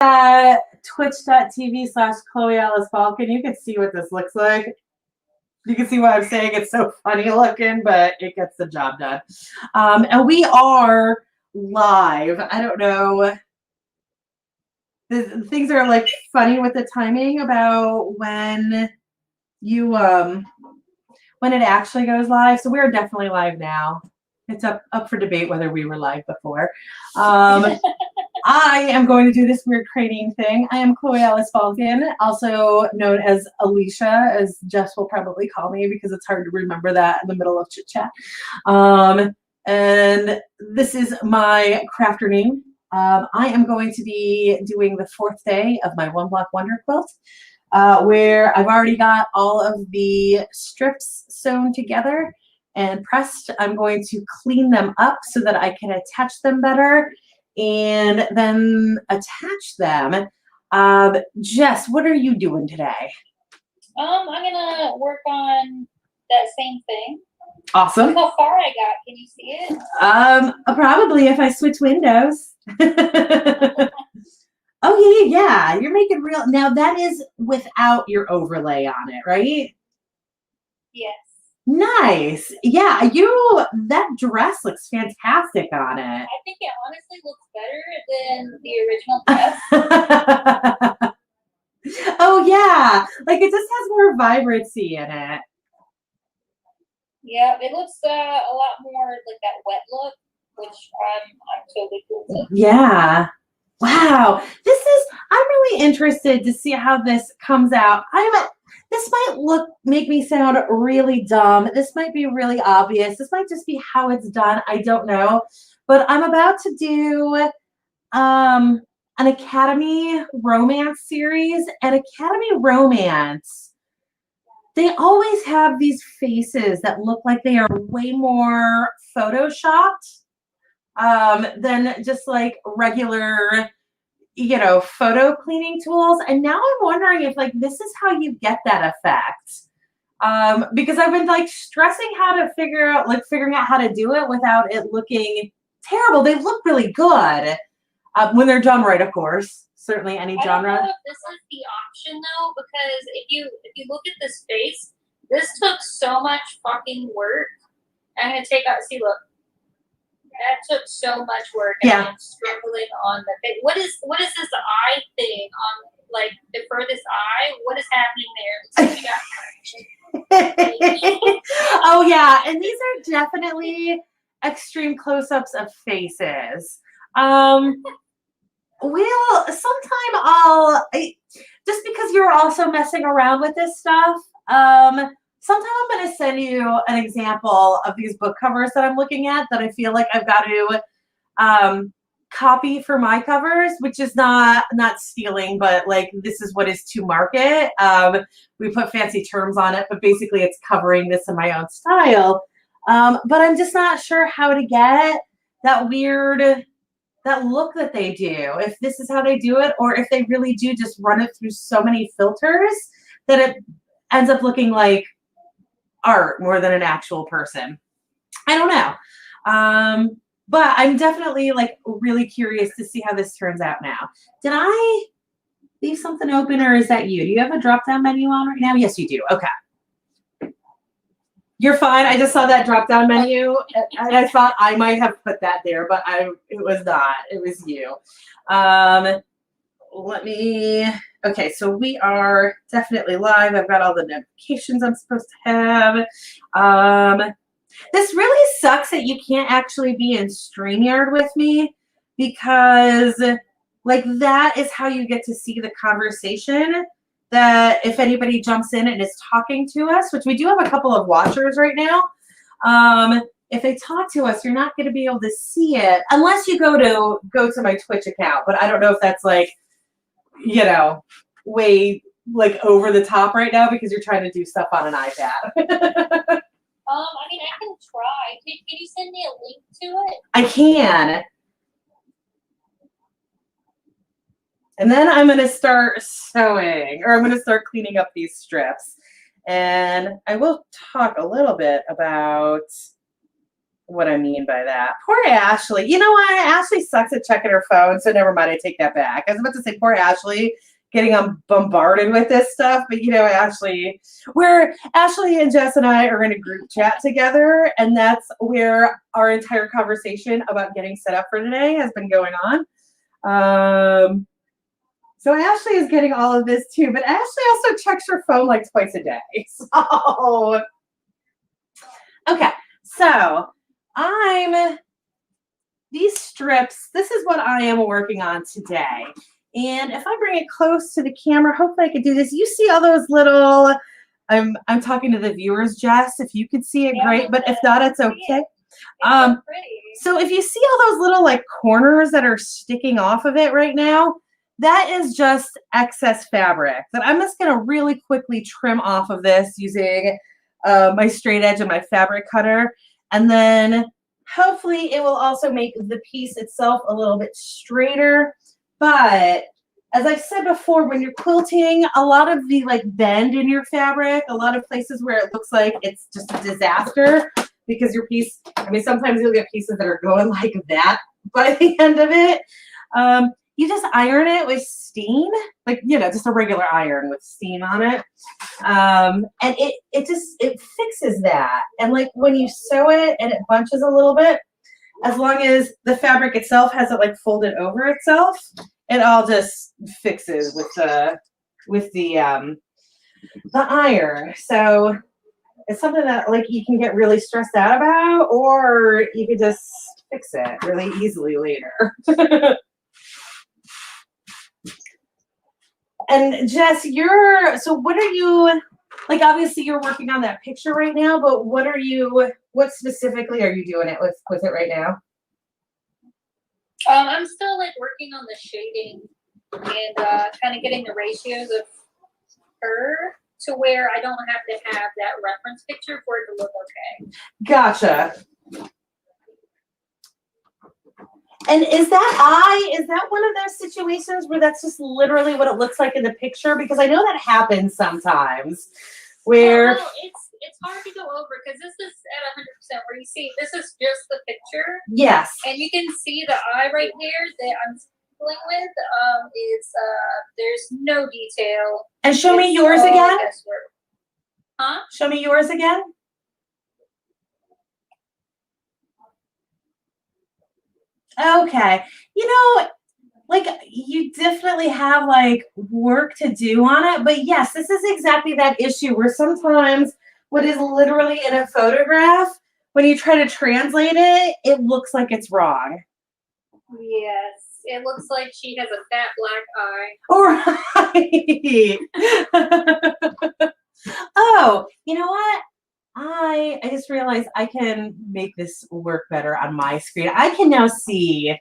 at twitch.tv/Chloe Alice Falcon. You can see what this looks like. You can see why I'm saying it's so funny looking, but it gets the job done. And we are live. I don't know. Things are like funny with the timing about when you when it actually goes live. So we're definitely live now. It's up for debate whether we were live before. I am going to do this weird craning thing. I am Chloe Alice Falcon, also known as Alicia, as Jess will probably call me because it's hard to remember that in the middle of chit chat. And this is my Crafternoon. I am going to be doing the 4th day of my One Block Wonder quilt, where I've already got all of the strips sewn together and pressed. I'm going to clean them up so that I can attach them better and then attach them. Jess, what are you doing today? I'm gonna work on that same thing. Awesome. Look how far I got. Can you see it? Probably if I switch windows. Oh yeah. You're making real. Now that is without your overlay on it, right? Yes. Nice. Yeah, that dress looks fantastic on it. I think it honestly looks better than the original dress. Oh yeah, like it just has more vibrancy in it. Yeah, it looks a lot more like that wet look, which I'm totally cool with. Yeah. Wow. I'm really interested to see how this comes out. This might make me sound really dumb. This might be really obvious. This might just be how it's done. I don't know. But I'm about to do an Academy romance series. And Academy romance, they always have these faces that look like they are way more photoshopped than just like regular photo cleaning tools. And now I'm wondering if like this is how you get that effect. Because I've been like stressing how to figuring out how to do it without it looking terrible. They look really good when they're done right, of course. Certainly any genre. I don't know if this is the option though, because if you look at this face, this took so much fucking work. I'm gonna take out. See, look. That took so much work, and I'm struggling on the face. What is this eye thing on like the furthest eye? What is happening there? Oh yeah, and these are definitely extreme close-ups of faces. Just because you're also messing around with this stuff, sometime I'm going to send you an example of these book covers that I'm looking at that I feel like I've got to copy for my covers, which is not stealing, but like this is what is to market. We put fancy terms on it, but basically it's covering this in my own style. But I'm just not sure how to get that look that they do, if this is how they do it, or if they really do just run it through so many filters that it ends up looking like art more than an actual person. I don't know. But I'm definitely like really curious to see how this turns out now. Did I leave something open or is that you? Do you have a drop-down menu on right now? Yes, you do. Okay. You're fine. I just saw that drop-down menu and I thought I might have put that there, but it was not. It was you. Okay, so we are definitely live. I've got all the notifications I'm supposed to have. This really sucks that you can't actually be in StreamYard with me because like that is how you get to see the conversation. That if anybody jumps in and is talking to us, which we do have a couple of watchers right now, if they talk to us, you're not going to be able to see it unless you go to my Twitch account. But I don't know if that's like, way like over the top right now because you're trying to do stuff on an iPad. I mean, I can try. Can you send me a link to it? I can. And then I'm going to start sewing, or I'm going to start cleaning up these strips. And I will talk a little bit about what I mean by that. Poor Ashley. You know what? Ashley sucks at checking her phone, so never mind. I take that back. I was about to say poor Ashley getting bombarded with this stuff, but you know, Ashley, Ashley and Jess and I are in a group chat together, and that's where our entire conversation about getting set up for today has been going on. So Ashley is getting all of this too, but Ashley also checks her phone like twice a day. So, okay, so these strips, this is what I am working on today. And if I bring it close to the camera, hopefully I can do this. You see all those little, I'm talking to the viewers, Jess, if you could see it, great, but if not, it's okay. So if you see all those little like corners that are sticking off of it right now, that is just excess fabric that I'm just gonna really quickly trim off of this using my straight edge and my fabric cutter. And then hopefully it will also make the piece itself a little bit straighter. But as I've said before, when you're quilting, a lot of the like bend in your fabric, a lot of places where it looks like it's just a disaster because your piece, I mean, sometimes you'll get pieces that are going like that by the end of it. You just iron it with steam, like, you know, just a regular iron with steam on it. And it fixes that. And like when you sew it and it bunches a little bit, as long as the fabric itself has it like folded over itself, it all just fixes with the iron. So it's something that like you can get really stressed out about, or you could just fix it really easily later. And Jess, so what are you, like obviously you're working on that picture right now, but what specifically are you doing it with it right now? I'm still like working on the shading and kind of getting the ratios of her to where I don't have to have that reference picture for it to look okay. Gotcha. And is that one of those situations where that's just literally what it looks like in the picture? Because I know that happens sometimes where well, it's hard to go over because this is at 100% where you see this is just the picture. Yes. And you can see the eye right there that I'm dealing with is there's no detail. And show me yours again. Huh? Show me yours again. Okay. You know, like you definitely have like work to do on it, but yes, this is exactly that issue where sometimes what is literally in a photograph, when you try to translate it, it looks like it's wrong. Yes, it looks like she has a fat black eye. All right. Oh, you know what? I just realized I can make this work better on my screen. I can now see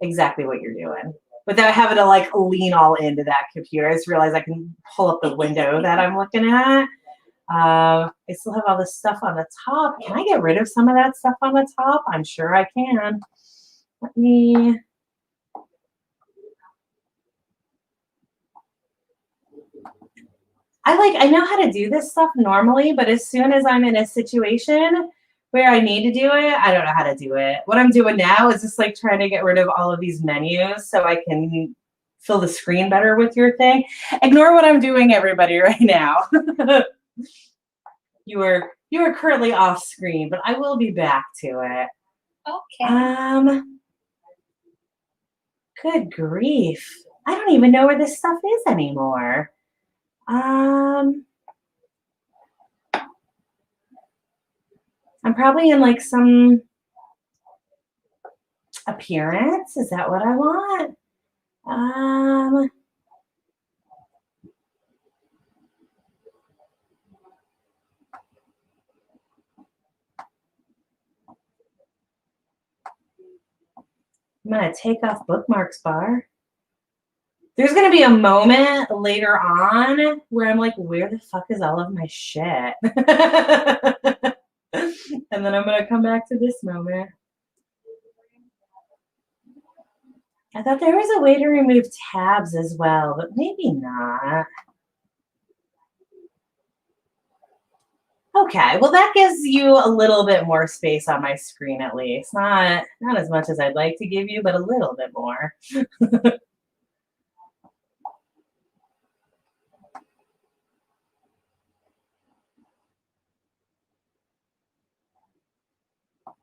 exactly what you're doing without having to like lean all into that computer. I just realized I can pull up the window that I'm looking at. I still have all this stuff on the top. Can I get rid of some of that stuff on the top? I'm sure I can. Let me. I know how to do this stuff normally, but as soon as I'm in a situation where I need to do it, I don't know how to do it. What I'm doing now is just like trying to get rid of all of these menus so I can fill the screen better with your thing. Ignore what I'm doing, everybody, right now. You are currently off screen, but I will be back to it. Okay. Good grief. I don't even know where this stuff is anymore. I'm probably in like some appearance. Is that what I want? I'm gonna take off bookmarks bar. There's gonna be a moment later on where I'm like, where the fuck is all of my shit? And then I'm gonna come back to this moment. I thought there was a way to remove tabs as well, but maybe not. Okay, well that gives you a little bit more space on my screen at least. Not as much as I'd like to give you, but a little bit more.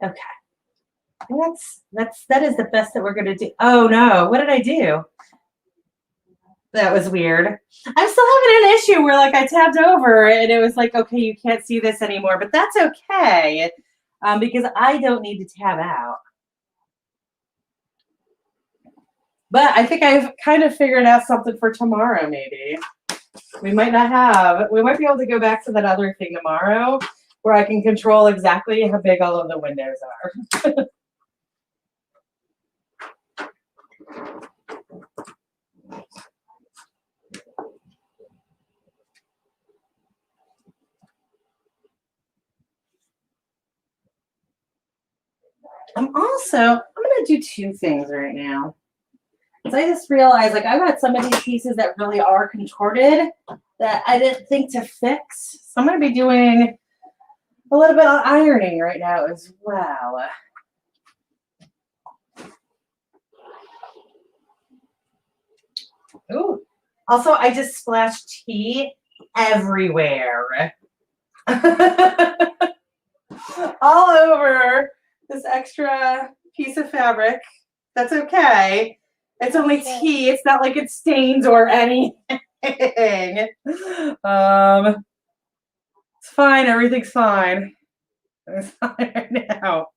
Okay. That is the best that we're gonna do. Oh no, what did I do? That was weird. I'm still having an issue where like I tabbed over and it was like, okay, you can't see this anymore, but that's okay. Because I don't need to tab out. But I think I've kind of figured out something for tomorrow, maybe. We might be able to go back to that other thing tomorrow where I can control exactly how big all of the windows are. I'm gonna do two things right now. So I just realized like I've got some of these pieces that really are contorted that I didn't think to fix. So I'm gonna be doing a little bit of ironing right now as well. Ooh. Also, I just splashed tea everywhere. All over this extra piece of fabric. That's okay. It's only tea. It's not like it stains or anything. It's fine. Everything's fine. It's fine right now.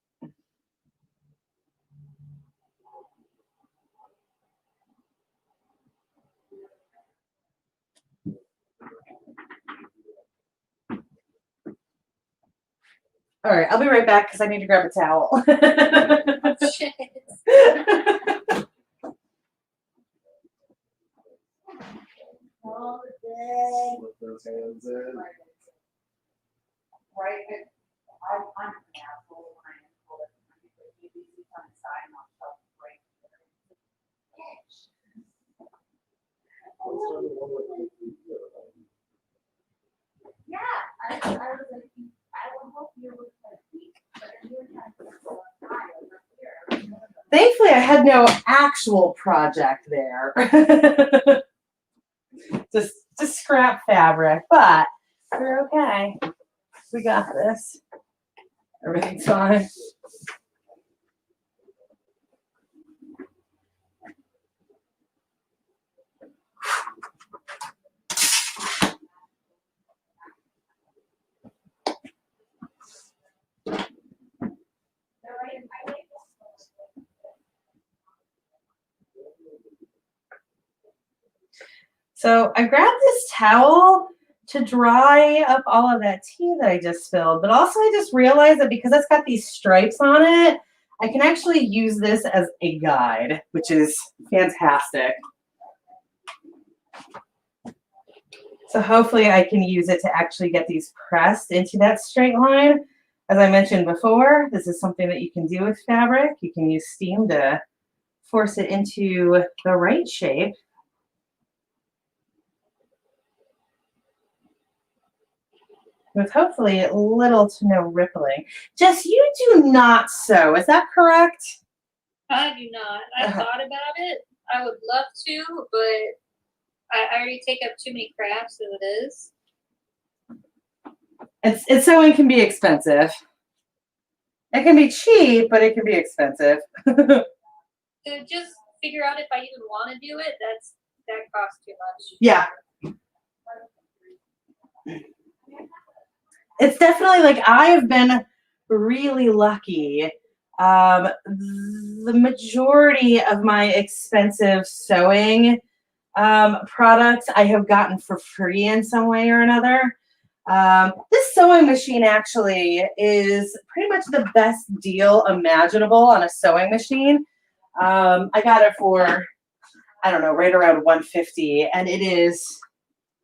All right, I'll be right back because I need to grab a towel. Shit. All day. Put those hands in. Right. I'm an asshole when I pull it. You on the side and I'll help break Yeah, I was like, I will help you with the feet, but then you have to go high over here. Thankfully, I had no actual project there. just scrap fabric, but we're okay. We got this. Everything's fine. So I grabbed this towel to dry up all of that tea that I just spilled, but also I just realized that because it's got these stripes on it, I can actually use this as a guide, which is fantastic. So hopefully I can use it to actually get these pressed into that straight line. As I mentioned before, this is something that you can do with fabric. You can use steam to force it into the right shape. With hopefully little to no rippling. Jess, you do not sew, is that correct? I do not. I thought about it. I would love to, but I already take up too many crafts as it is. It's sewing can be expensive. It can be cheap, but it can be expensive. So just figure out if I even want to do it. That costs too much. Yeah. It's definitely like I've been really lucky. The majority of my expensive sewing products I have gotten for free in some way or another. This sewing machine actually is pretty much the best deal imaginable on a sewing machine. I got it for, I don't know, right around $150, and it is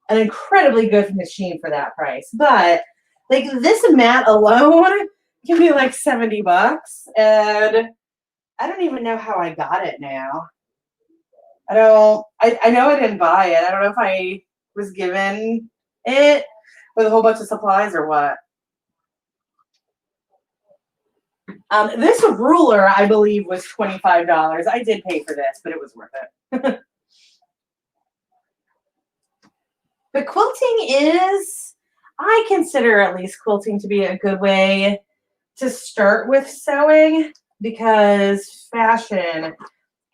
an incredibly good machine for that price. But like this mat alone can be like $70, and I don't even know how I got it now. I know I didn't buy it. I don't know if I was given it with a whole bunch of supplies or what. This ruler, I believe, was $25. I did pay for this, but it was worth it. But quilting is, I consider at least quilting to be a good way to start with sewing, because fashion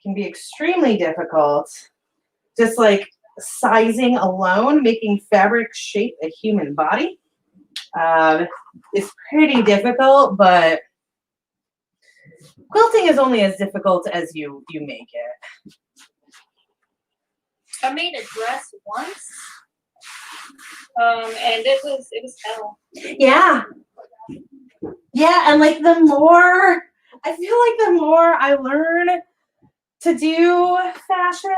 can be extremely difficult. Just like sizing alone, making fabric shape a human body is pretty difficult, but quilting is only as difficult as you make it. I made a dress once, and it was hell. Yeah. Yeah, and like the more, I feel like the more I learn to do fashion,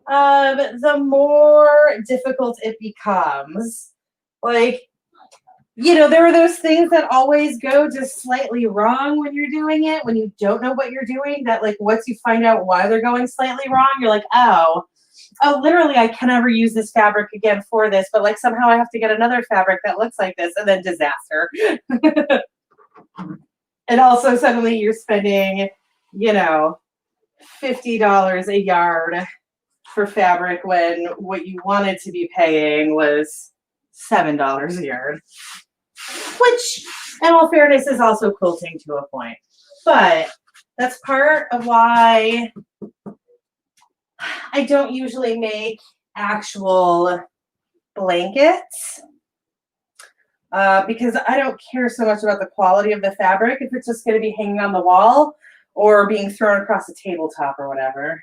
the more difficult it becomes. Like, you know, there are those things that always go just slightly wrong when you're doing it, when you don't know what you're doing, that like once you find out why they're going slightly wrong, you're like, oh, literally I can never use this fabric again for this, but like somehow I have to get another fabric that looks like this, and then disaster. And also suddenly you're spending, you know, $50 a yard for fabric when what you wanted to be paying was $7 a yard. Which, in all fairness, is also quilting to a point. But that's part of why I don't usually make actual blankets. Because I don't care so much about the quality of the fabric if it's just going to be hanging on the wall or being thrown across the tabletop or whatever.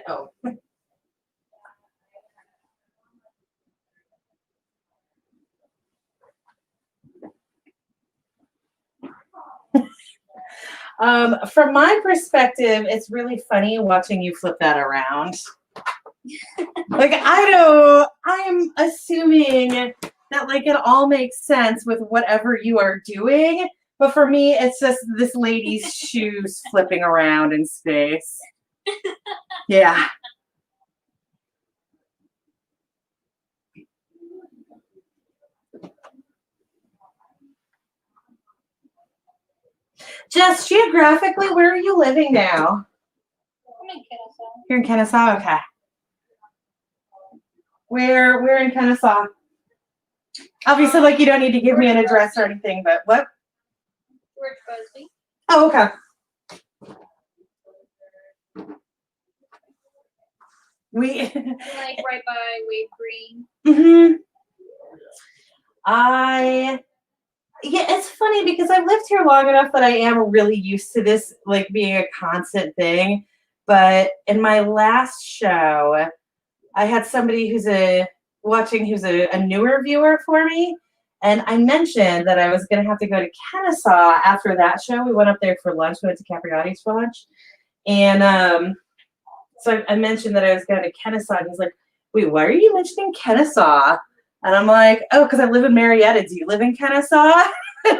Oh. From my perspective, it's really funny watching you flip that around. Like, I'm assuming that like it all makes sense with whatever you are doing, but for me, it's just this lady's shoes flipping around in space. Yeah. Jess, geographically, where are you living now? I'm in Kennesaw. You're in Kennesaw? Okay. Where in Kennesaw? Obviously, like you don't need to give me an address or anything, but what? George Busby. Oh, okay. We like right by Wave Green. Mm-hmm. Yeah, it's funny because I've lived here long enough that I am really used to this like being a constant thing. But in my last show, I had somebody who's a newer viewer for me. And I mentioned that I was going to have to go to Kennesaw after that show. We went up there for lunch. We went to Capriati's for lunch. And so I mentioned that I was going to Kennesaw. And he's like, wait, why are you mentioning Kennesaw? And I'm like, oh, because I live in Marietta. Do you live in Kennesaw? And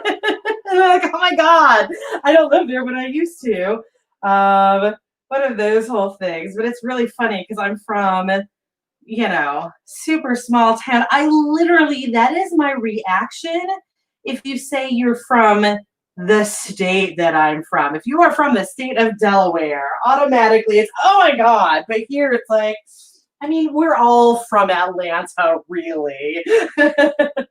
I'm like, oh my God, I don't live there, but I used to. One of those whole things. But it's really funny because I'm from, you know, super small town. That is my reaction if you say you're from the state that I'm from. If you are from the state of Delaware, automatically it's, oh my God. But here it's like, I mean, we're all from Atlanta, really. But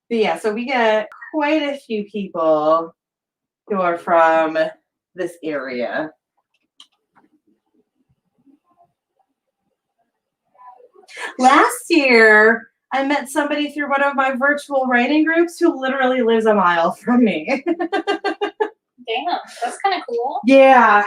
yeah, so we get quite a few people who are from this area. Last year, I met somebody through one of my virtual writing groups who literally lives a mile from me. Damn, that's kind of cool. Yeah.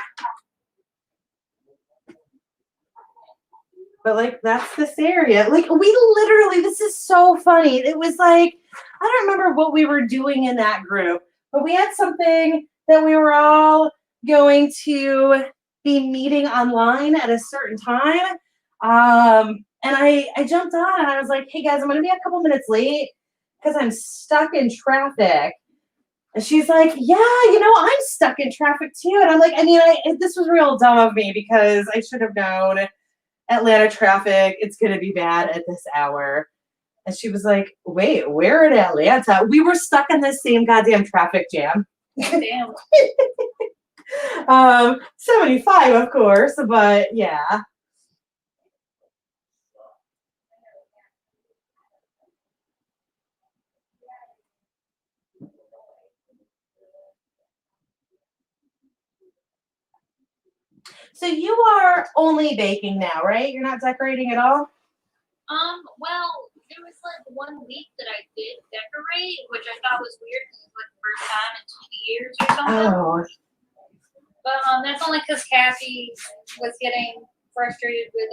But like, that's this area. Like, this is so funny. It was like, I don't remember what we were doing in that group, but we had something that we were all going to be meeting online at a certain time. And I jumped on and I was like, hey guys, I'm going to be a couple minutes late because I'm stuck in traffic. And she's like, yeah, I'm stuck in traffic too. And I'm like, this was real dumb of me because I should have known Atlanta traffic, it's going to be bad at this hour. And she was like, wait, we're in Atlanta. We were stuck in the same goddamn traffic jam. Damn. 75, of course, but yeah. So you are only baking now, right? You're not decorating at all? Well, there was like 1 week that I did decorate, which I thought was weird because it was like the first time in 2 years or something. Oh. But that's only because Kathy was getting frustrated with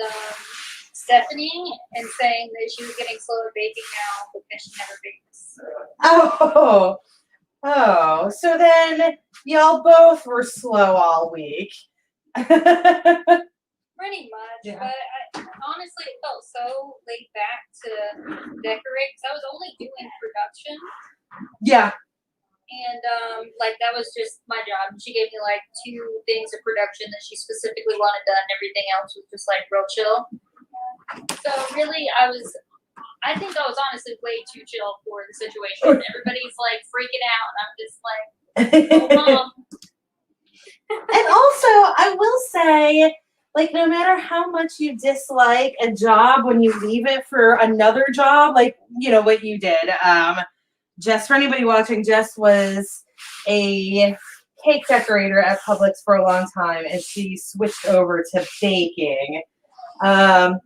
Stephanie and saying that she was getting slow at baking now because she never bakes. Oh. Oh. So then y'all both were slow all week. Pretty much, Yeah. but honestly, it felt so laid back to decorate because I was only doing production. Yeah. And like that was just my job. She gave me like 2 things of production that she specifically wanted done. Everything else was just like real chill. So really, I think I was honestly way too chill for the situation. Everybody's like freaking out, and I'm just like, oh, mom. And also, I will say, like, no matter how much you dislike a job, when you leave it for another job, like, what you did. Jess, for anybody watching, Jess was a cake decorator at Publix for a long time, and she switched over to baking. But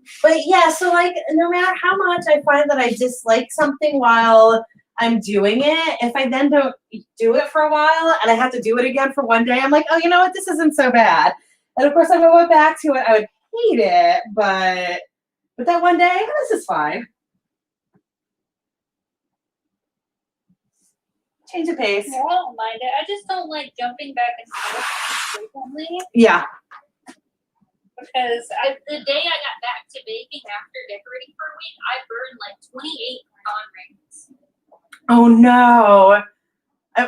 yeah, so like, no matter how much I find that I dislike something while I'm doing it, if I then don't do it for a while and I have to do it again for one day, I'm like, oh, you know what? This isn't so bad. And of course, if I went back to it, I would hate it. But that one day, this is fine. Change of pace. No, I don't mind it. I just don't like jumping back and forth frequently. Yeah. Because the day I got back to baking after decorating for a week, I burned like 28 pecan rings. Oh no.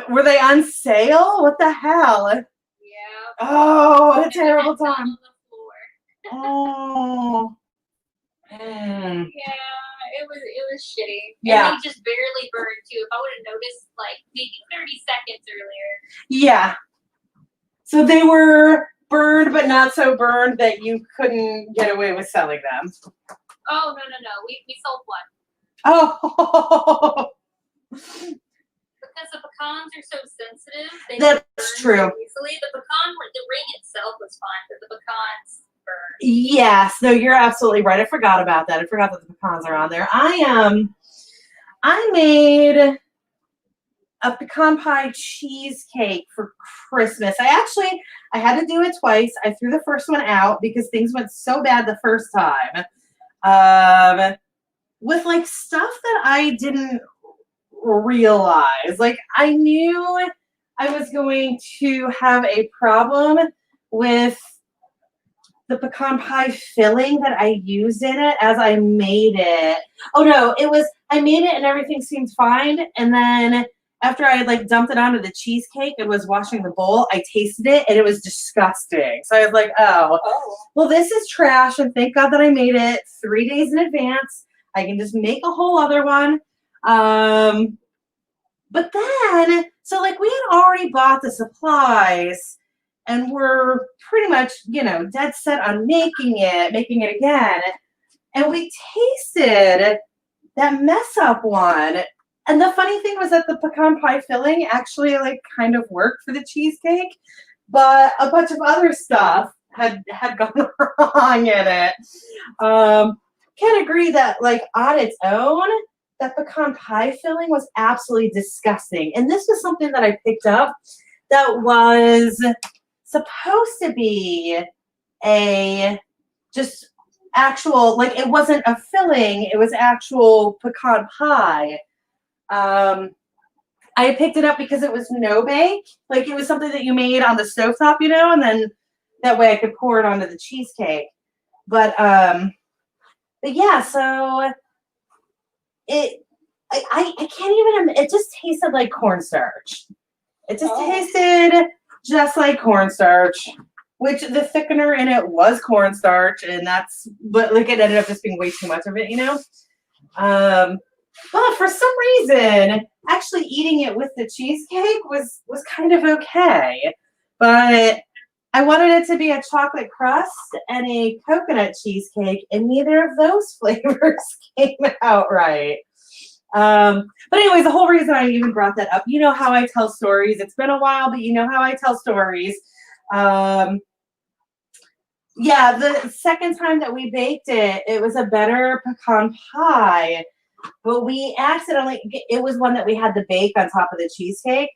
Were they on sale? What the hell? Yeah. Oh, what a terrible time. On the floor. Oh. Yeah, it was shitty. Yeah. And they just barely burned too. If I would have noticed like maybe 30 seconds earlier. Yeah. So they were burned, but not so burned that you couldn't get away with selling them. Oh no. We sold one. Oh. Because the pecans are so sensitive, they That's burn true. so easily. The ring itself was fine, but the pecans burn. Yes, no, you're absolutely right. I forgot about that. I forgot that the pecans are on there. I made a pecan pie cheesecake for Christmas. I had to do it twice. I threw the first one out because things went so bad the first time. With like stuff that I didn't realize. Like, I knew I was going to have a problem with the pecan pie filling that I used in it as I made it. Oh no, I made it and everything seemed fine. And then after I like dumped it onto the cheesecake and was washing the bowl, I tasted it and it was disgusting. So I was like, oh, well, this is trash. And thank God that I made it 3 days in advance. I can just make a whole other one. But then, so like we had already bought the supplies and we're pretty much, dead set on making it again. And we tasted that mess up one. And the funny thing was that the pecan pie filling actually like kind of worked for the cheesecake, but a bunch of other stuff had gone wrong in it. Can't agree that like on its own, that pecan pie filling was absolutely disgusting. And this was something that I picked up that was supposed to be a just actual, like it wasn't a filling, it was actual pecan pie. I picked it up because it was no bake. Like it was something that you made on the stovetop, and then that way I could pour it onto the cheesecake. But yeah, so I can't even, it just tasted like cornstarch. It just tasted just like cornstarch, which the thickener in it was cornstarch, and that's but like it ended up just being way too much of it, you know. But for some reason, actually eating it with the cheesecake was kind of okay. But I wanted it to be a chocolate crust and a coconut cheesecake, and neither of those flavors came out right. But anyways, the whole reason I even brought that up, you know how I tell stories. It's been a while, but you know how I tell stories. Yeah, the second time that we baked it, it was a better pecan pie, but we accidentally, it was one that we had to bake on top of the cheesecake.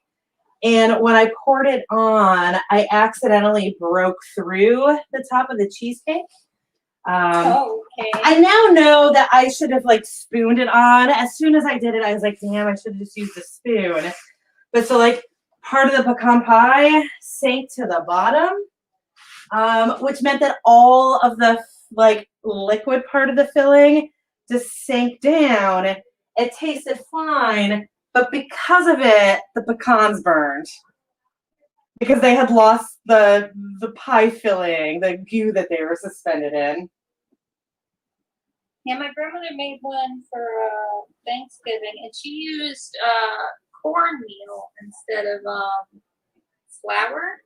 And when I poured it on, I accidentally broke through the top of the cheesecake. Okay. I now know that I should have like spooned it on. As soon as I did it, I was like, damn, I should have just used a spoon. But so like part of the pecan pie sank to the bottom, which meant that all of the like liquid part of the filling just sank down. It tasted fine, but because of it, the pecans burned. Because they had lost the pie filling, the goo that they were suspended in. Yeah, my grandmother made one for Thanksgiving, and she used cornmeal instead of flour.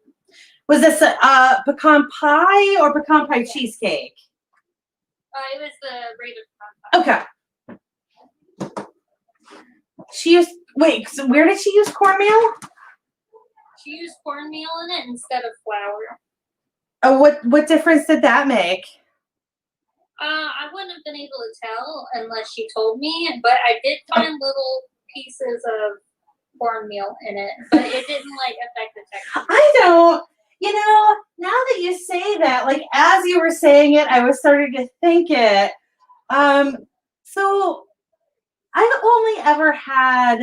Was this a pecan pie or pecan pie cheesecake? It was the regular pecan pie. Okay. She used, wait, so where did she use cornmeal? She used cornmeal in it instead of flour. Oh, what difference did that make? I wouldn't have been able to tell unless she told me, but I did find little pieces of cornmeal in it, but it didn't like affect the texture. I don't, you know, now that you say that, like as you were saying it, I was starting to think it. So I've only ever had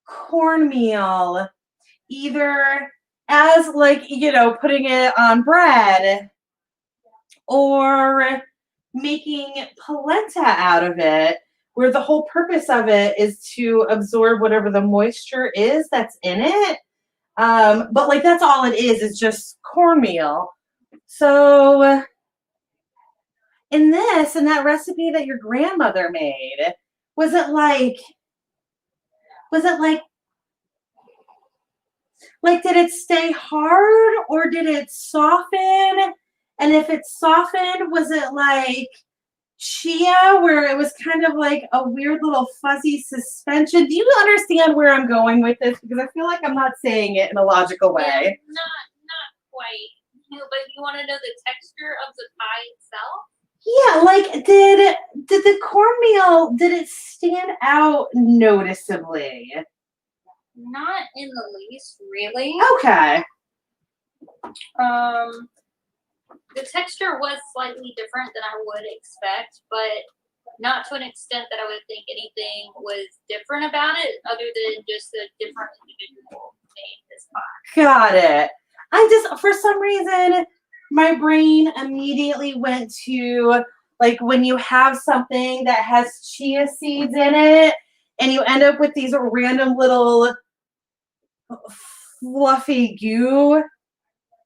cornmeal either as like, you know, putting it on bread or making polenta out of it, where the whole purpose of it is to absorb whatever the moisture is that's in it. But like that's all it is just cornmeal. So in that recipe that your grandmother made, was it like did it stay hard or did it soften? And if it softened, was it like chia where it was kind of like a weird little fuzzy suspension? Do you understand where I'm going with this? Because I feel like I'm not saying it in a logical way. Yeah, not quite. But you want to know the texture of the pie itself? Yeah, like did the cornmeal, did it stand out noticeably? Not in the least, really. Okay. The texture was slightly different than I would expect, but not to an extent that I would think anything was different about it, other than just a different individual made this pie. Got it. I just, for some reason, my brain immediately went to like when you have something that has chia seeds in it and you end up with these random little fluffy goo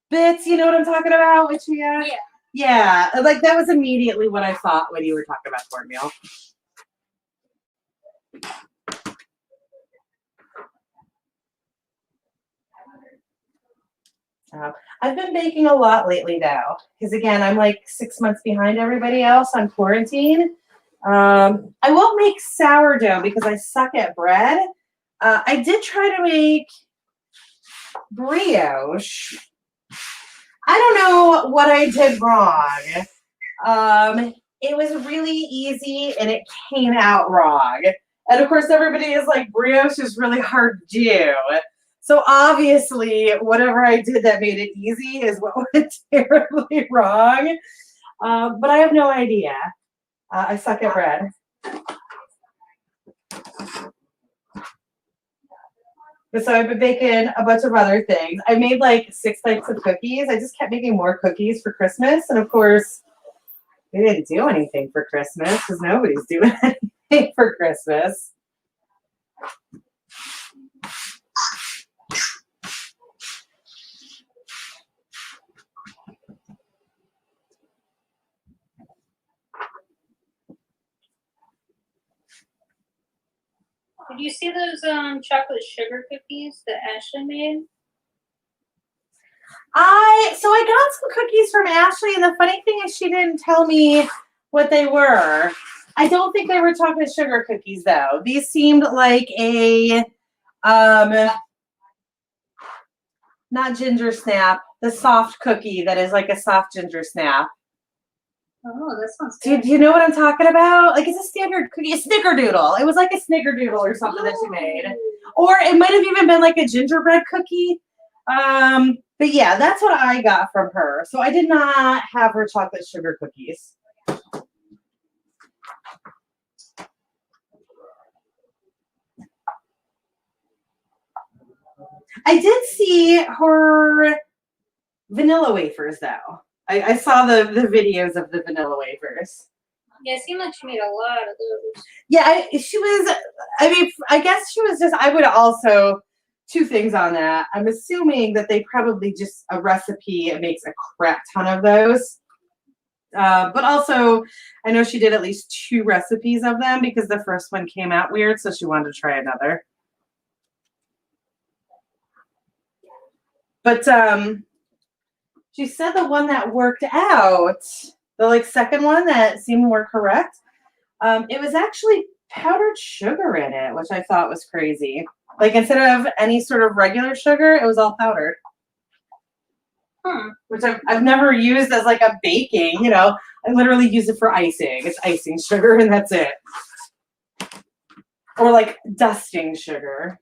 bits, you know what I'm talking about with chia? Yeah. Yeah, like that was immediately what I thought when you were talking about cornmeal. I've been baking a lot lately though, because again, I'm like 6 months behind everybody else on quarantine. I won't make sourdough because I suck at bread. I did try to make brioche. I don't know what I did wrong. It was really easy and it came out wrong. And of course, everybody is like, brioche is really hard to do. So obviously, whatever I did that made it easy is what went terribly wrong. But I have no idea. I suck at bread. So I've been baking a bunch of other things. I made like 6 types of cookies. I just kept making more cookies for Christmas. And of course, we didn't do anything for Christmas because nobody's doing anything for Christmas. Did you see those chocolate sugar cookies that Ashley made? I got some cookies from Ashley, and the funny thing is she didn't tell me what they were. I don't think they were chocolate sugar cookies though. These seemed like a not ginger snap, the soft cookie that is like a soft ginger snap. Oh, that sounds good. Do you know what I'm talking about? Like it's a standard cookie, a snickerdoodle. It was like a snickerdoodle or something that she made. Or it might have even been like a gingerbread cookie. But yeah, that's what I got from her. So I did not have her chocolate sugar cookies. I did see her vanilla wafers though. I saw the videos of the vanilla wafers. Yeah, it seemed like she made a lot of those. Yeah, she was, I mean, I guess she was just, I would also, two things on that. I'm assuming that they probably just, a recipe makes a crap ton of those. But also, I know she did at least 2 recipes of them because the first one came out weird, so she wanted to try another. But she said the one that worked out, the like second one that seemed more correct, it was actually powdered sugar in it, which I thought was crazy. Like instead of any sort of regular sugar, it was all powdered. Which I've never used as like a baking, you know. I literally use it for icing. It's icing sugar and that's it. Or like dusting sugar.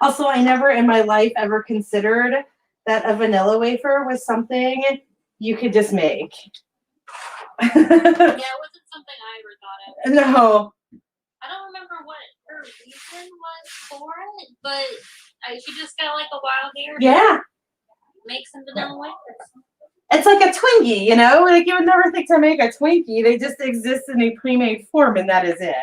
Also, I never in my life ever considered that a vanilla wafer was something you could just make. Yeah, it wasn't something I ever thought of. No. I don't remember what her reason was for it, but she just got like a wild hair. Yeah. Make some vanilla wafers. It's like a Twinkie, you know? Like you would never think to make a Twinkie. They just exist in a pre-made form, and that is it.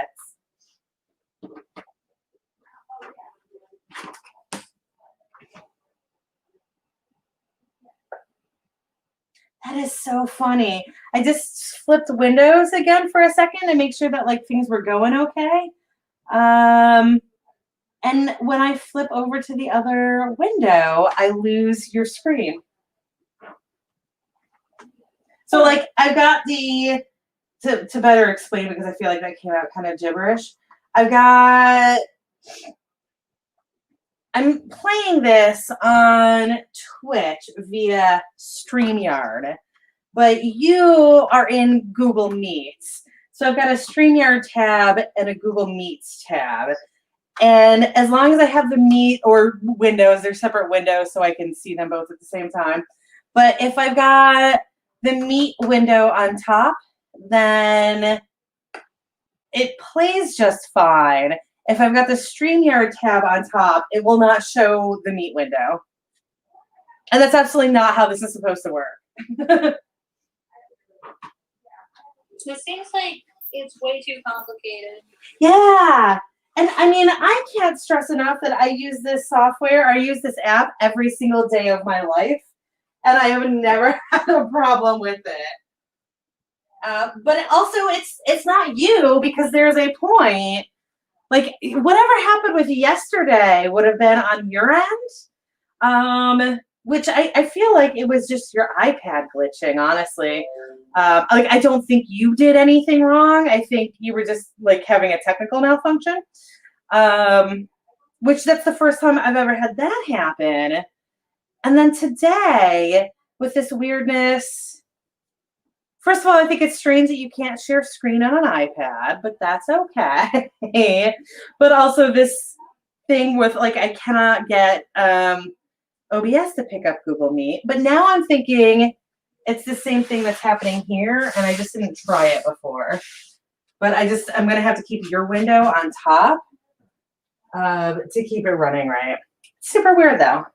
That is so funny. I just flipped windows again for a second to make sure that like things were going okay. And when I flip over to the other window, I lose your screen. So like I've got the, to better explain because I feel like that came out kind of gibberish. I'm playing this on Twitch via StreamYard, but you are in Google Meets. So I've got a StreamYard tab and a Google Meets tab. And as long as I have the Meet or windows, they're separate windows so I can see them both at the same time. But if I've got the Meet window on top, then it plays just fine. If I've got the StreamYard tab on top, it will not show the Meet window. And that's absolutely not how this is supposed to work. It seems like it's way too complicated. Yeah. And I mean, I can't stress enough that I use this software, I use this app every single day of my life. And I have never had a problem with it. But also, it's not you because there's a point. Like whatever happened with yesterday would have been on your end, which I feel like it was just your iPad glitching, honestly. Like I don't think you did anything wrong. I think you were just like having a technical malfunction, which that's the first time I've ever had that happen. And then today with this weirdness. First of all, I think it's strange that you can't share screen on an iPad, but that's okay. But also this thing with like I cannot get OBS to pick up Google Meet. But now I'm thinking it's the same thing that's happening here, and I just didn't try it before. But I'm gonna have to keep your window on top to keep it running right. Super weird though.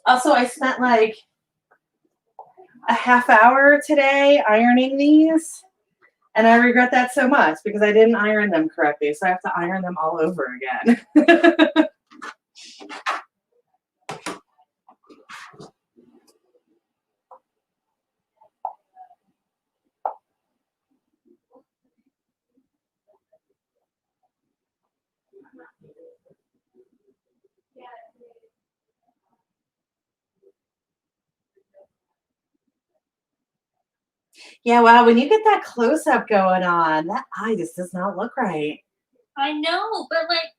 Also, I spent like a half hour today ironing these. And I regret that so much because I didn't iron them correctly. So I have to iron them all over again. Yeah, wow, when you get that close-up going on, that eye just does not look right. I know, but like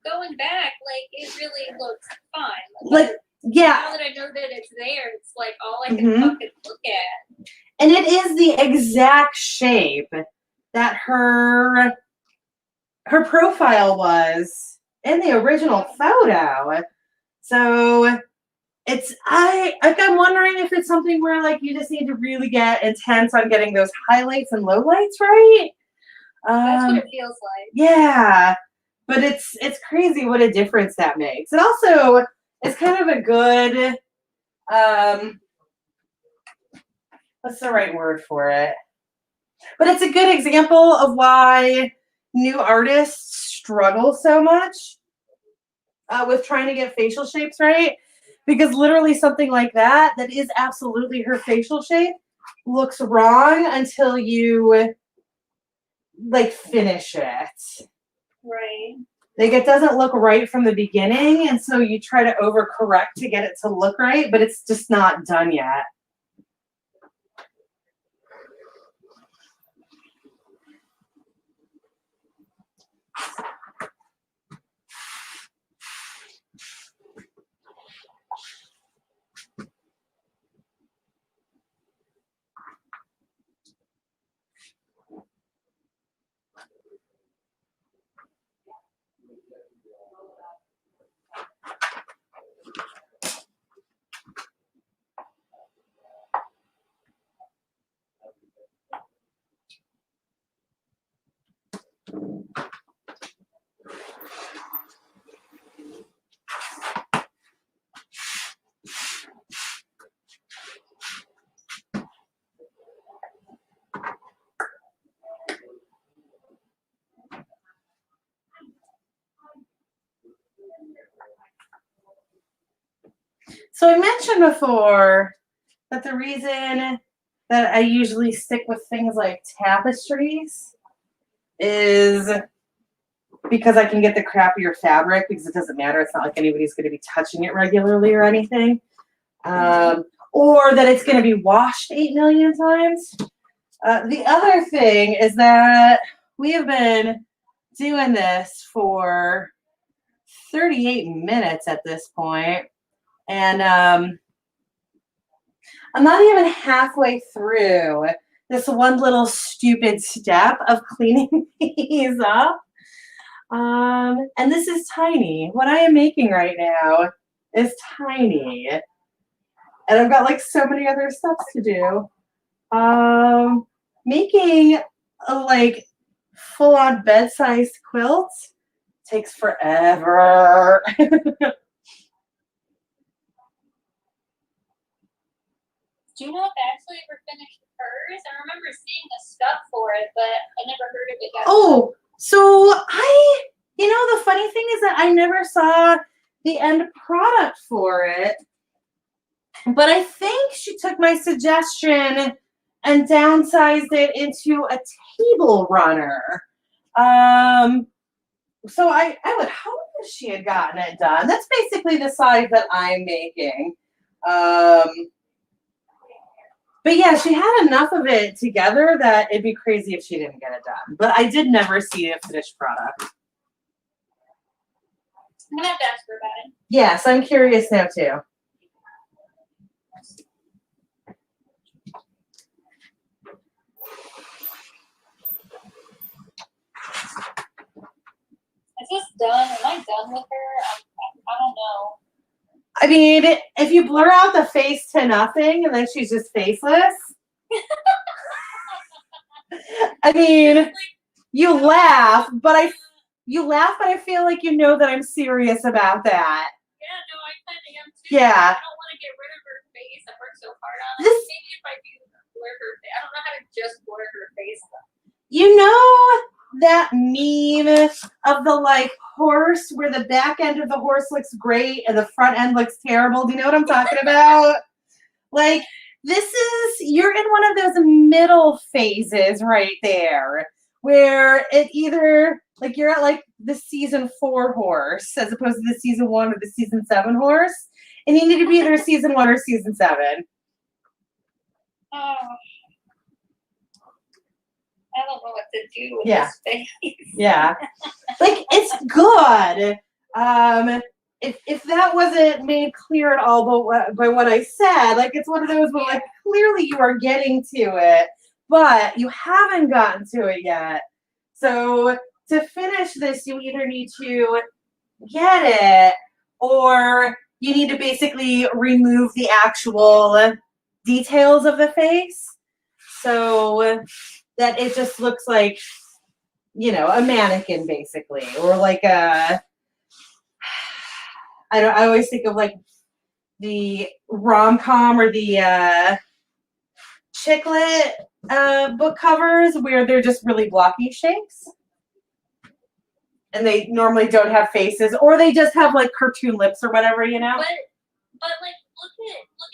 going back, like it really looks fine. Like, yeah. Now that I know that it's there, it's like all I can fucking look at. And it is the exact shape that her profile was in the original photo. So I'm wondering if it's something where like you just need to really get intense on getting those highlights and lowlights right. That's what it feels like. Yeah, but it's crazy what a difference that makes. It also is kind of a good what's the right word for it? But it's a good example of why new artists struggle so much with trying to get facial shapes right. Because literally something like that is absolutely her facial shape looks wrong until you like finish it. Right. Like it doesn't look right from the beginning, and so you try to overcorrect to get it to look right, but it's just not done yet. So I mentioned before that the reason that I usually stick with things like tapestries is because I can get the crappier fabric because it doesn't matter. It's not like anybody's going to be touching it regularly or anything. Or that it's going to be washed 8 million times. The other thing is that we have been doing this for 38 minutes at this point, and I'm not even halfway through this one little stupid step of cleaning these up. And this is tiny. What I am making right now is tiny. And I've got like so many other steps to do. Making a like full-on bed-sized quilt takes forever. Do you know if Ashley ever finished hers? I remember seeing the stuff for it, but I never heard of it yet. Oh, so the funny thing is that I never saw the end product for it, but I think she took my suggestion and downsized it into a table runner. So I would hope that she had gotten it done. That's basically the size that I'm making. But yeah, she had enough of it together that it'd be crazy if she didn't get it done. But I did never see a finished product. I'm gonna have to ask her about it. Yes, I'm curious now too. Is this done? Am I done with her? I don't know. I mean, if you blur out the face to nothing and then she's just faceless, I mean, you laugh, but I feel like you know that I'm serious about that. Yeah, no, I kind of am too. Yeah. I don't want to get rid of her face. I worked so hard on it. Maybe if I You know that meme of the like horse where the back end of the horse looks great and the front end looks terrible? Do you know what I'm talking about? Like, you're in one of those middle phases right there where it either, like, you're at like the season 4 horse as opposed to the season 1 or the season 7 horse. And you need to be either season 1 or season 7. Oh, I don't know what to do with Yeah. this face. Yeah. Like, it's good. If that wasn't made clear at all by what I said, like, it's one of those where, like, clearly you are getting to it, but you haven't gotten to it yet. So to finish this, you either need to get it or you need to basically remove the actual details of the face so that it just looks like, you know, a mannequin basically, or like I always think of like the rom-com or the chick lit book covers where they're just really blocky shapes. And they normally don't have faces, or they just have like cartoon lips or whatever, you know? But like look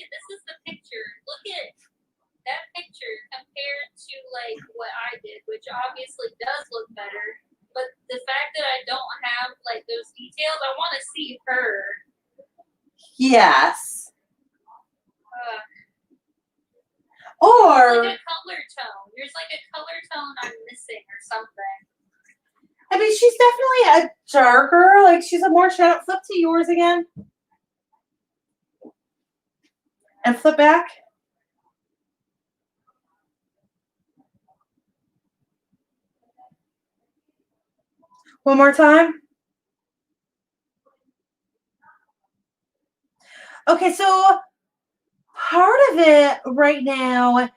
at this is the picture. Look at that picture compared to like what I did, which obviously does look better. But the fact that I don't have like those details, I want to see her. Yes. Or Or like a color tone. There's like a color tone I'm missing or something. I mean, she's definitely a darker, like she's a more shadow. Flip to yours again. And flip back. One more time. Okay, so part of it right now,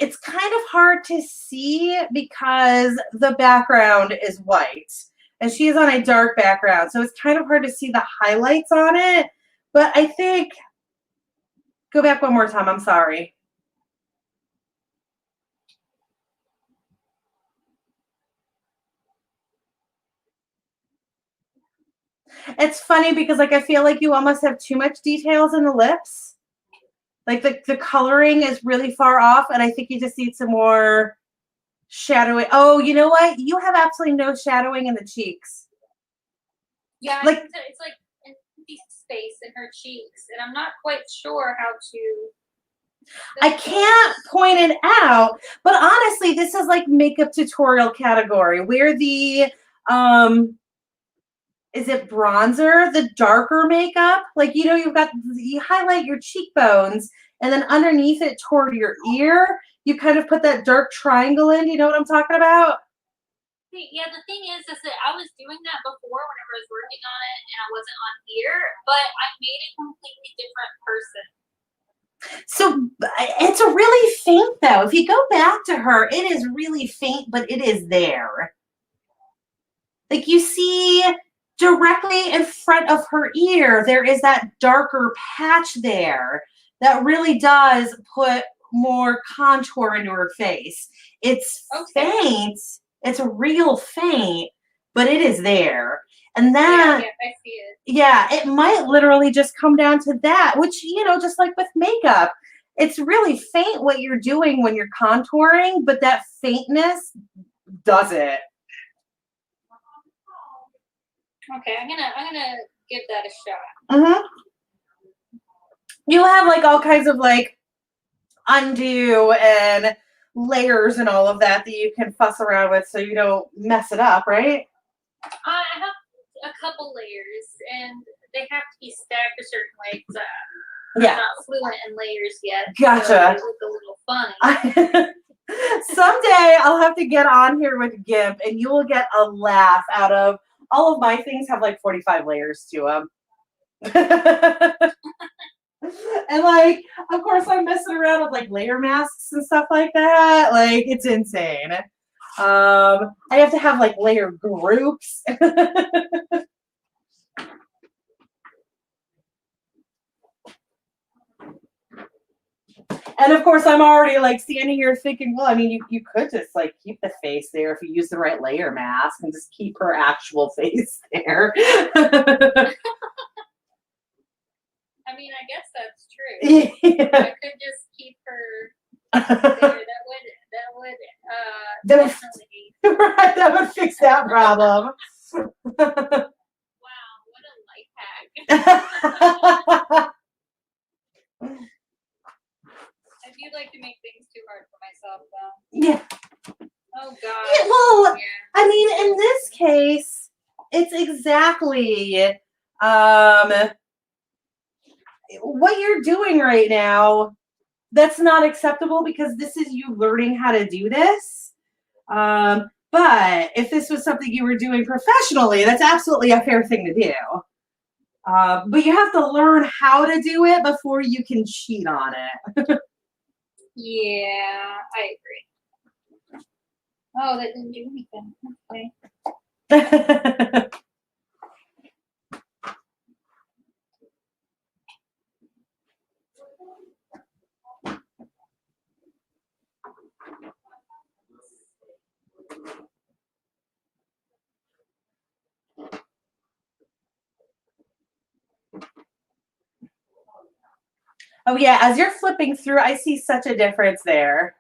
it's kind of hard to see because the background is white and she is on a dark background. So it's kind of hard to see the highlights on it. But I think, go back one more time. I'm sorry. It's funny because like I feel like you almost have too much details in the lips. Like the coloring is really far off, and I think you just need some more shadowing. Oh, you know what? You have absolutely no shadowing in the cheeks. Yeah, like it's like an empty space in her cheeks, and I'm not quite sure how to. I can't point it out, but honestly, this is like makeup tutorial category where the is it bronzer, the darker makeup? Like, you know, you highlight your cheekbones and then underneath it toward your ear, you kind of put that dark triangle in. You know what I'm talking about? Yeah, the thing is that I was doing that before whenever I was working on it and I wasn't on here, but I made a completely different person. So it's a really faint though. If you go back to her, it is really faint, but it is there. Like you see directly in front of her ear, there is that darker patch there that really does put more contour into her face. It's faint. It's a real faint, but it is there. And that, yeah, I see it. Yeah, it might literally just come down to that, which, you know, just like with makeup, it's really faint what you're doing when you're contouring, but that faintness does it. Okay, I'm gonna give that a shot. Mm-hmm. You have like all kinds of like undo and layers and all of that you can fuss around with so you don't mess it up, right? I have a couple layers, and they have to be stacked a certain way because I'm not fluent in layers yet. Gotcha. So they look a little funny. Someday I'll have to get on here with GIMP and you will get a laugh out of all of my things have like 45 layers to them. And like, of course, I'm messing around with like layer masks and stuff like that. Like, it's insane. I have to have like layer groups. And of course, I'm already like standing here thinking, well, I mean, you could just like keep the face there if you use the right layer mask and just keep her actual face there. I mean, I guess that's true. Yeah. I could just keep her there. That would definitely. Right, that would fix that problem. Wow, what a life hack. I do like to make things too hard for myself, though. Yeah. Oh God. Yeah, well, Yeah. I mean, in this case, it's exactly what you're doing right now. That's not acceptable because this is you learning how to do this. But if this was something you were doing professionally, that's absolutely a fair thing to do. But you have to learn how to do it before you can cheat on it. Yeah, I agree. Oh, that didn't do anything. Okay. Oh yeah, as you're flipping through, I see such a difference there.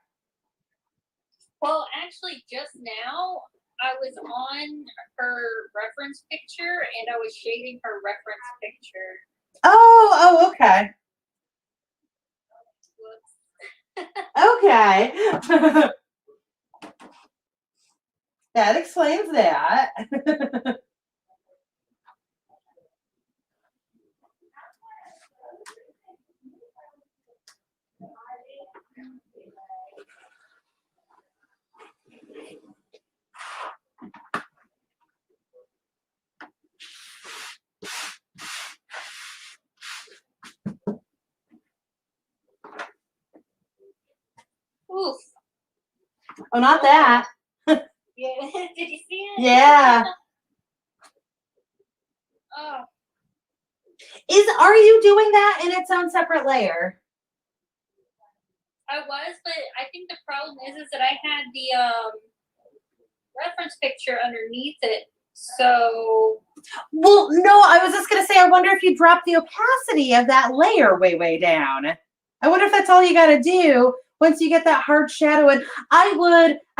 Well, actually, just now I was on her reference picture and I was shading her reference picture. Oh, okay. Whoops. Okay. That explains that. Oof. Oh, not that. Yeah. Did you see it? Yeah. Oh. Are you doing that in its own separate layer? I was, but I think the problem is that I had the reference picture underneath it. So. Well, no, I was just gonna say, I wonder if you drop the opacity of that layer way down. I wonder if that's all you gotta do once you get that hard shadow in. I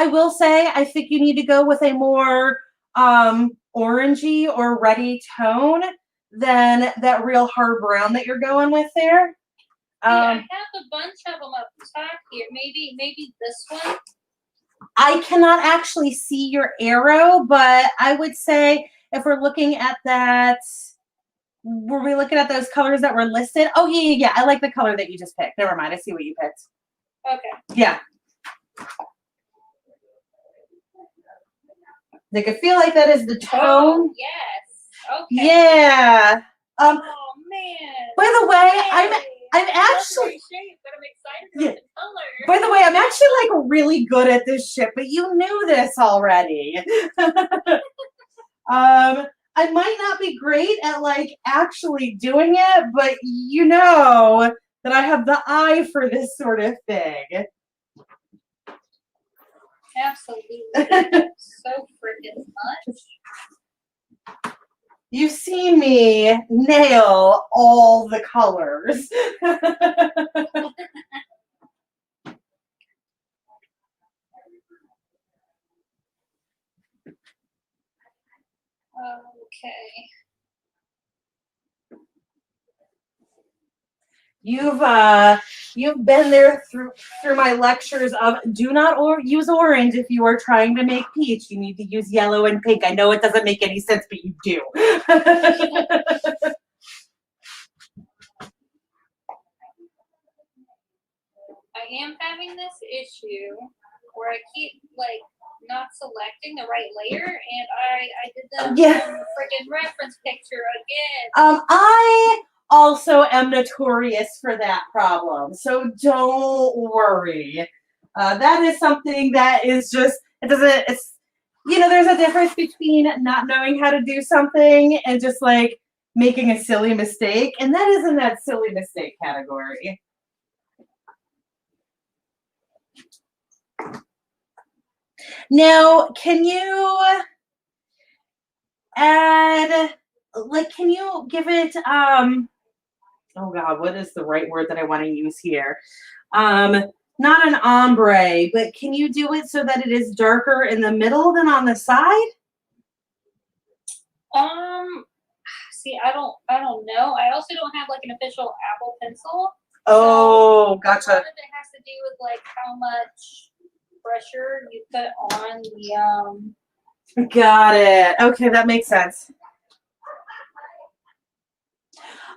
will say, I think you need to go with a more orangey or reddy tone than that real hard brown that you're going with there. I have a bunch of them up top here. Maybe this one. I cannot actually see your arrow, but I would say if we're looking at that, were we looking at those colors that were listed? Oh, yeah. I like the color that you just picked. Never mind. I see what you picked. Okay. Yeah. I can feel like that is the tone. Oh, yes. Okay. Yeah. Oh, man. By the way, I'm actually. Shape, but I'm excited about the color. By the way, I'm actually like really good at this shit, but you knew this already. I might not be great at like actually doing it, but you know that I have the eye for this sort of thing. Absolutely. So freaking much. You've seen me nail all the colors. Okay. You've been there through my lectures of do not use orange if you are trying to make peach. You need to use yellow and pink. I know it doesn't make any sense, but you do. I am having this issue where I keep like not selecting the right layer, and I did the freaking reference picture again. I also am notorious for that problem, so don't worry. That is something that is just it's there's a difference between not knowing how to do something and just like making a silly mistake, and that is in that silly mistake category. Now, can you add, like, can you give it, oh God, what is the right word that I want to use here? Not an ombre, but can you do it so that it is darker in the middle than on the side? See, I don't know. I also don't have like an official Apple Pencil. Oh, So gotcha. a lot of it has to do with like how much pressure you put on the Got it. Okay, that makes sense.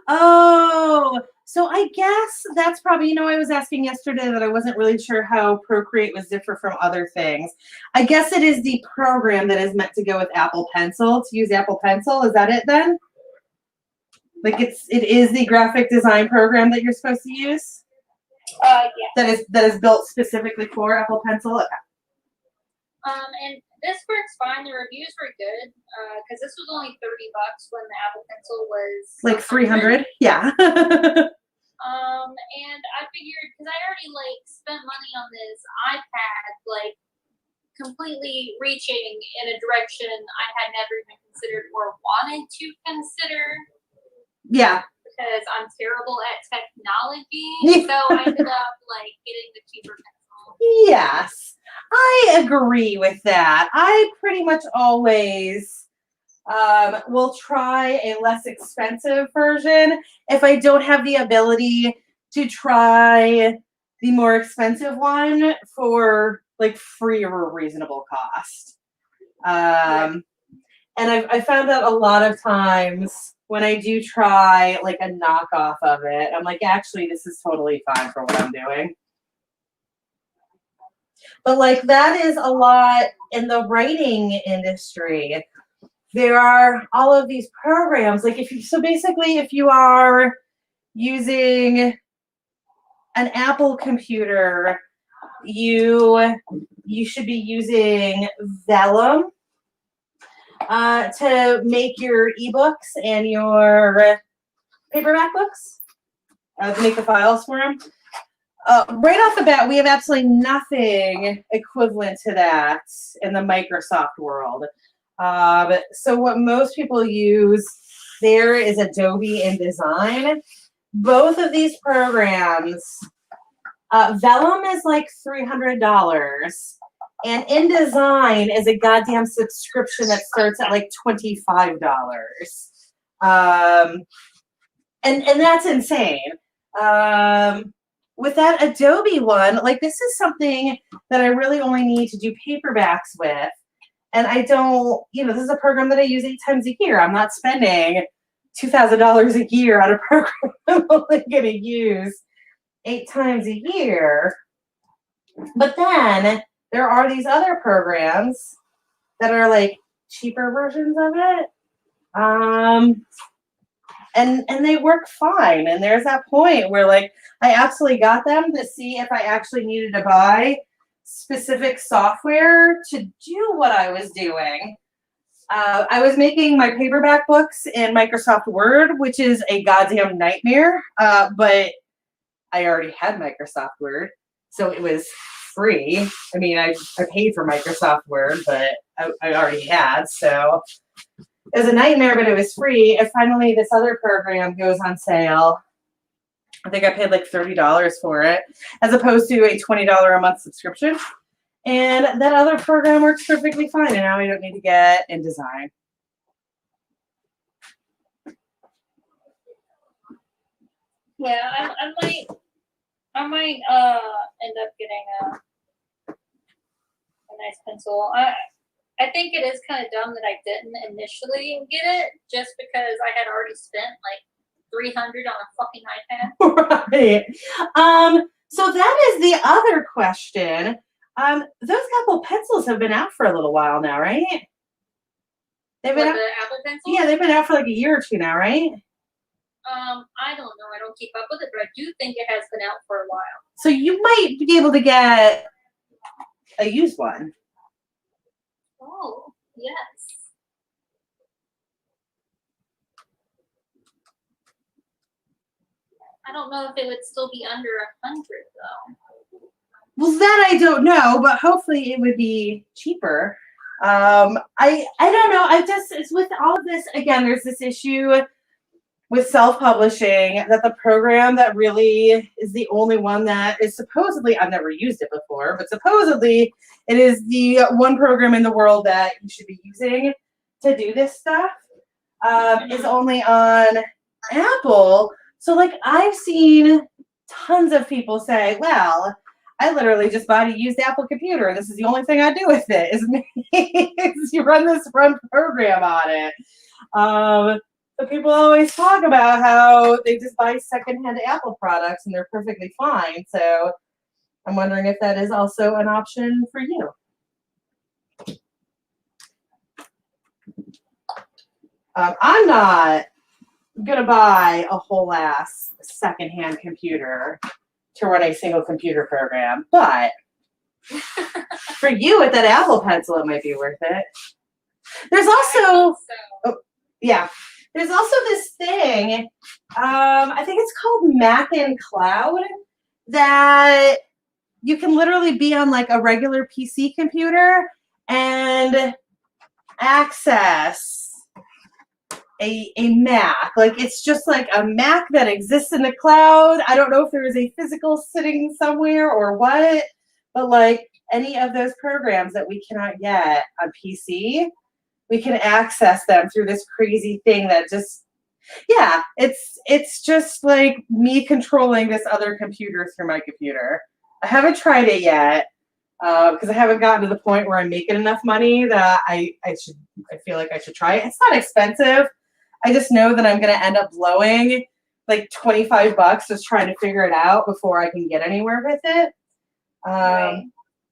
Oh, so I guess that's probably, I was asking yesterday that I wasn't really sure how Procreate was different from other things. I guess it is the program that is meant to go with Apple Pencil, to use Apple Pencil. Is that it then? Like it is the graphic design program that you're supposed to use? yeah. That is built specifically for Apple Pencil? Okay. And this works fine. The reviews were good because this was only $30 when the Apple Pencil was like 300. Yeah. And I figured because I already like spent money on this iPad, like completely reaching in a direction I had never even considered or wanted to consider. Yeah. Because I'm terrible at technology, so I ended up like getting the cheaper pencil. Yes, I agree with that. I pretty much always will try a less expensive version if I don't have the ability to try the more expensive one for like free or a reasonable cost. And I found out a lot of times when I do try like a knockoff of it, I'm like, actually, this is totally fine for what I'm doing. But like that is a lot in the writing industry. There are all of these programs. Like if you are using an Apple computer, you should be using Vellum to make your ebooks and your paperback books, to make the files for them. Right off the bat, we have absolutely nothing equivalent to that in the Microsoft world. So what most people use there is Adobe InDesign. Both of these programs, Vellum is like $300. And InDesign is a goddamn subscription that starts at like $25. And that's insane. With that Adobe one, like this is something that I really only need to do paperbacks with. And I don't, this is a program that I use 8 times a year. I'm not spending $2,000 a year on a program I'm only going to use 8 times a year. But then there are these other programs that are like cheaper versions of it. And they work fine. And there's that point where like I absolutely got them to see if I actually needed to buy specific software to do what I was doing. I was making my paperback books in Microsoft Word, which is a goddamn nightmare. But I already had Microsoft Word, so it was free. I mean, I paid for Microsoft Word, but I already had, so it was a nightmare, but it was free. And finally, this other program goes on sale. I think I paid like $30 for it, as opposed to a $20 a month subscription. And that other program works perfectly fine, and now I don't need to get InDesign. Yeah, I might end up getting a nice pencil. I think it is kind of dumb that I didn't initially get it just because I had already spent like $300 on a fucking Right. iPad. So that is the other question. Those Apple Pencils have been out for a little while now, right? They've been out, the Apple Pencil? yeah, they've been out for like a year or two now, right? I don't know. I don't keep up with it, but I do think it has been out for a while. So you might be able to get a used one. Oh, yes. I don't know if it would still be under 100 though. Well, that I don't know, but hopefully it would be cheaper. I don't know. I just it's with all of this again. There's this issue with self-publishing that the program that really is the only one that is supposedly I've never used it before, but supposedly it is the one program in the world that you should be using to do this stuff is only on Apple. So like I've seen tons of people say, well, I literally just bought a used Apple computer. This is the only thing I do with it is you run this run program on it. So people always talk about how they just buy secondhand Apple products and they're perfectly fine. So I'm wondering if that is also an option for you. I'm not gonna buy a whole ass secondhand computer to run a single computer program, but for you with that Apple Pencil, it might be worth it. There's also, yeah, there's also this thing. I think it's called Mac and Cloud that you can literally be on like a regular PC computer and access a Mac. Like it's just like a Mac that exists in the cloud. I don't know if there is a physical sitting somewhere or what, but like any of those programs that we cannot get on PC, we can access them through this crazy thing that just, yeah, it's just like me controlling this other computer through my computer. I haven't tried it yet because I haven't gotten to the point where I'm making enough money that I feel like I should try it. It's not expensive. I just know that I'm going to end up blowing like $25 just trying to figure it out before I can get anywhere with it. Right.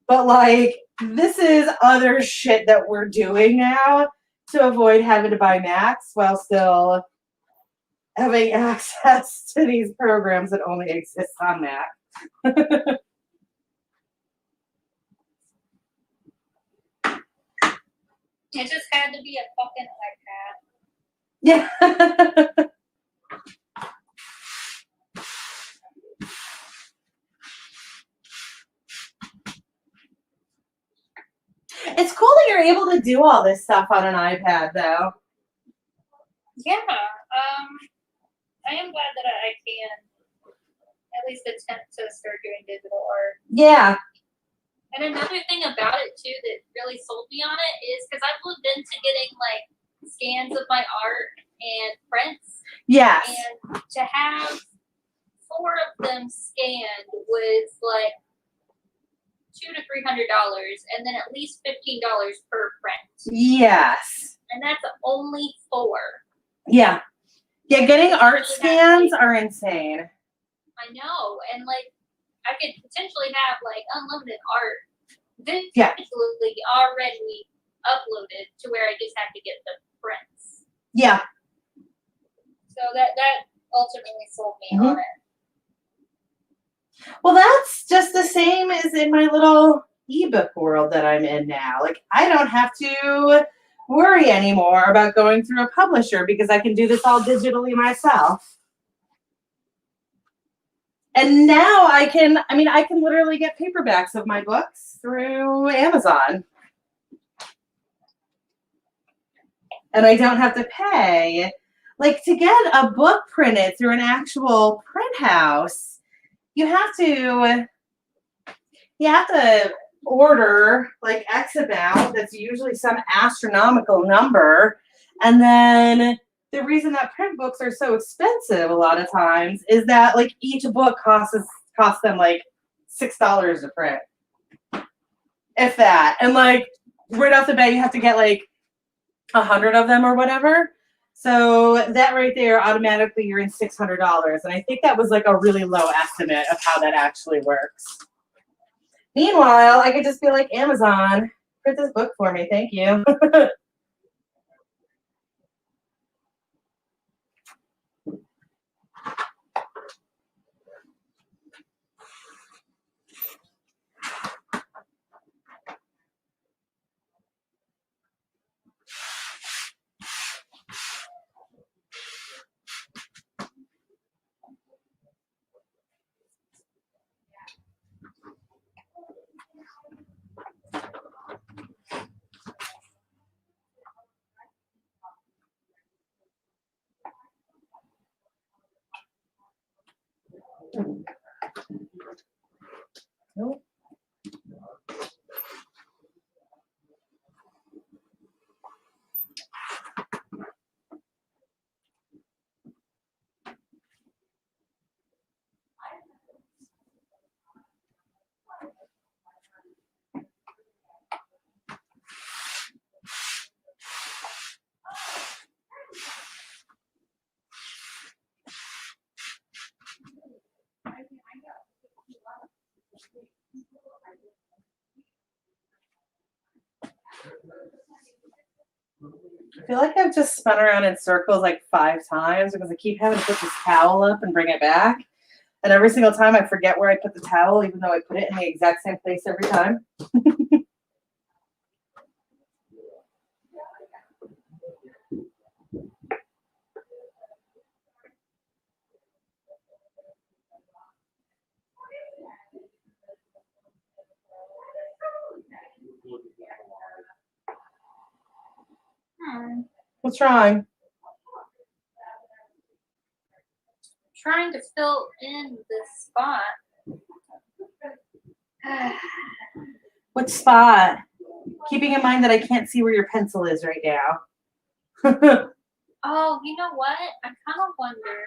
But like, this is other shit that we're doing now to avoid having to buy Macs while still having access to these programs that only exist on Mac. It just had to be a fucking iPad. Yeah. It's cool that you're able to do all this stuff on an iPad, though. Yeah. I am glad that I can at least attempt to start doing digital art. Yeah. And another thing about it too that really sold me on it is because I've looked into getting like scans of my art and prints. Yes. And to have 4 of them scanned was like $200 to $300, and then at least $15 per print. Yes. And that's only 4. Yeah. Yeah, getting art scans are insane. I know, and like I could potentially have like unlimited art digitally already uploaded to where I just have to get the prints. Yeah. So that ultimately sold me on it. Well, that's just the same as in my little ebook world that I'm in now. Like, I don't have to worry anymore about going through a publisher because I can do this all digitally myself. And now I can literally get paperbacks of my books through Amazon. And I don't have to pay. Like, to get a book printed through an actual print house, you have to order like X amount. That's usually some astronomical number. And then the reason that print books are so expensive a lot of times is that like each book costs them like $6 to print. If that. And like right off the bat you have to get like 100 of them or whatever. So that right there, automatically you're in $600. And I think that was like a really low estimate of how that actually works. Meanwhile, I could just be like, Amazon, print this book for me. Thank you. Nope. I feel like I've just spun around in circles like 5 times because I keep having to put this towel up and bring it back. And every single time I forget where I put the towel, even though I put it in the exact same place every time. What's wrong? Trying to fill in this spot. What spot? Keeping in mind that I can't see where your pencil is right now. Oh, you know what? I kind of wonder.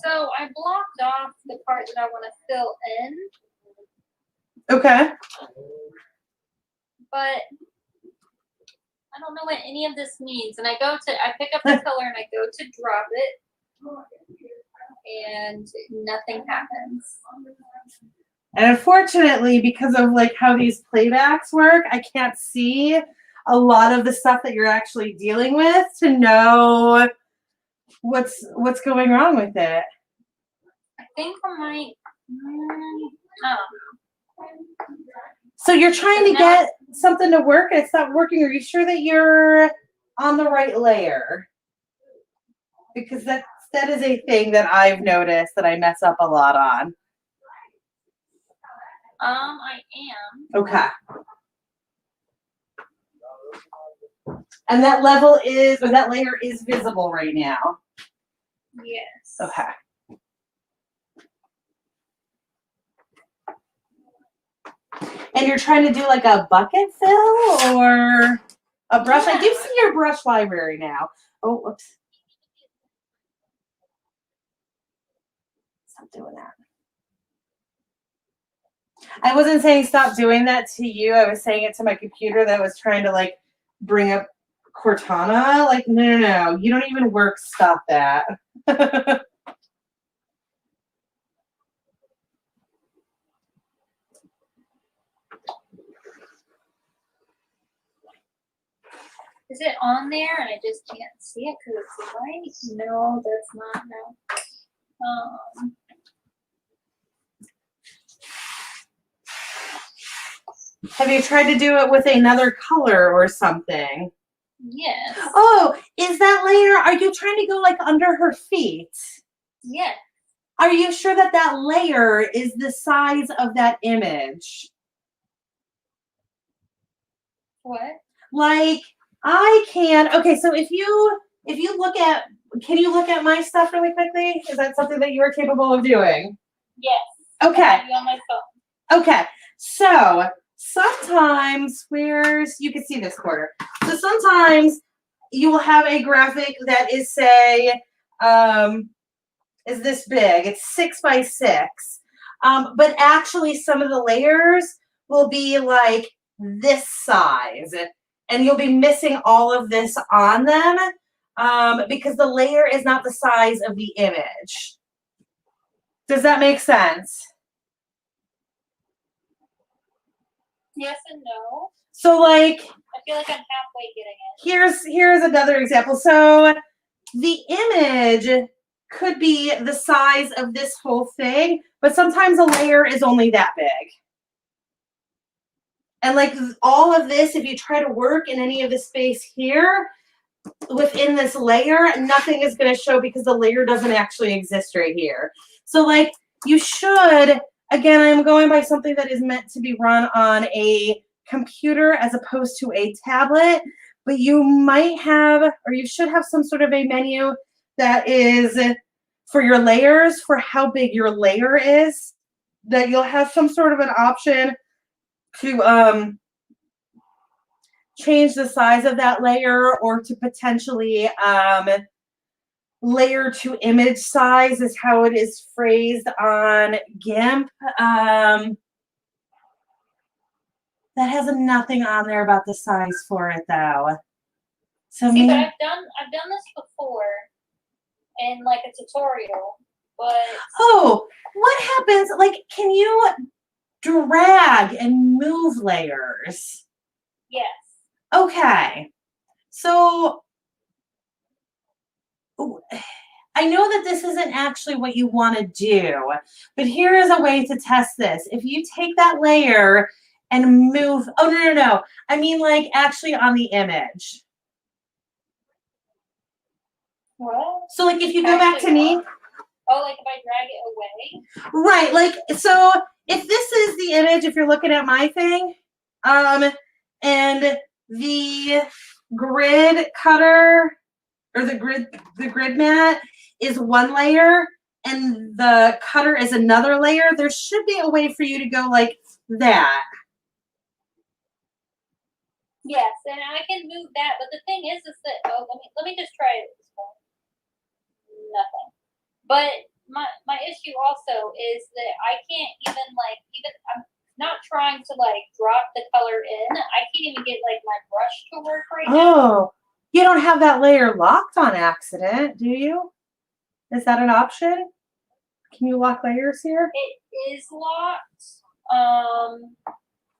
So I blocked off the part that I want to fill in. Okay. But I don't know what any of this means. And I pick up the color and I go to drop it. And nothing happens. And unfortunately, because of like how these playbacks work, I can't see a lot of the stuff that you're actually dealing with to know what's going wrong with it. I think I might. So you're trying to get something to work and it's not working. Are you sure that you're on the right layer? Because that is a thing that I've noticed that I mess up a lot on. I am. Okay. And that level is, or that layer is visible right now. Yes. Okay. And you're trying to do like a bucket fill or a brush? Yeah. I do see your brush library now. Oh, whoops. Stop doing that. I wasn't saying stop doing that to you. I was saying it to my computer that was trying to like bring up Cortana. Like, no. You don't even work. Stop that. Is it on there and I just can't see it because it's light? No, that's not. No. Have you tried to do it with another color or something? Yes. Oh, is that layer, are you trying to go like under her feet? Yes. Are you sure that that layer is the size of that image? What? Like, I can, okay, so if you look at, can you look at my stuff really quickly? Is that something that you are capable of doing? Yes. Okay. I have you on my phone. Okay, so sometimes, you can see this quarter. So sometimes you will have a graphic that is, say, is this big. It's 6 by 6. But actually some of the layers will be like this size. And you'll be missing all of this on them because the layer is not the size of the image. Does that make sense? Yes and no. So like, I feel like I'm halfway getting it. Here's another example. So the image could be the size of this whole thing, but sometimes a layer is only that big. And like all of this, if you try to work in any of the space here within this layer, nothing is going to show because the layer doesn't actually exist right here. So like you should, again, I'm going by something that is meant to be run on a computer as opposed to a tablet, but you might have, or you should have some sort of a menu that is for your layers, for how big your layer is, that you'll have some sort of an option to change the size of that layer, or to potentially layer to image size is how it is phrased on GIMP. That has nothing on there about the size for it though. So See, but I've done this before in like a tutorial, but oh, what happens? Like, can you drag and move layers? yes. Okay. So I know that this isn't actually what you want to do, but here is a way to test this. If you take that layer and move, oh, no. I mean, like, actually on the image. What? So, like, if you go back to me. Oh, like if I drag it away? Right, like, so if this is the image, if you're looking at my thing, and the grid cutter, or the grid mat is one layer, and the cutter is another layer, there should be a way for you to go like that. Yes, and I can move that, but the thing is that let me just try it this one. Nothing. But my issue also is that I can't even I'm not trying to like drop the color in. I can't even get like my brush to work right now. Oh, you don't have that layer locked on accident, do you? Is that an option? Can you lock layers here? It is locked.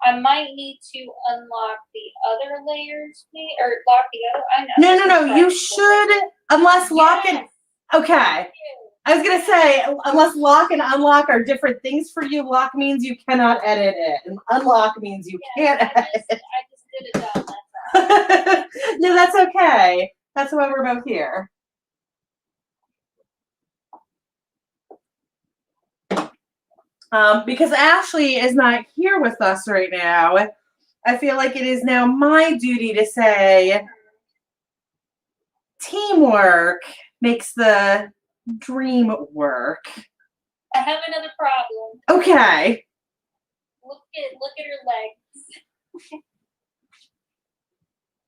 I might need to unlock the other layers, or lock the other. I know. No. You should, unless lock and. Okay. I was gonna say, unless lock and unlock are different things for you. Lock means you cannot edit it, and unlock means you can't edit it. I just did it dumb. That's all. No, that's okay. That's why we're both here. Because Ashley is not here with us right now, I feel like it is now my duty to say teamwork makes the dream work. I have another problem. Okay. Look at her legs.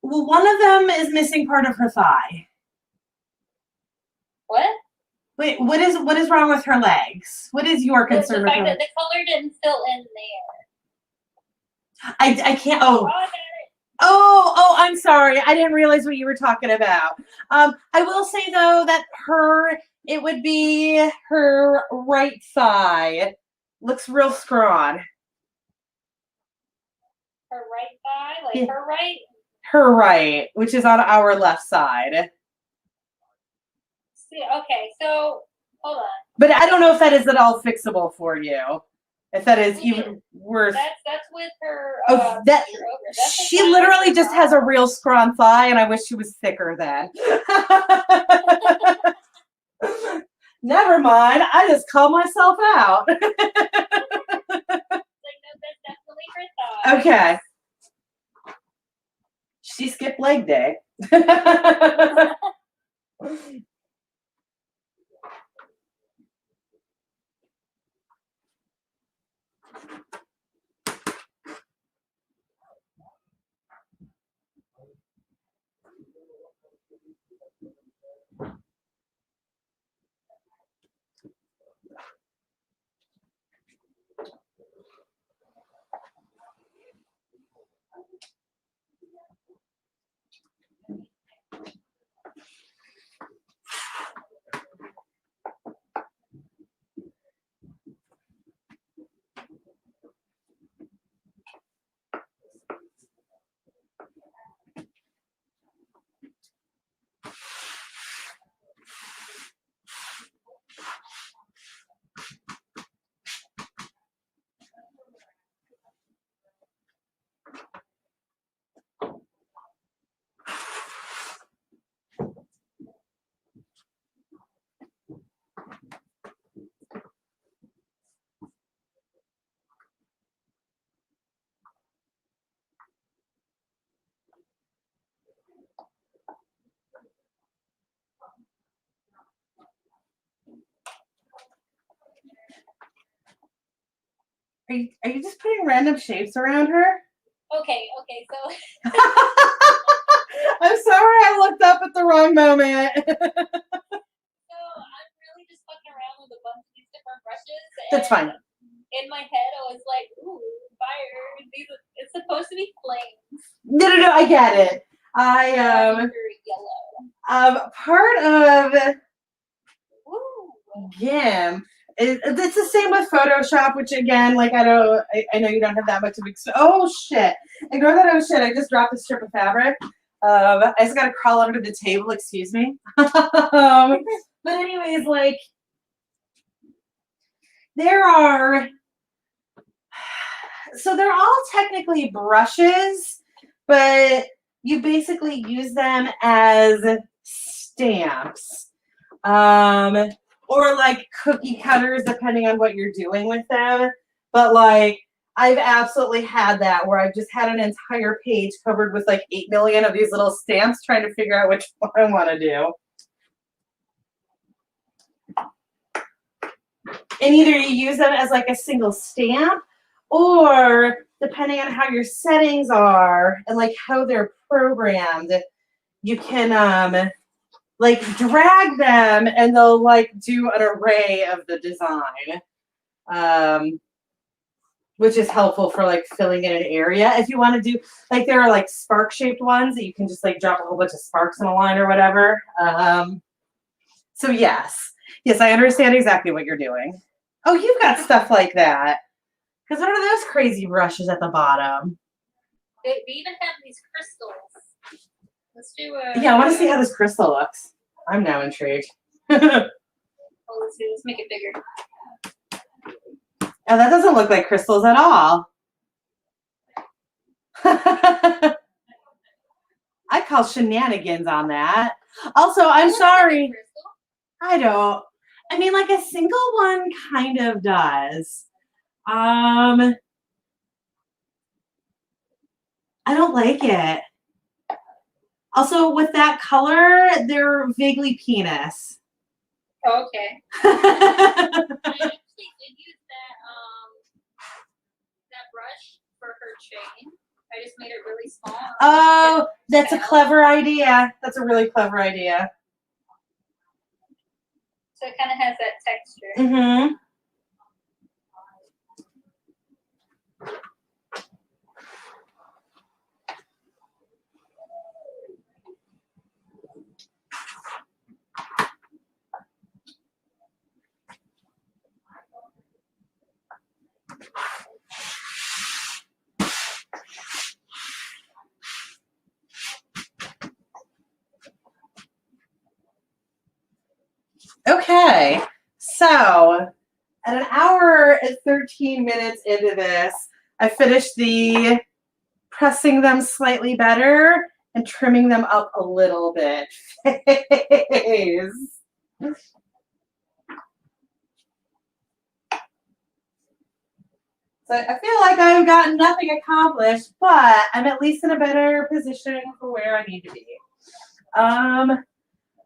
Well, one of them is missing part of her thigh. What? Wait, what is wrong with her legs? What is your concern with her legs? The color didn't fill in there. I can't. Oh. Oh, I got it. Oh, I'm sorry. I didn't realize what you were talking about. I will say though that it would be her right thigh. Looks real scrawny. Her right thigh? Like her right? Her right, which is on our left side. See, okay, so hold on. But I don't know if that is at all fixable for you. If that is even worse. That's with her. She literally just has a real scrawny thigh, and I wish she was thicker then. Never mind. I just called myself out. Like, no, that's definitely her thigh. Okay. She skipped leg day. Are you just putting random shapes around her? Okay, so I'm sorry, I looked up at the wrong moment. I'm really just fucking around with a bunch of these different brushes. That's fine. In my head, I was like, ooh, fire. It's supposed to be flames. No, I get it. Very yellow. Part of Ooh. GIMP, it's the same with Photoshop, which again, like I know you don't have that much of oh shit. Ignore that, oh shit, I just dropped a strip of fabric. I just gotta crawl under the table, excuse me. But anyways, like they're all technically brushes, but you basically use them as stamps. Or like cookie cutters, depending on what you're doing with them. But like, I've absolutely had that where I've just had an entire page covered with like 8 million of these little stamps trying to figure out which one I want to do. And either you use them as like a single stamp, or depending on how your settings are and like how they're programmed, you can like drag them and they'll like do an array of the design, which is helpful for like filling in an area. If you want to do, like there are like spark shaped ones that you can just like drop a whole bunch of sparks in a line or whatever. So yes, I understand exactly what you're doing. Oh, you've got stuff like that. Because what are those crazy brushes at the bottom? We even have these crystals. Let's do a. Yeah, I want to see how this crystal looks. I'm now intrigued. Oh, let's see. Let's make it bigger. Oh, that doesn't look like crystals at all. I call shenanigans on that. Also, I'm sorry. I don't. I mean, like a single one kind of does. I don't like it. Also, with that color, they're vaguely penis. Oh, okay. I actually did use that brush for her chain. I just made it really small. Oh, that's a clever idea. That's a really clever idea. So it kind of has that texture. Mm-hmm. Okay, so at an hour and 13 minutes into this, I finished the pressing them slightly better and trimming them up a little bit phase. So I feel like I've gotten nothing accomplished, but I'm at least in a better position for where I need to be.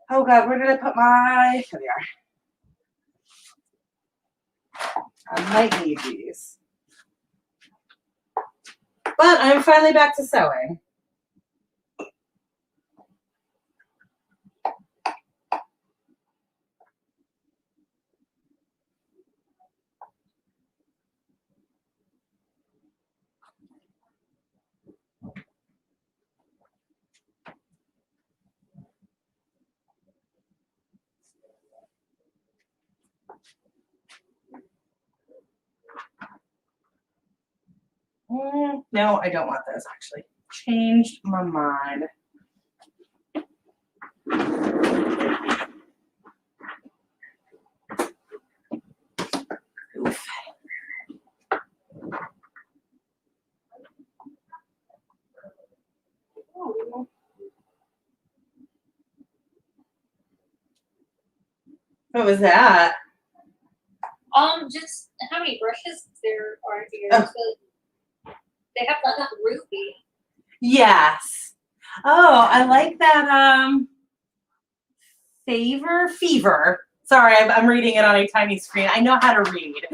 Oh God, where did I put my, here they are. I might need these. But I'm finally back to sewing. No, I don't want those actually. Changed my mind. Oof. What was that? Just how many brushes there are here. Oh. So they have one with ruby. Yes. Oh, I like that. Fever. Sorry, I'm reading it on a tiny screen. I know how to read.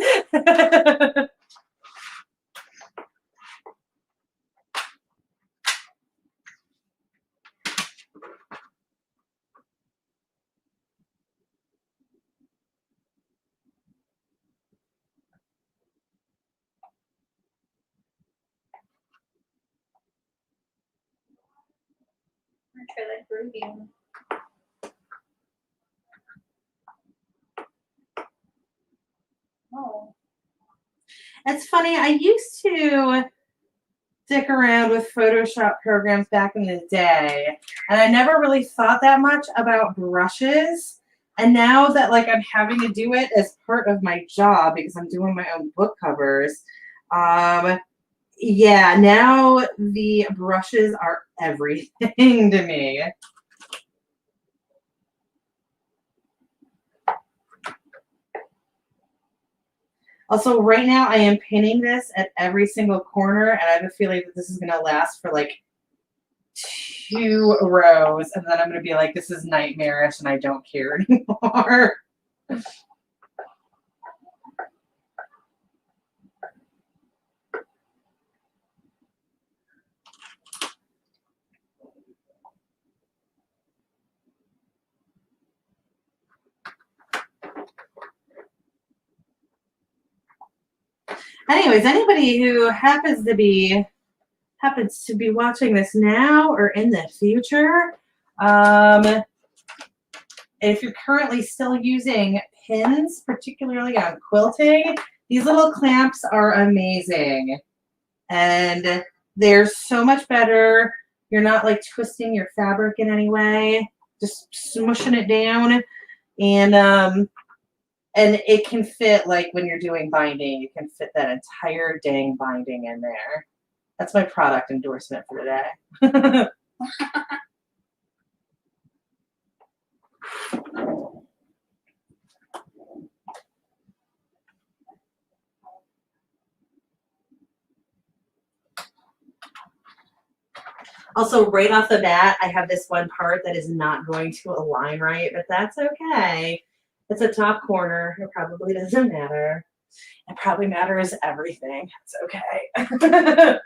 try that gravy. Oh. It's funny. I used to dick around with Photoshop programs back in the day, and I never really thought that much about brushes. And now that like I'm having to do it as part of my job because I'm doing my own book covers, yeah, now the brushes are everything to me. Also, right now I am pinning this at every single corner, and I have a feeling that this is going to last for like 2 rows, and then I'm going to be like, this is nightmarish, and I don't care anymore. Anyways, anybody who happens to be watching this now or in the future, if you're currently still using pins, particularly on quilting, these little clamps are amazing. And they're so much better. You're not like twisting your fabric in any way, just smushing it down. And it can fit, like when you're doing binding, you can fit that entire dang binding in there. That's my product endorsement for today. Also, right off the bat, I have this one part that is not going to align right, but that's okay. It's a top corner. It probably doesn't matter. It probably matters everything. It's okay.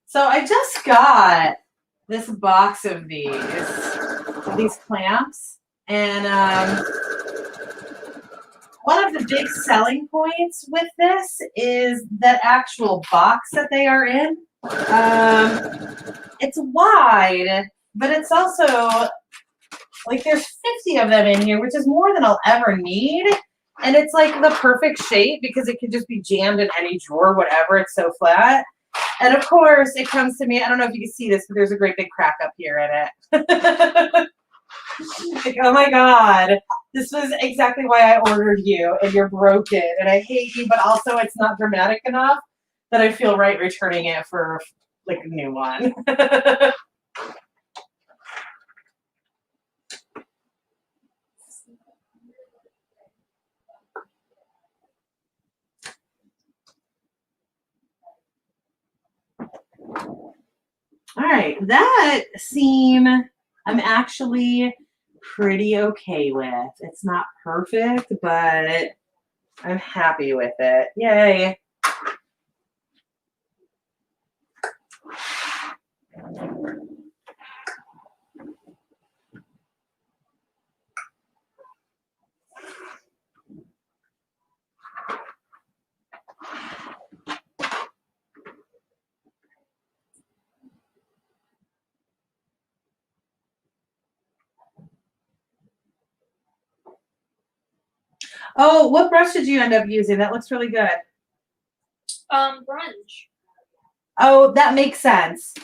So I just got this box of these clamps, and one of the big selling points with this is that actual box that they are in. It's wide, but it's also like there's 50 of them in here, which is more than I'll ever need. And it's like the perfect shape because it could just be jammed in any drawer, whatever. It's so flat. And of course, it comes to me. I don't know if you can see this, but there's a great big crack up here in it. Like, oh my God, this was exactly why I ordered you, and you're broken, and I hate you, but also it's not dramatic enough that I feel right returning it for like a new one. All right, that seam I'm actually pretty okay with. It's not perfect, but I'm happy with it. Yay. Oh, what brush did you end up using? That looks really good. Grunge. Oh, that makes sense.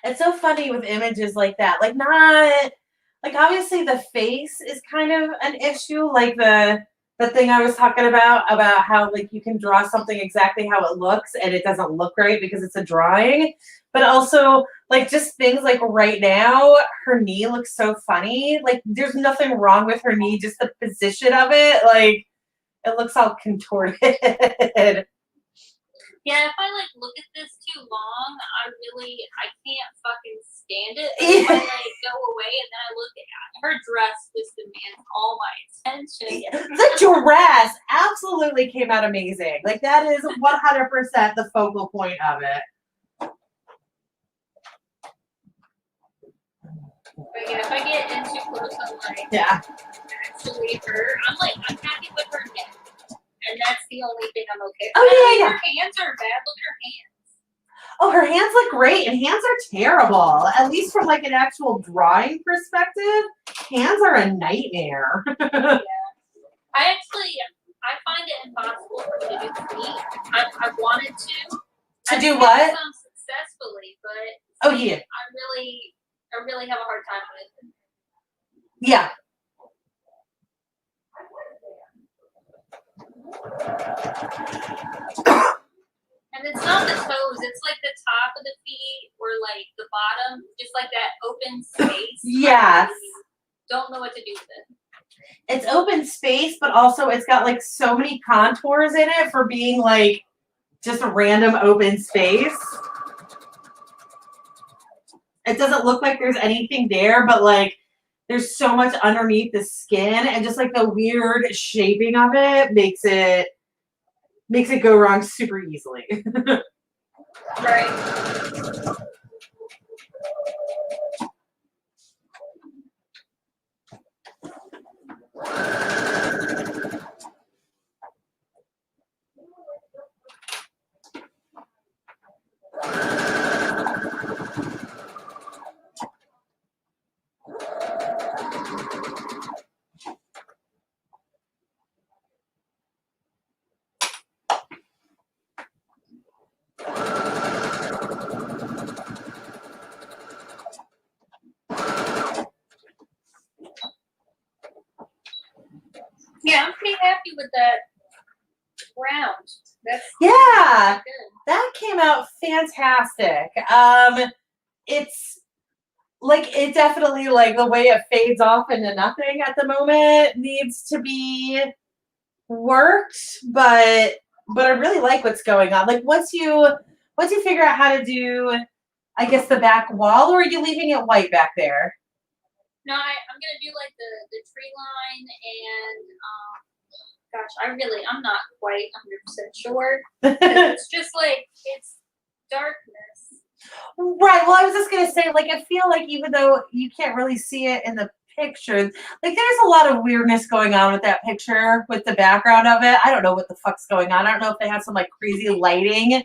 It's so funny with images like that. Like not like obviously the face is kind of an issue. Like the thing I was talking about how like you can draw something exactly how it looks and it doesn't look right because it's a drawing. But also like just things like right now, her knee looks so funny. Like there's nothing wrong with her knee, just the position of it, like it looks all contorted. Yeah, if I like look at this too long, I can't fucking stand it. But if I like go away and then I look at her dress, just demands all my attention. The dress absolutely came out amazing. Like that is 100% the focal point of it. But yeah, if I get in too close on like actually her, I'm happy with her neck. And that's the only thing I'm okay with. Oh yeah. Her hands are bad. Look at her hands. Oh, her hands look great, and hands are terrible. At least from like an actual drawing perspective, hands are a nightmare. Yeah. I find it impossible for me to do the feet. I wanted to. Do what? Successfully, but oh yeah. I really have a hard time with it. Yeah. And it's not the toes, it's like the top of the feet or like the bottom, just like that open space. Yes. Don't know what to do with it. It's open space, but also it's got like so many contours in it for being like just a random open space. It doesn't look like there's anything there, but like there's so much underneath the skin, and just like the weird shaping of it makes it go wrong super easily. Right. Yeah, I'm pretty happy with that round. That's yeah, good. That came out fantastic. It's like it definitely like the way it fades off into nothing at the moment needs to be worked, but I really like what's going on. Like once you figure out how to do, I guess, the back wall, or are you leaving it white back there? No, I'm gonna do like the tree line and gosh, I'm not quite 100% sure. It's just like it's darkness. Right. Well, I was just gonna say, like, I feel like even though you can't really see it in the picture, like there's a lot of weirdness going on with that picture with the background of it. I don't know what the fuck's going on. I don't know if they have some like crazy lighting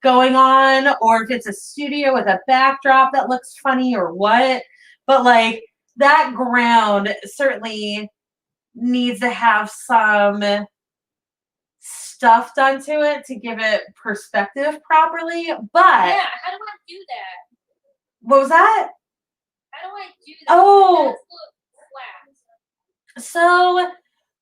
going on, or if it's a studio with a backdrop that looks funny or what. But like that ground certainly needs to have some stuff done to it to give it perspective properly. But Yeah, how do I do that? what was that? How do I do that? Oh. It does look flat. So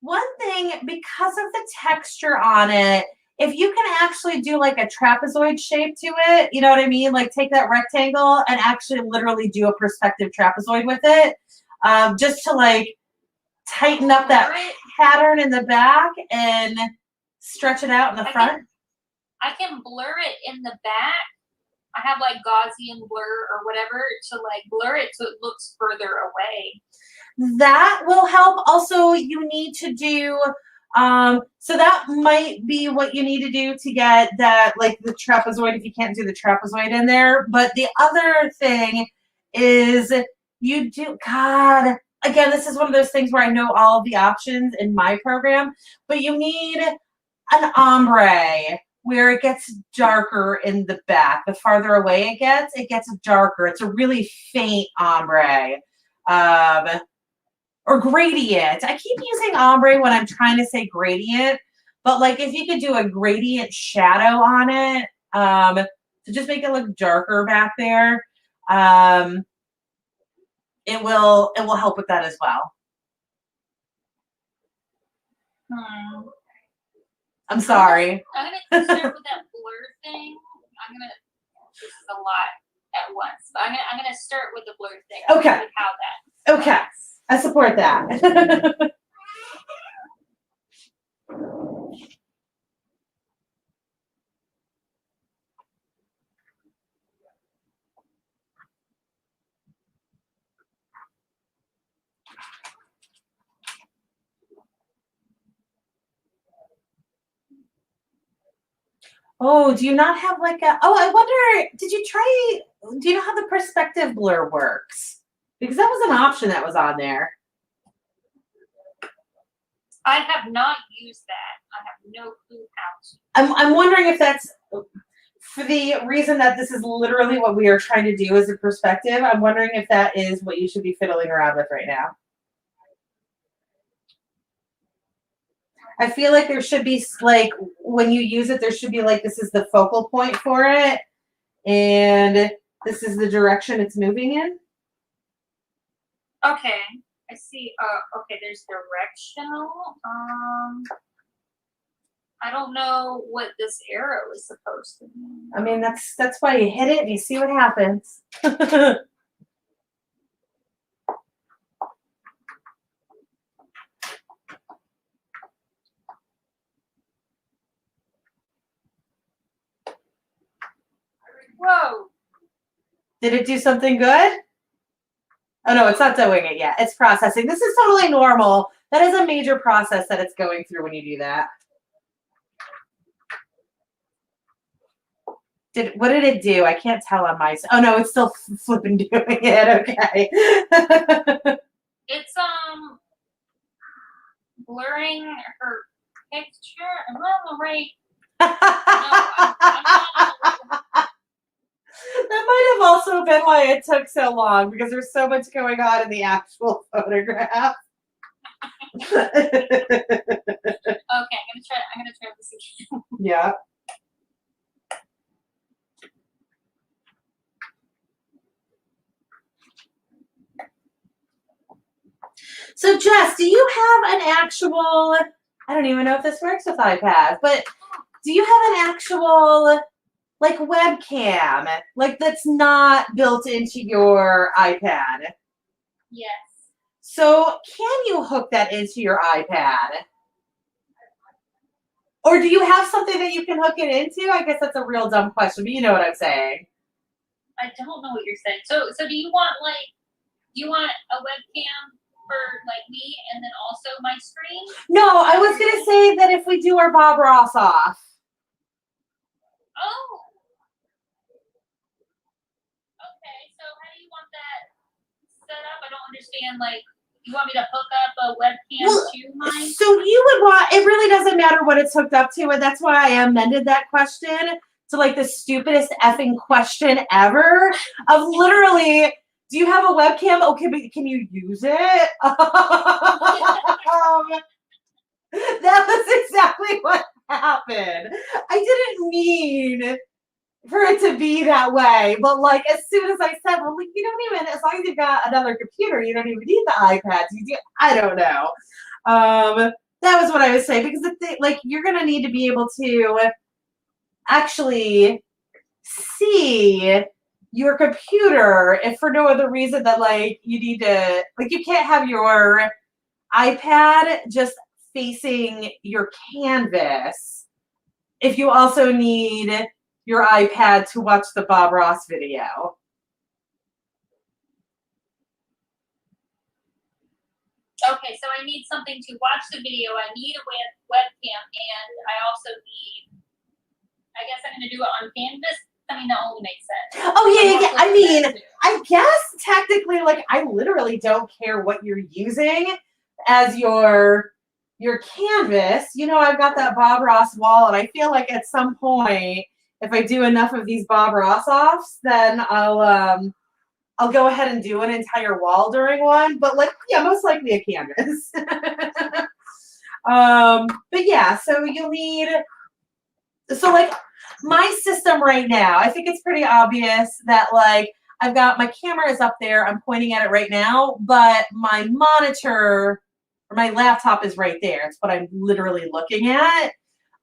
one thing, because of the texture on it, if you can actually do like a trapezoid shape to it, you know what I mean? Like take that rectangle and actually literally do a perspective trapezoid with it, just to like tighten up that pattern in the back and stretch it out in the front. I can blur it in the back. I have like Gaussian blur or whatever to like blur it so it looks further away. That will help. Also, you need to do, so that might be what you need to do to get that, like the trapezoid, if you can't do the trapezoid in there. But the other thing is you do, God, again, this is one of those things where I know all of the options in my program, but you need an ombre where it gets darker in the back. The farther away it gets darker. It's a really faint ombre. Or gradient. I keep using ombre when I'm trying to say gradient, but like if you could do a gradient shadow on it, to just make it look darker back there, it will help with that as well. I'm sorry. I'm gonna start with that blur thing. This is a lot at once, but I'm gonna start with the blur thing. Okay. How that. Okay. I support that. Oh, do you not have like a, oh, I wonder, do you know how the perspective blur works? Because that was an option that was on there. I have not used that. I have no clue how to. I'm wondering if that's for the reason that this is literally what we are trying to do as a perspective. I'm wondering if that is what you should be fiddling around with right now. I feel like there should be like, when you use it, there should be like, this is the focal point for it. And this is the direction it's moving in. Okay. I see. Okay, there's directional. I don't know what this arrow is supposed to mean. I mean, that's why you hit it and you see what happens. Whoa. Did it do something good? Oh, no, it's not doing it yet. It's processing. This is totally normal. That is a major process that it's going through when you do that. What did it do? I can't tell on my. Oh no, it's still flipping doing it. Okay. It's blurring her picture. Am I on the right? That might have also been why it took so long, because there's so much going on in the actual photograph. Okay, I'm gonna try this again. Yeah. So Jess, do you have an actual, I don't even know if this works with iPad, but do you have an actual like webcam, like that's not built into your iPad. Yes. So can you hook that into your iPad? Or do you have something that you can hook it into? I guess that's a real dumb question, but you know what I'm saying. I don't know what you're saying. So do you want a webcam for like me and then also my screen? No, I was gonna say that if we do our Bob Ross off. Oh. Okay. So how do you want that set up? I don't understand. Like, you want me to hook up a webcam to mine? So you would want, it really doesn't matter what it's hooked up to, and that's why I amended that question to like the stupidest effing question ever of literally, do you have a webcam? Okay, but can you use it? That was exactly what happened. I didn't mean for it to be that way, but like as soon as I said, well, like you don't even, as long as you've got another computer, you don't even need the iPad. I don't know. That was what I was saying, because the thing, like you're gonna need to be able to actually see your computer if for no other reason that like you need to, like you can't have your iPad just facing your canvas if you also need your iPad to watch the Bob Ross video. Okay, so I need something to watch the video. I need a webcam, and I also need, I guess I'm going to do it on canvas. I mean, that only makes sense. Oh, yeah. I mean, I guess technically, like, I literally don't care what you're using as your canvas. You know, I've got that Bob Ross wall, and I feel like at some point, if I do enough of these Bob Ross offs, then I'll go ahead and do an entire wall during one. But like, yeah, most likely a canvas. But yeah, so you'll need, so like my system right now, I think it's pretty obvious that like I've got my camera is up there, I'm pointing at it right now, but my monitor or my laptop is right there. It's what I'm literally looking at.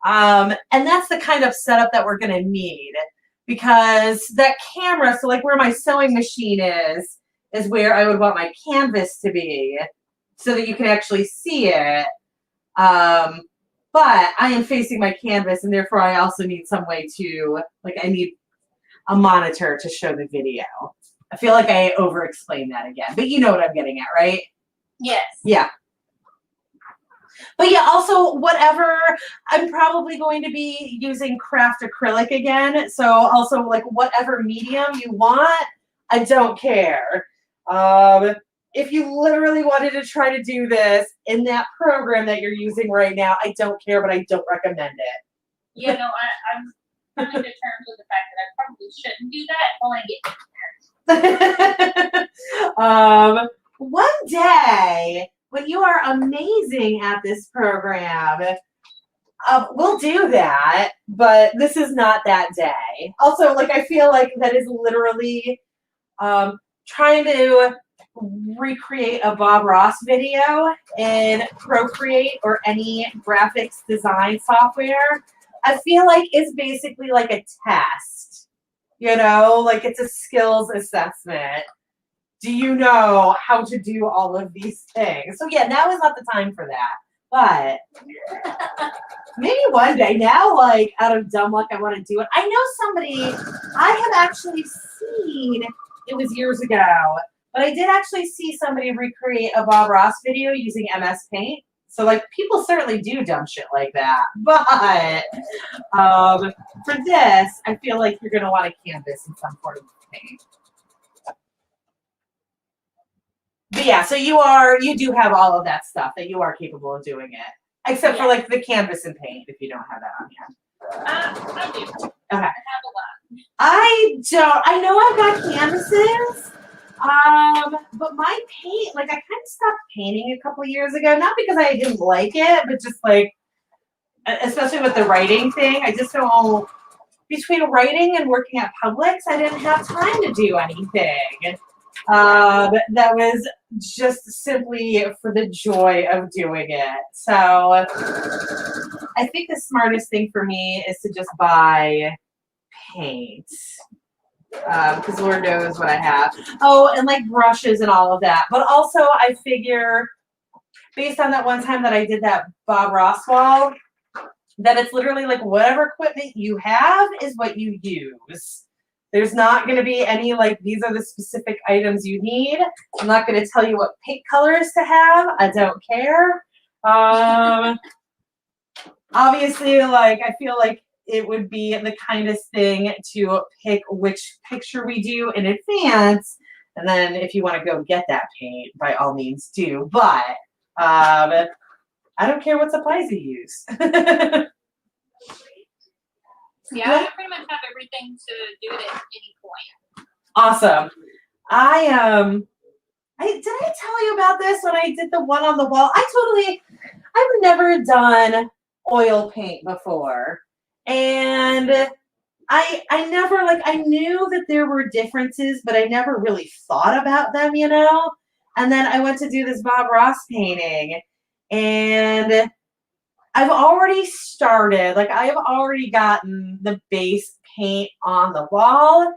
And that's the kind of setup that we're gonna need, because that camera, so like where my sewing machine is where I would want my canvas to be so that you can actually see it. But I am facing my canvas, and therefore I also need some way to, like, I need a monitor to show the video. I feel like I over-explained that again, but you know what I'm getting at, right? Yes. Yeah. But yeah, also whatever, I'm probably going to be using craft acrylic again. So also like whatever medium you want, I don't care. If you literally wanted to try to do this in that program that you're using right now, I don't care, but I don't recommend it. Yeah, no, I'm coming to terms with the fact that I probably shouldn't do that while I get there. One day, when you are amazing at this program, we'll do that, but this is not that day. Also, like, I feel like that is literally trying to recreate a Bob Ross video in Procreate or any graphics design software. I feel like it's basically like a test, you know, like it's a skills assessment. Do you know how to do all of these things? So yeah, now is not the time for that. But maybe one day. Now, like, out of dumb luck, I want to do it. I know somebody, I have actually seen, it was years ago, but I did actually see somebody recreate a Bob Ross video using MS Paint. So, like, people certainly do dumb shit like that. But for this, I feel like you're going to want a canvas in some sort of paint. But yeah, so you do have all of that stuff that you are capable of doing it. Except for like the canvas and paint, if you don't have that on hand. I do. Okay. I have a lot. I don't. I know I've got canvases, but my paint, like I kind of stopped painting a couple years ago. Not because I didn't like it, but just like, especially with the writing thing, I just don't. Between writing and working at Publix, I didn't have time to do anything. That was just simply for the joy of doing it. So I think the smartest thing for me is to just buy paint. Because Lord knows what I have. Oh, and like brushes and all of that. But also I figure, based on that one time that I did that Bob Ross wall, that it's literally like whatever equipment you have is what you use. There's not going to be any like, these are the specific items you need. I'm not going to tell you what paint colors to have. I don't care. Obviously, like, I feel like it would be the kindest thing to pick which picture we do in advance. And then if you want to go get that paint, by all means do. But I don't care what supplies you use. Yeah, I pretty much have everything to do it at any point. Awesome. Did I tell you about this when I did the one on the wall? I've never done oil paint before. And I never, like, I knew that there were differences, but I never really thought about them, you know? And then I went to do this Bob Ross painting, and I've already started, like, I have already gotten the base paint on the wall.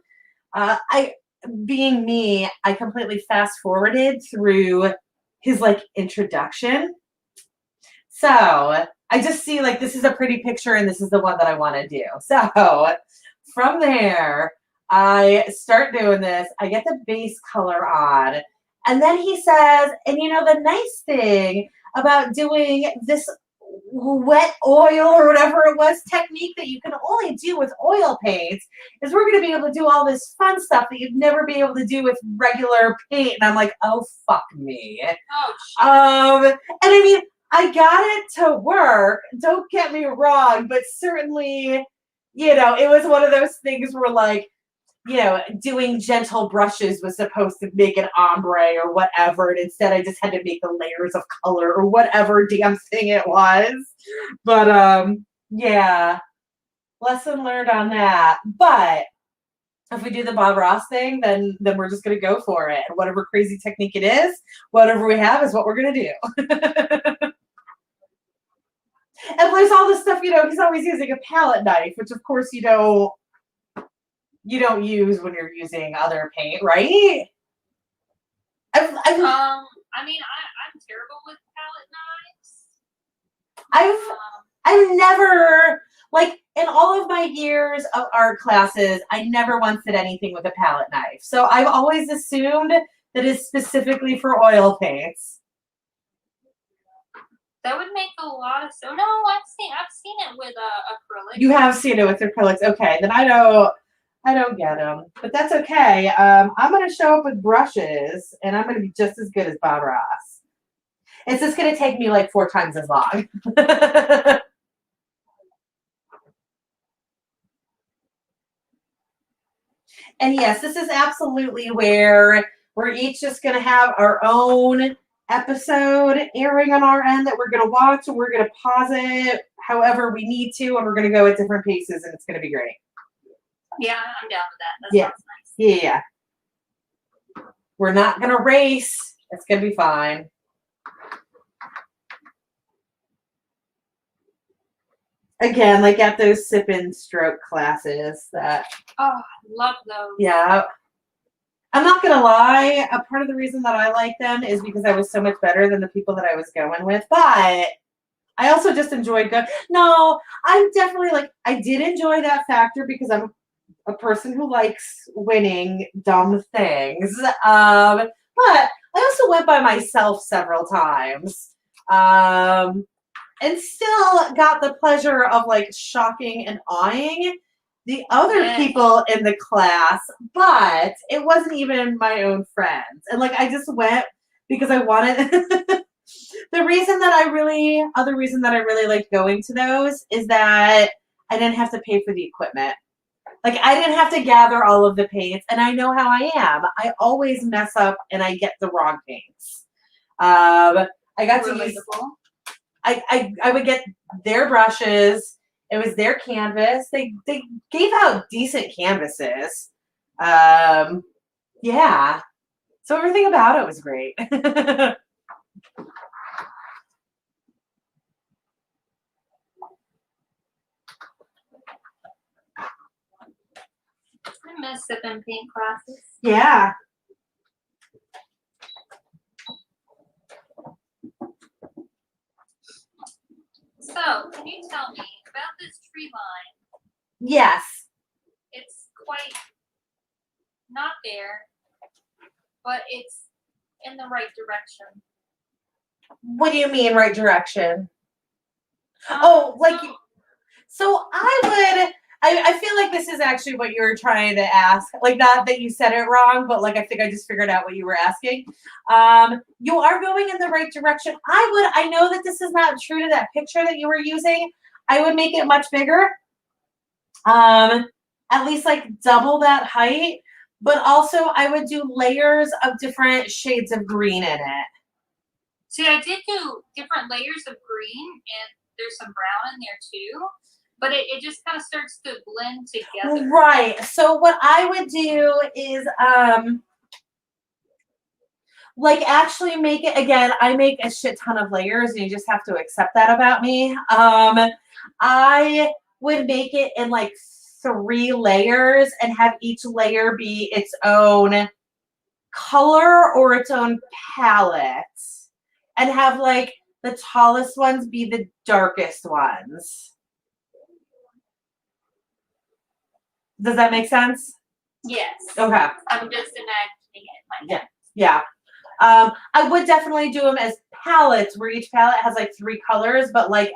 Being me, I completely fast forwarded through his like introduction. So I just see like this is a pretty picture and this is the one that I want to do. So from there, I start doing this. I get the base color on. And then he says, and you know, the nice thing about doing this wet oil or whatever it was technique that you can only do with oil paints is we're going to be able to do all this fun stuff that you'd never be able to do with regular paint. And I'm like, oh, fuck me. Oh, shit. And I mean, I got it to work. Don't get me wrong, but certainly, you know, it was one of those things where like, you know, doing gentle brushes was supposed to make an ombre or whatever, and instead I just had to make the layers of color or whatever damn thing it was. But yeah, lesson learned on that. But if we do the Bob Ross thing, then we're just gonna go for it. And whatever crazy technique it is, whatever we have is what we're gonna do. And there's all this stuff, you know, he's always using a palette knife, which of course you don't use when you're using other paint, right? I mean, I'm terrible with palette knives. I've never, like, in all of my years of art classes, I never once did anything with a palette knife. So I've always assumed that it's specifically for oil paints. That would make a lot of sense. No, I've seen it with acrylic. You have seen it with acrylics. Okay, then I don't get them, but that's okay. I'm going to show up with brushes, and I'm going to be just as good as Bob Ross. It's just going to take me like 4 times as long. And yes, this is absolutely where we're each just going to have our own episode airing on our end that we're going to watch, and we're going to pause it however we need to, and we're going to go at different paces, and it's going to be great. Yeah, I'm down with that. That sounds nice. Yeah. We're not going to race. It's going to be fine. Again, like at those sip and stroke classes that. Oh, I love those. Yeah. I'm not going to lie. A part of the reason that I like them is because I was so much better than the people that I was going with. But I also just enjoyed going. No, I'm definitely like, I did enjoy that factor because I'm a person who likes winning dumb things. But I also went by myself several times. And still got the pleasure of like shocking and awing the other people in the class, but it wasn't even my own friends. And like I just went because I wanted other reason that I really liked going to those is that I didn't have to pay for the equipment. Like I didn't have to gather all of the paints, and I know how I am. I always mess up and I get the wrong paints. I got to use I would get their brushes. It was their canvas. They gave out decent canvases. Yeah. So everything about it was great. I miss sipping paint classes. Yeah. So, can you tell me about this tree line? Yes. It's quite not there, but it's in the right direction. What do you mean, right direction? So I feel like this is actually what you were trying to ask. Like, not that you said it wrong, but like I think I just figured out what you were asking. You are going in the right direction. I know that this is not true to that picture that you were using. I would make it much bigger. At least like double that height. But also I would do layers of different shades of green in it. See, I did do different layers of green, and there's some brown in there too. But it just kind of starts to blend together. Right. So what I would do is like actually make it again. I make a shit ton of layers, and you just have to accept that about me. I would make it in like 3 layers and have each layer be its own color or its own palette, and have like the tallest ones be the darkest ones. Does that make sense? Yes. Okay. I'm just imagining it. Yeah. Yeah. I would definitely do them as palettes where each palette has like 3 colors, but like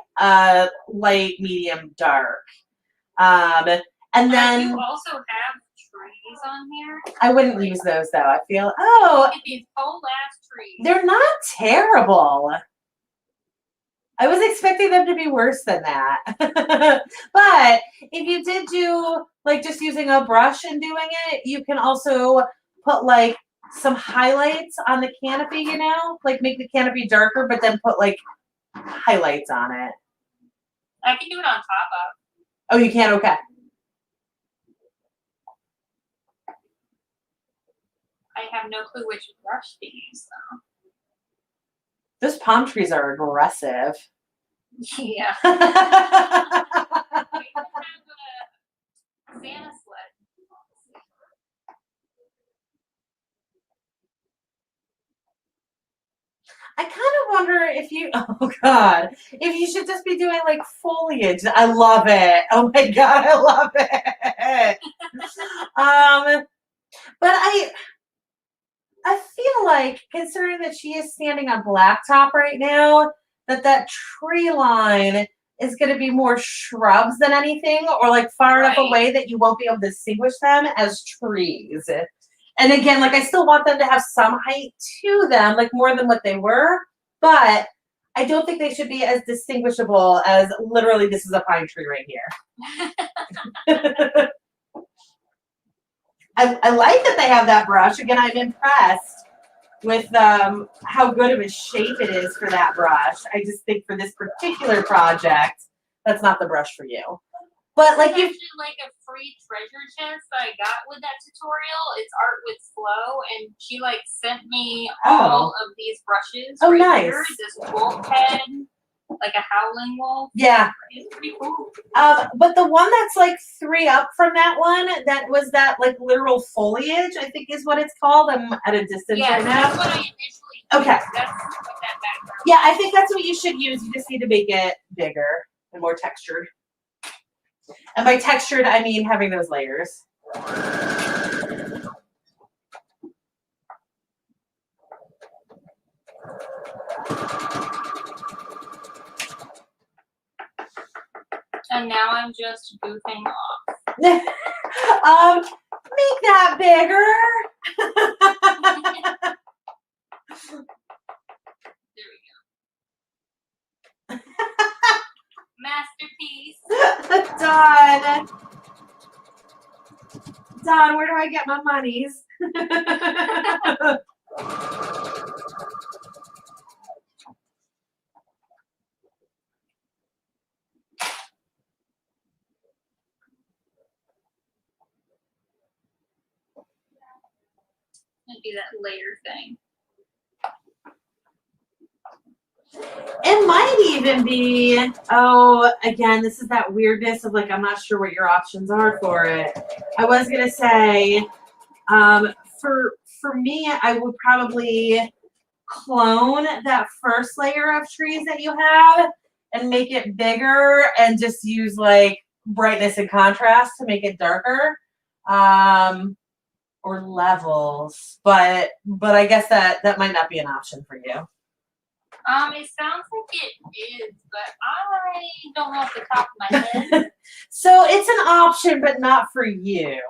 light, medium, dark. And then you also have trees on here. I wouldn't use those though. I feel Look at these whole ass trees. they're not terrible. I was expecting them to be worse than that. But if you did do like just using a brush and doing it, you can also put like some highlights on the canopy, you know, like make the canopy darker, but then put like highlights on it. I can do it on top of. Oh, you can? Okay. I have no clue which brush to use though. Those palm trees are aggressive. Yeah. We even have a Santa sled. I kind of wonder if you, oh God, if you should just be doing like foliage. I love it. Oh my God, I love it. But I feel like considering that she is standing on blacktop right now, that tree line is going to be more shrubs than anything, or like far enough away that you won't be able to distinguish them as trees. And again, like I still want them to have some height to them, like more than what they were, but I don't think they should be as distinguishable as literally this is a pine tree right here. I like that they have that brush. Again, I'm impressed with how good of a shape it is for that brush. I just think for this particular project, that's not the brush for you. But like you, like a free treasure chest I got with that tutorial. It's Art with Flow, and she like sent me all of these brushes. Oh, right nice. Here. This wolf head, like a howling wolf. Yeah. It's pretty cool. But the one that's like 3 up from that one, that was that like literal foliage, I think is what it's called. I'm at a distance right now. That's what I initially used. Okay. That's what that background. Yeah, I think that's what you should use. You just need to make it bigger and more textured. And by textured, I mean having those layers. And now I'm just goofing off. Make that bigger. There we go. Masterpiece. Done. Don, where do I get my monies? It'd be that layer thing. It might even be, oh, again, this is that weirdness of like, I'm not sure what your options are for it. I was going to say, for me, I would probably clone that first layer of trees that you have and make it bigger and just use like brightness and contrast to make it darker. Or levels, but I guess that might not be an option for you. It sounds like it is, but I don't know off the top of my head. So it's an option, but not for you.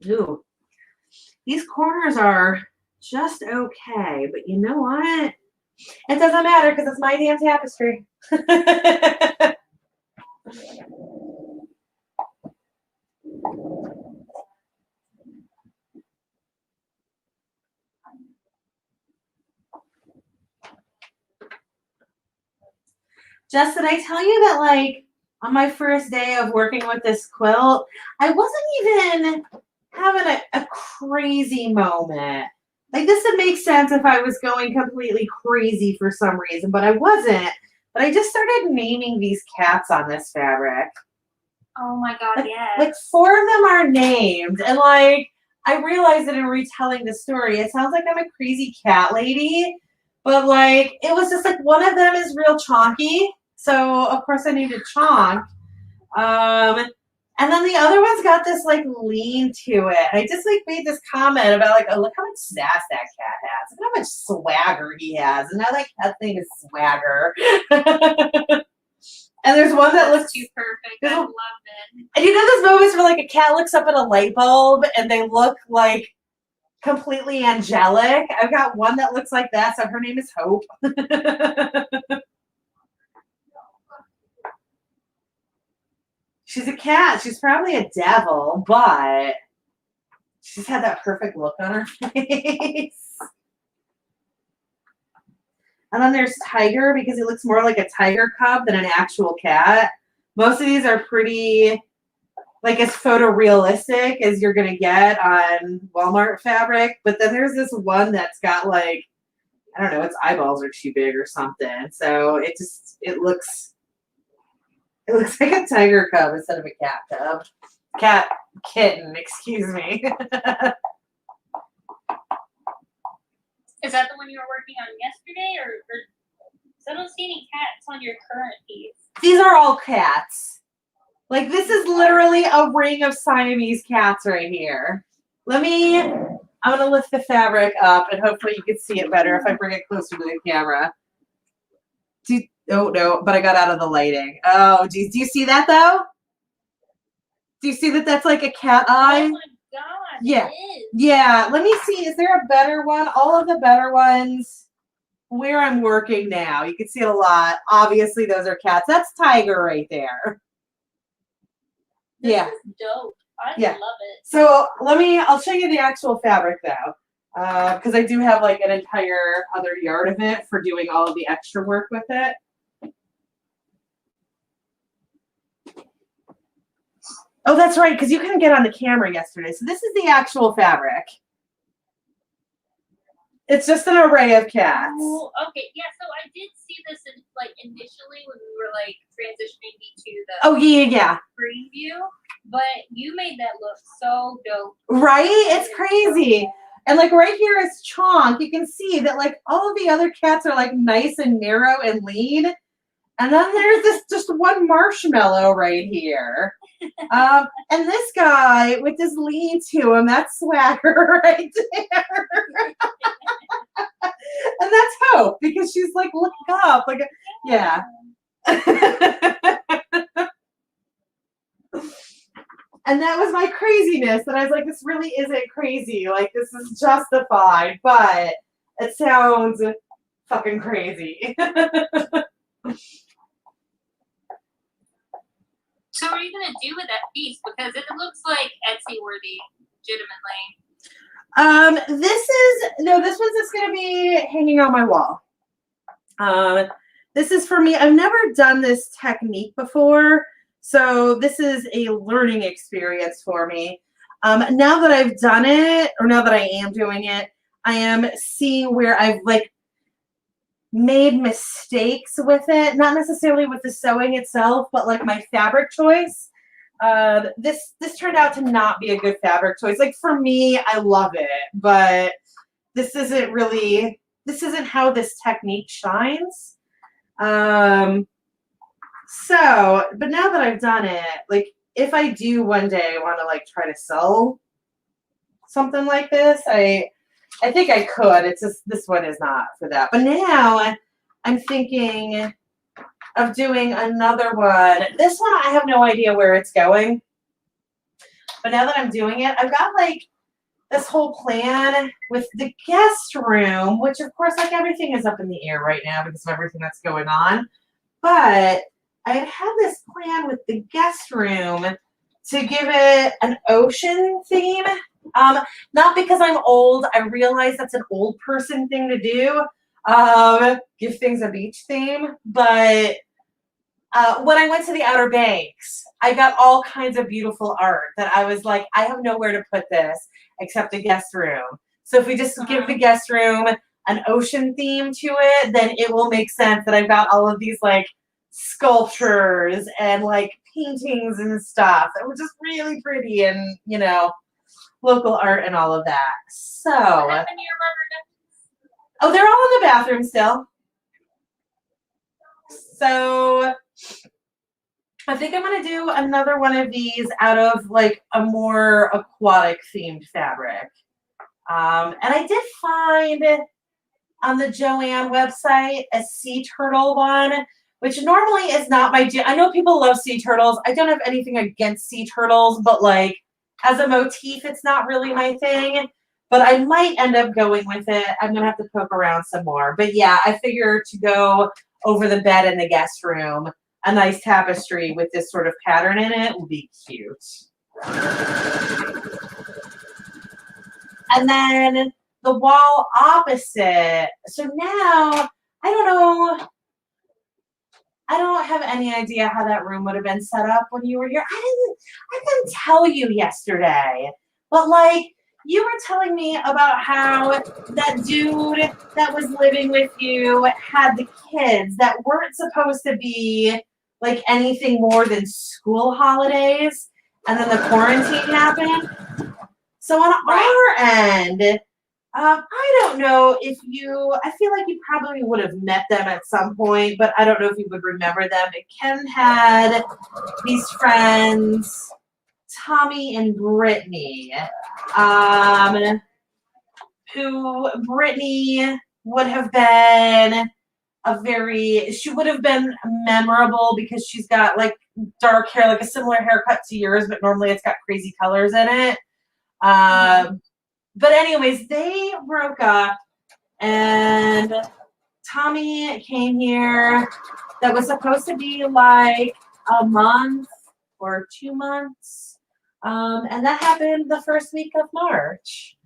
Ooh, these corners are just okay, but you know what? It doesn't matter because it's my damn tapestry. Jess, did I tell you that like on my first day of working with this quilt, I wasn't even having a crazy moment. Like this would make sense if I was going completely crazy for some reason, but I wasn't. But I just started naming these cats on this fabric. Oh my god, yes. Like 4 of them are named, and like I realized that in retelling the story, it sounds like I'm a crazy cat lady, but like it was just like one of them is real chonky, so of course I named it Chonk. And then the other one's got this like lean to it. I just like made this comment about like, oh look how much sass that cat has, look how much swagger he has, and I like that thing is swagger. And there's one that looks too perfect. I love it. And you know those moments where like a cat looks up at a light bulb and they look like completely angelic? I've got one that looks like that, so her name is Hope. She's a cat. She's probably a devil, but she's had that perfect look on her face. And then there's Tiger because he looks more like a tiger cub than an actual cat. Most of these are pretty, like as photorealistic as you're going to get on Walmart fabric. But then there's this one that's got like, I don't know, its eyeballs are too big or something. So it looks like a tiger cub instead of a cat cub. Cat kitten, excuse me. Is that the one you were working on yesterday, or I don't see any cats on your current piece? These are all cats. Like this is literally a ring of Siamese cats right here. I'm gonna lift the fabric up and hopefully you can see it better if I bring it closer to the camera. Oh no, but I got out of the lighting. Oh geez, do you see that though? Do you see that that's like a cat eye? Oh my god. Yeah. It is. Yeah, let me see. Is there a better one? All of the better ones where I'm working now. You can see it a lot. Obviously, those are cats. That's Tiger right there. This yeah. is dope. I love it. So I'll show you the actual fabric though. Because I do have like an entire other yard of it for doing all of the extra work with it. Oh, that's right, because you couldn't get on the camera yesterday. So this is the actual fabric. It's just an array of cats. Oh, okay, yeah. So I did see this initially when we were like transitioning me to the preview, but you made that look so dope. Right? It's crazy. And like right here is Chonk. You can see that like all of the other cats are like nice and narrow and lean. And then there's this just one marshmallow right here. And this guy with this lean to him, that's Swagger right there. And that's Hope because she's like looking up. Like, yeah. And that was my craziness. And I was like, this really isn't crazy. Like, this is justified, but it sounds fucking crazy. So what are you gonna do with that piece? Because it looks like Etsy worthy, legitimately. This one's just gonna be hanging on my wall. This is for me. I've never done this technique before, so this is a learning experience for me. Now that I've done it, or now that I am doing it, I am seeing where I've like made mistakes with it, not necessarily with the sewing itself, but like my fabric choice. This turned out to not be a good fabric choice. Like for me, I love it, but this isn't how this technique shines. But now that I've done it, like if I do one day want to like try to sew something like this, I think I could. It's just this one is not for that. But now I'm thinking of doing another one. This one I have no idea where it's going. But now that I'm doing it, I've got like this whole plan with the guest room, which of course like everything is up in the air right now because of everything that's going on. But I had this plan with the guest room to give it an ocean theme. Not because I'm old. I realize that's an old person thing to do. Give things a beach theme. But when I went to the Outer Banks, I got all kinds of beautiful art that I was like, I have nowhere to put this except a guest room. So if we just give the guest room an ocean theme to it, then it will make sense that I've got all of these like sculptures and like paintings and stuff that were just really pretty and, you know, local art and all of that. So, What happened to your rubber ducks? oh, they're all in the bathroom still. So I think I'm going to do another one of these out of like a more aquatic themed fabric. And I did find on the Joanne website a sea turtle one, which normally is not my jam. I know people love sea turtles. I don't have anything against sea turtles, but like as a motif, it's not really my thing. But I might end up going with it. I'm going to have to poke around some more. But yeah, I figure to go over the bed in the guest room, a nice tapestry with this sort of pattern in it will be cute. And then the wall opposite. So now, I don't have any idea how that room would have been set up when you were here. I didn't tell you yesterday, but like you were telling me about how that dude that was living with you had the kids that weren't supposed to be like anything more than school holidays, and then the quarantine happened. So on our end, I don't know if I feel like you probably would have met them at some point, but I don't know if you would remember them. But Ken had these friends, Tommy and Brittany, who Brittany would have been she would have been memorable because she's got like dark hair, like a similar haircut to yours, but normally it's got crazy colors in it. But anyways, they broke up and Tommy came here. That was supposed to be like a month or 2 months. And that happened the first week of March.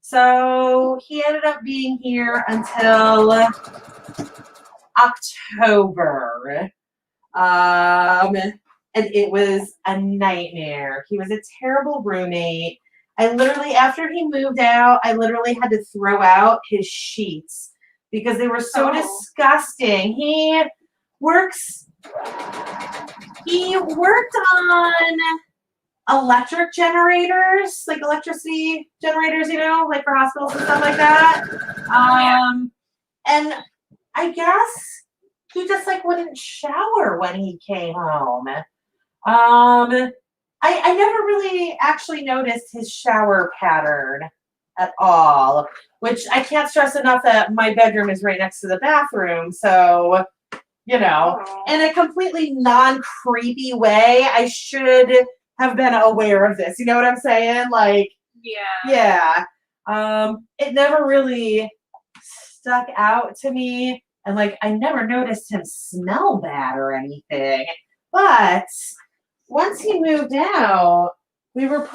So he ended up being here until October. And it was a nightmare. He was a terrible roommate. I literally, after he moved out, I literally had to throw out his sheets because they were so disgusting. He worked on electric generators, like electricity generators, you know, like for hospitals and stuff like that. And I guess he just like wouldn't shower when he came home. I never really actually noticed his shower pattern at all, which I can't stress enough that my bedroom is right next to the bathroom. So, you know, in a completely non-creepy way, I should have been aware of this. You know what I'm saying? Like, yeah. It never really stuck out to me. And like, I never noticed him smell bad or anything. But once he moved out, we were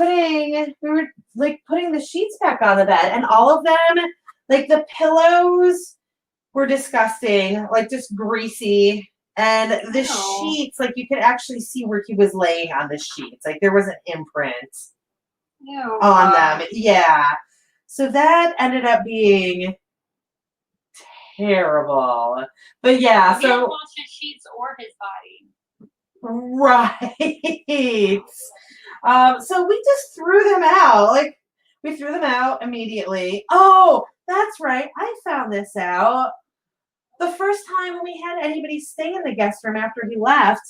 like putting the sheets back on the bed, and all of them, like the pillows were disgusting, like just greasy. And the sheets, like you could actually see where he was laying on the sheets. Like there was an imprint on them. Yeah. So that ended up being terrible. But yeah, You didn't wash his sheets or his body. right. So we just threw them out. Like we threw them out immediately. Oh, that's right. I found this out. The first time we had anybody stay in the guest room after he left,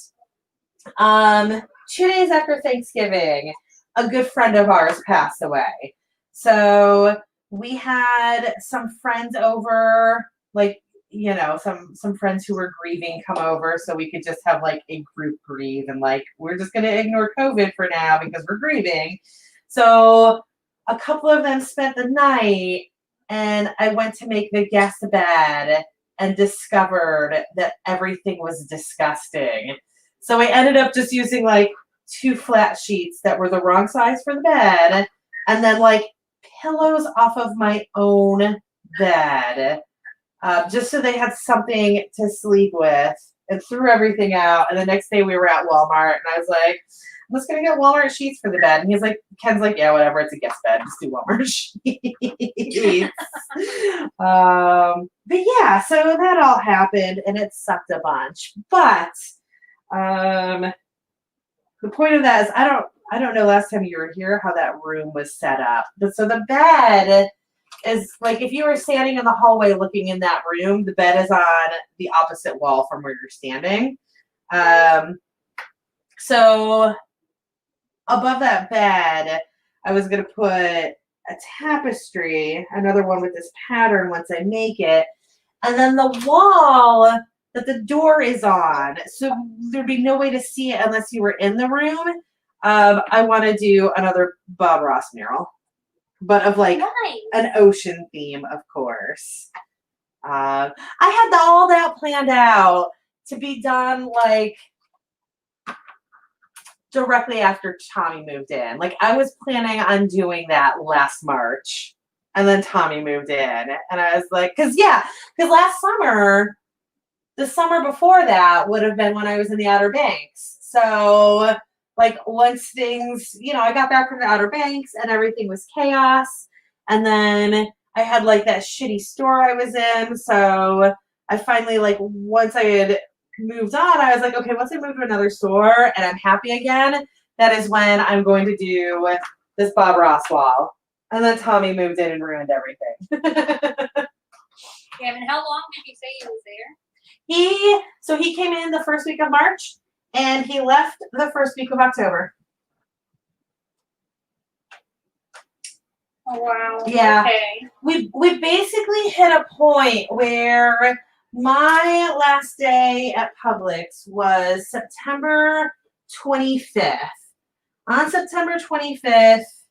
2 days after Thanksgiving, a good friend of ours passed away. So we had some friends over, like, you know, some friends who were grieving come over so we could just have like a group grieve and like we're just gonna ignore COVID for now because we're grieving. So a couple of them spent the night and I went to make the guest bed and discovered that everything was disgusting. So I ended up just using like 2 flat sheets that were the wrong size for the bed, and then like pillows off of my own bed, just so they had something to sleep with, and threw everything out. And the next day we were at Walmart, and I was like, I'm just gonna get Walmart sheets for the bed. And he's like, Ken's like, yeah, whatever, it's a guest bed, just do Walmart sheets. But yeah, so that all happened, and it sucked a bunch. But the point of that is I don't know last time you were here how that room was set up. But so the bed is like if you were standing in the hallway looking in that room, the bed is on the opposite wall from where you're standing. So above that bed, I was gonna put a tapestry, another one with this pattern once I make it, and then the wall that the door is on, so there'd be no way to see it unless you were in the room. I want to do another Bob Ross mural, but of like an ocean theme, of course. I had all that planned out to be done like directly after Tommy moved in. Like I was planning on doing that last March, and then Tommy moved in, and I was like, because last summer, the summer before that would have been when I was in the Outer Banks. So like once things, I got back from the Outer Banks and everything was chaos, and then I had like that shitty store I was in. So I finally like once I had moved on, I was like, okay, once I move to another store and I'm happy again, that is when I'm going to do this Bob Ross wall. And then Tommy moved in and ruined everything. Yeah, and how long did you say he was there? He came in the first week of March and he left the first week of October. Oh wow. Yeah. Okay. We basically hit a point where my last day at Publix was September 25th. On September 25th,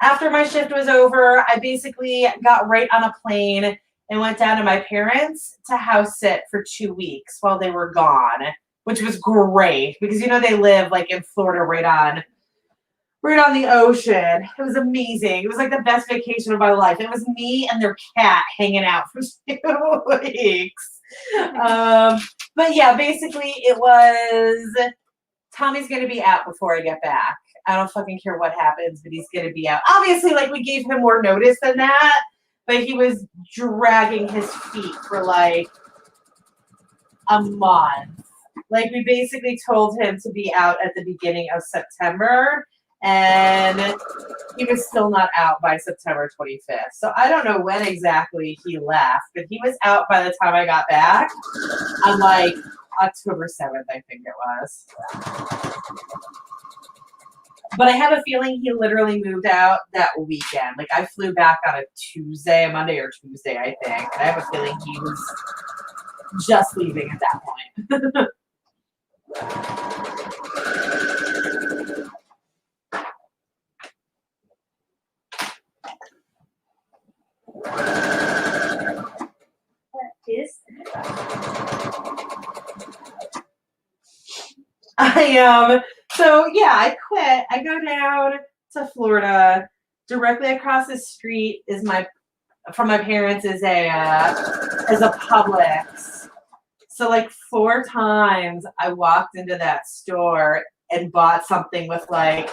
after my shift was over, I basically got right on a plane and went down to my parents to house sit for 2 weeks while they were gone, which was great because they live like in Florida right on the ocean. It was amazing. It was like the best vacation of my life. It was me and their cat hanging out for 2 weeks. But yeah, basically it was Tommy's gonna be out before I get back. I don't fucking care what happens, but he's gonna be out. Obviously, like we gave him more notice than that, but he was dragging his feet for like a month. Like we basically told him to be out at the beginning of September, and he was still not out by September 25th. So I don't know when exactly he left, but he was out by the time I got back on like October 7th, I think it was. But I have a feeling he literally moved out that weekend. Like I flew back on a Monday or Tuesday, I think. And I have a feeling he was just leaving at that point. What is that? So yeah, I quit. I go down to Florida. Directly across the street is from my parents is a Publix. So like 4 times I walked into that store and bought something with like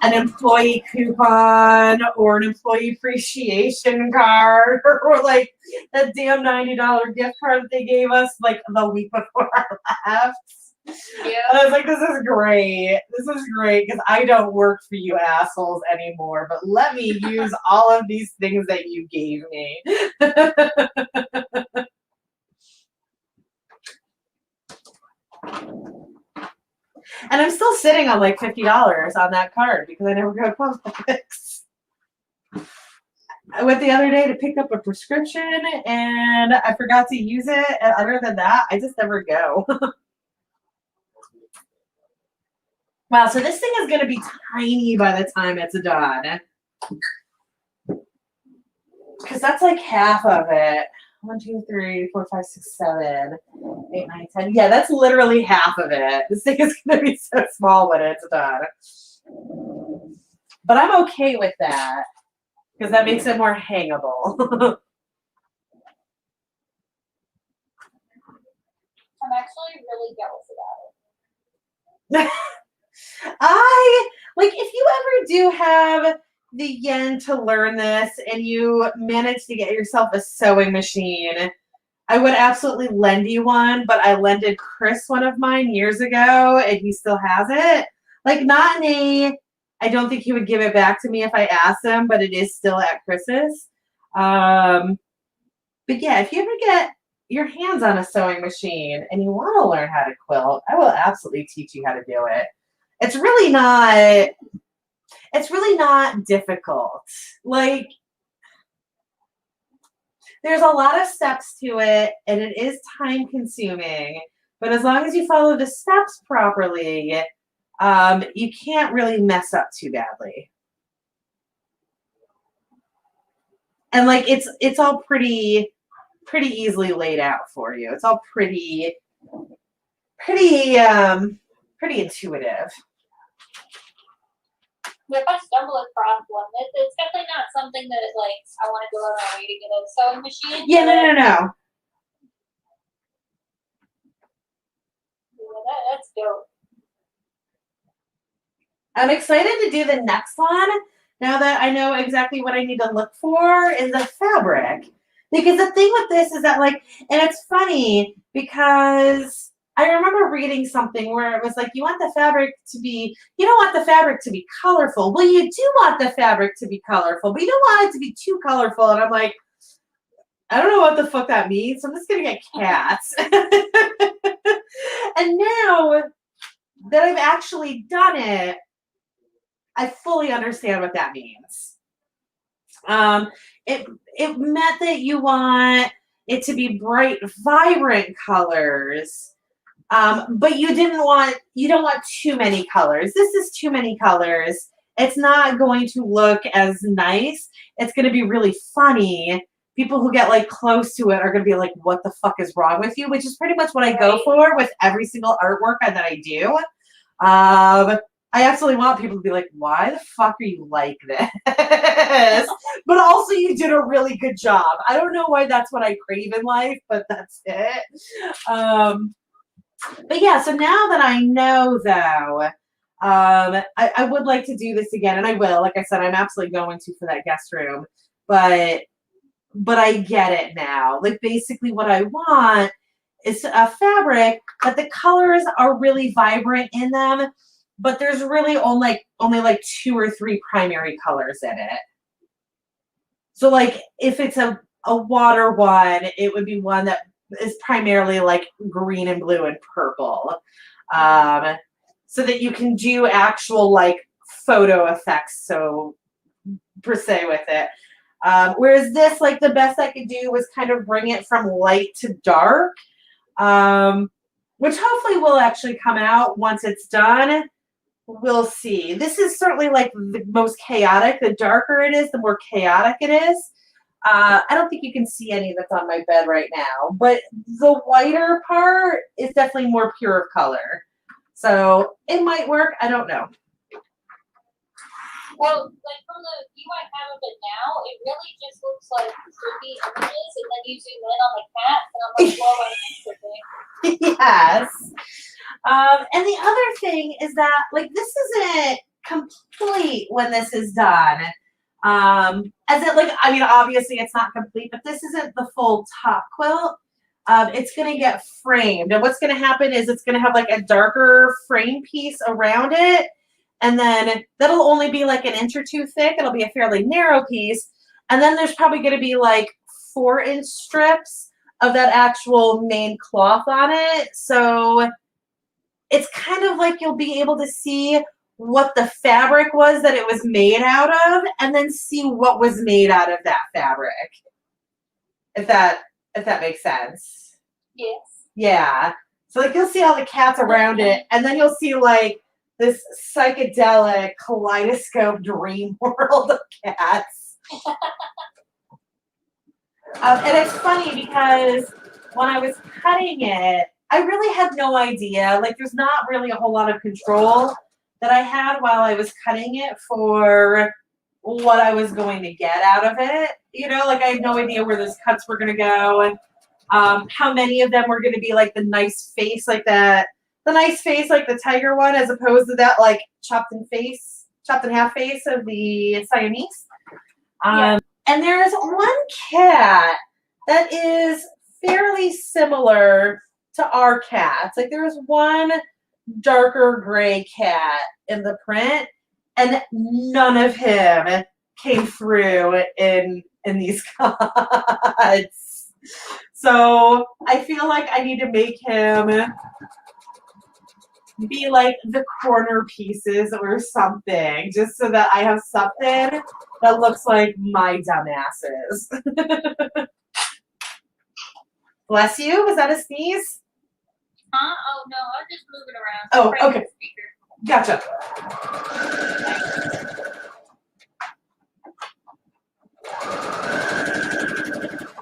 an employee coupon or an employee appreciation card or like that damn $90 gift card that they gave us like the week before I left. Yeah. And I was like, this is great. This is great because I don't work for you assholes anymore, but let me use all of these things that you gave me. And I'm still sitting on like $50 on that card because I never go to Publix. I went the other day to pick up a prescription and I forgot to use it. And other than that, I just never go. Wow, so this thing is going to be tiny by the time it's done. Because that's like half of it. 1, 2, 3, 4, 5, 6, 7, 8, 9, 10. Yeah, that's literally half of it. This thing is going to be so small when it's done. But I'm okay with that because that makes it more hangable. I'm actually really jealous about it. If you ever do have the yen to learn this and you manage to get yourself a sewing machine, I would absolutely lend you one, but I lended Chris one of mine years ago and he still has it. Like not I don't think he would give it back to me if I asked him, but it is still at Chris's. But yeah, if you ever get your hands on a sewing machine and you want to learn how to quilt, I will absolutely teach you how to do it. It's really not difficult. Like there's a lot of steps to it and it is time consuming, but as long as you follow the steps properly, you can't really mess up too badly. And like it's all pretty easily laid out for you. It's all pretty intuitive. If I stumble across one, it's definitely not something that like I want to go out of my way to get a sewing machine. Yeah, no. Yeah, that's dope. I'm excited to do the next one now that I know exactly what I need to look for in the fabric. Because the thing with this is that and it's funny because I remember reading something where it was like, you don't want the fabric to be colorful. Well, you do want the fabric to be colorful, but you don't want it to be too colorful. And I'm like, I don't know what the fuck that means. So I'm just going to get cats. And now that I've actually done it, I fully understand what that means. It meant that you want it to be bright, vibrant colors. But you don't want too many colors. This is too many colors. It's not going to look as nice. It's going to be really funny. People who get like close to it are going to be like, what the fuck is wrong with you? Which is pretty much what I go for with every single artwork that I do. I absolutely want people to be like, why the fuck are you like this? But also you did a really good job. I don't know why that's what I crave in life, but that's it. But yeah, so now that I know though, I would like to do this again, and I will. Like I said, I'm absolutely going to for that guest room. But I get it now. Like basically what I want is a fabric, but the colors are really vibrant in them, but there's really only like 2 or 3 primary colors in it. So like if it's a water one, it would be one that is primarily like green and blue and purple. So that you can do actual like photo effects, so per se with it. Whereas this, like the best I could do was kind of bring it from light to dark, which hopefully will actually come out once it's done. We'll see. This is certainly like the most chaotic. The darker it is, the more chaotic it is. I don't think you can see any that's on my bed right now, but the whiter part is definitely more pure of color. So it might work. I don't know. Well, like from the view I have of it now, it really just looks like trippy images, and then you zoom in on the cat, and I'm like, whoa, I think tripping. Yes. And the other thing is that, like, this isn't complete when this is done. As it, like, I mean, obviously it's not complete, but this isn't the full top quilt. It's going to get framed. And what's going to happen is it's going to have like a darker frame piece around it. And then that'll only be like an inch or two thick. It'll be a fairly narrow piece. And then there's probably going to be like 4-inch strips of that actual main cloth on it. So it's kind of like you'll be able to see what the fabric was that it was made out of, and then see what was made out of that fabric. If that makes sense. Yes. Yeah. So like you'll see all the cats around it, and then you'll see like this psychedelic kaleidoscope dream world of cats. And it's funny because when I was cutting it, I really had no idea. Like, there's not really a whole lot of control that I had while I was cutting it for what I was going to get out of it. You know, like I had no idea where those cuts were going to go, and how many of them were going to be like the nice face, like that, the nice face, like the tiger one, as opposed to that like chopped in half face of the Siamese. Yeah. And there's one cat that is fairly similar to our cats. Like there's one darker gray cat in the print, and none of him came through in these cuts. So I feel like I need to make him be like the corner pieces or something, just so that I have something that looks like my dumbasses. Bless you. Was that a sneeze? Huh? Oh no, I was just moving around. Oh, okay. Gotcha.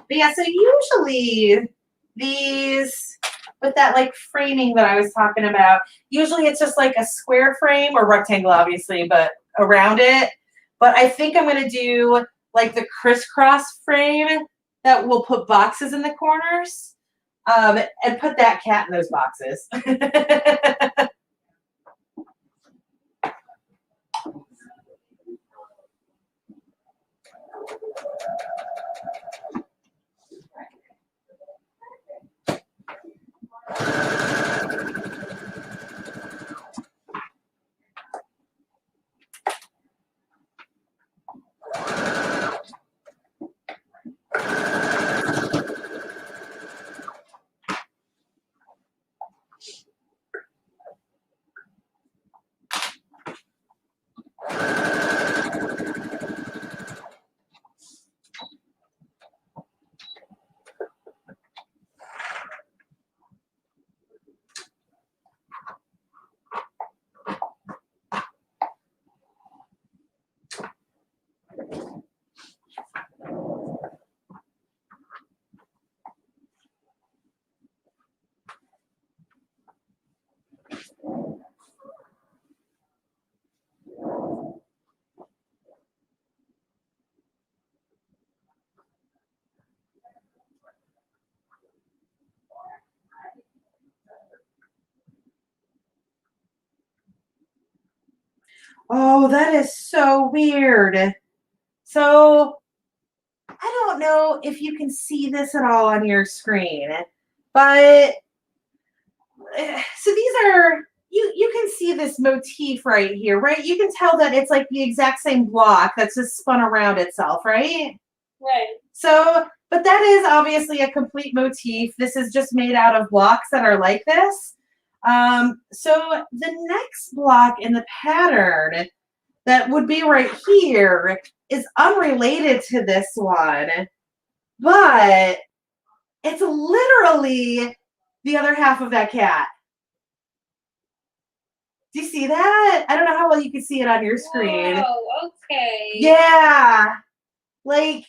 But yeah, so usually these, with that like framing that I was talking about, usually it's just like a square frame or rectangle, obviously, but around it. But I think I'm going to do like the crisscross frame that will put boxes in the corners, and put that cat in those boxes. Oh, that is so weird. So I don't know if you can see this at all on your screen, but so these are, you can see this motif right here, right? You can tell that it's like the exact same block that's just spun around itself, right? Right. So, but that is obviously a complete motif. This is just made out of blocks that are like this. So the next block in the pattern that would be right here is unrelated to this one, but it's literally the other half of that cat. Do you see that? I don't know how well you can see it on your screen. Oh, okay. Yeah. Like,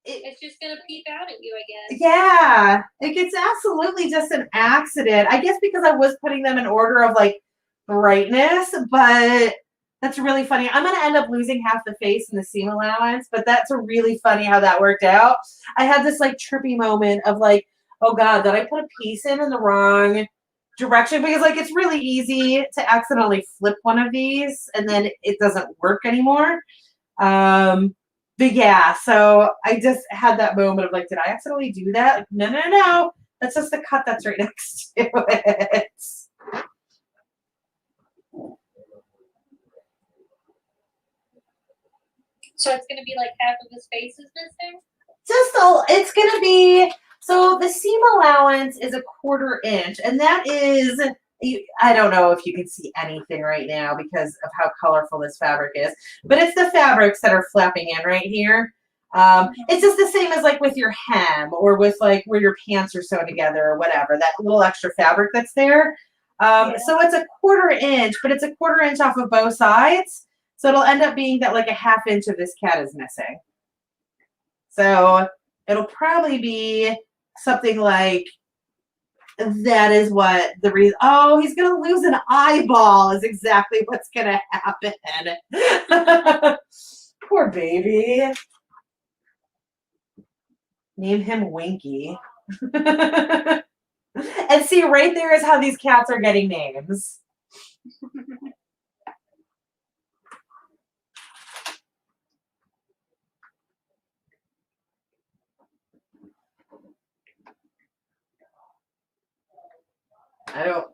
It's just gonna peep out at you, I guess. Yeah, it's absolutely just an accident. I guess because I was putting them in order of like brightness, but that's really funny. I'm gonna end up losing half the face in the seam allowance, but that's a really funny how that worked out. I had this like trippy moment of like, oh God, did I put a piece in the wrong direction? Because like it's really easy to accidentally flip one of these and then it doesn't work anymore. But yeah, so I just had that moment of like, did I accidentally do that? Like, no, no, no. That's just the cut that's right next to it. So it's gonna be like half of his face is missing? It's gonna be, so the seam allowance is 1/4 inch, and that is, I don't know if you can see anything right now because of how colorful this fabric is, but it's the fabrics that are flapping in right here. It's just the same as like with your hem or with like where your pants are sewn together or whatever, that little extra fabric that's there. So it's 1/4 inch, but it's 1/4 inch off of both sides. So it'll end up being that like 1/2 inch of this cat is missing. So it'll probably be something like that is what the reason. Oh, he's going to lose an eyeball is exactly what's going to happen. Poor baby. Name him Winky. And see, right there is how these cats are getting names.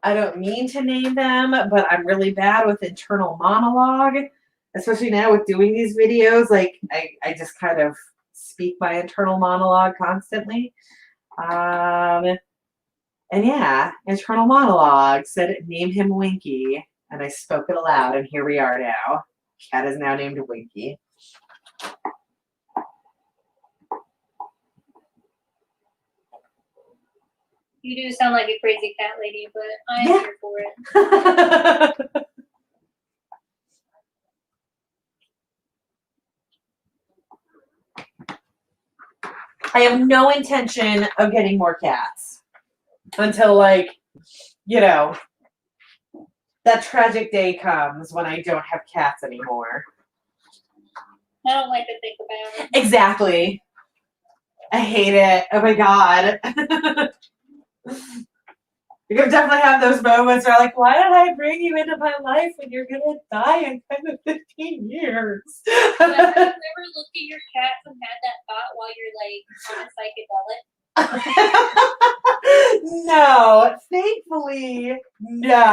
I don't mean to name them, but I'm really bad with internal monologue, especially now with doing these videos. Like I just kind of speak my internal monologue constantly. And yeah, internal monologue said name him Winky, and I spoke it aloud, and here we are now. Cat is now named Winky. You do sound like a crazy cat lady, but I'm here for it. I have no intention of getting more cats until, like, you know, that tragic day comes when I don't have cats anymore. I don't like to think about it. Exactly. I hate it. Oh my God. You're gonna definitely have those moments where like, why did I bring you into my life when you're gonna die in 10 to 15 years? Have you ever looked at your cats and had that thought while you're like on a psychedelic? No, thankfully, no.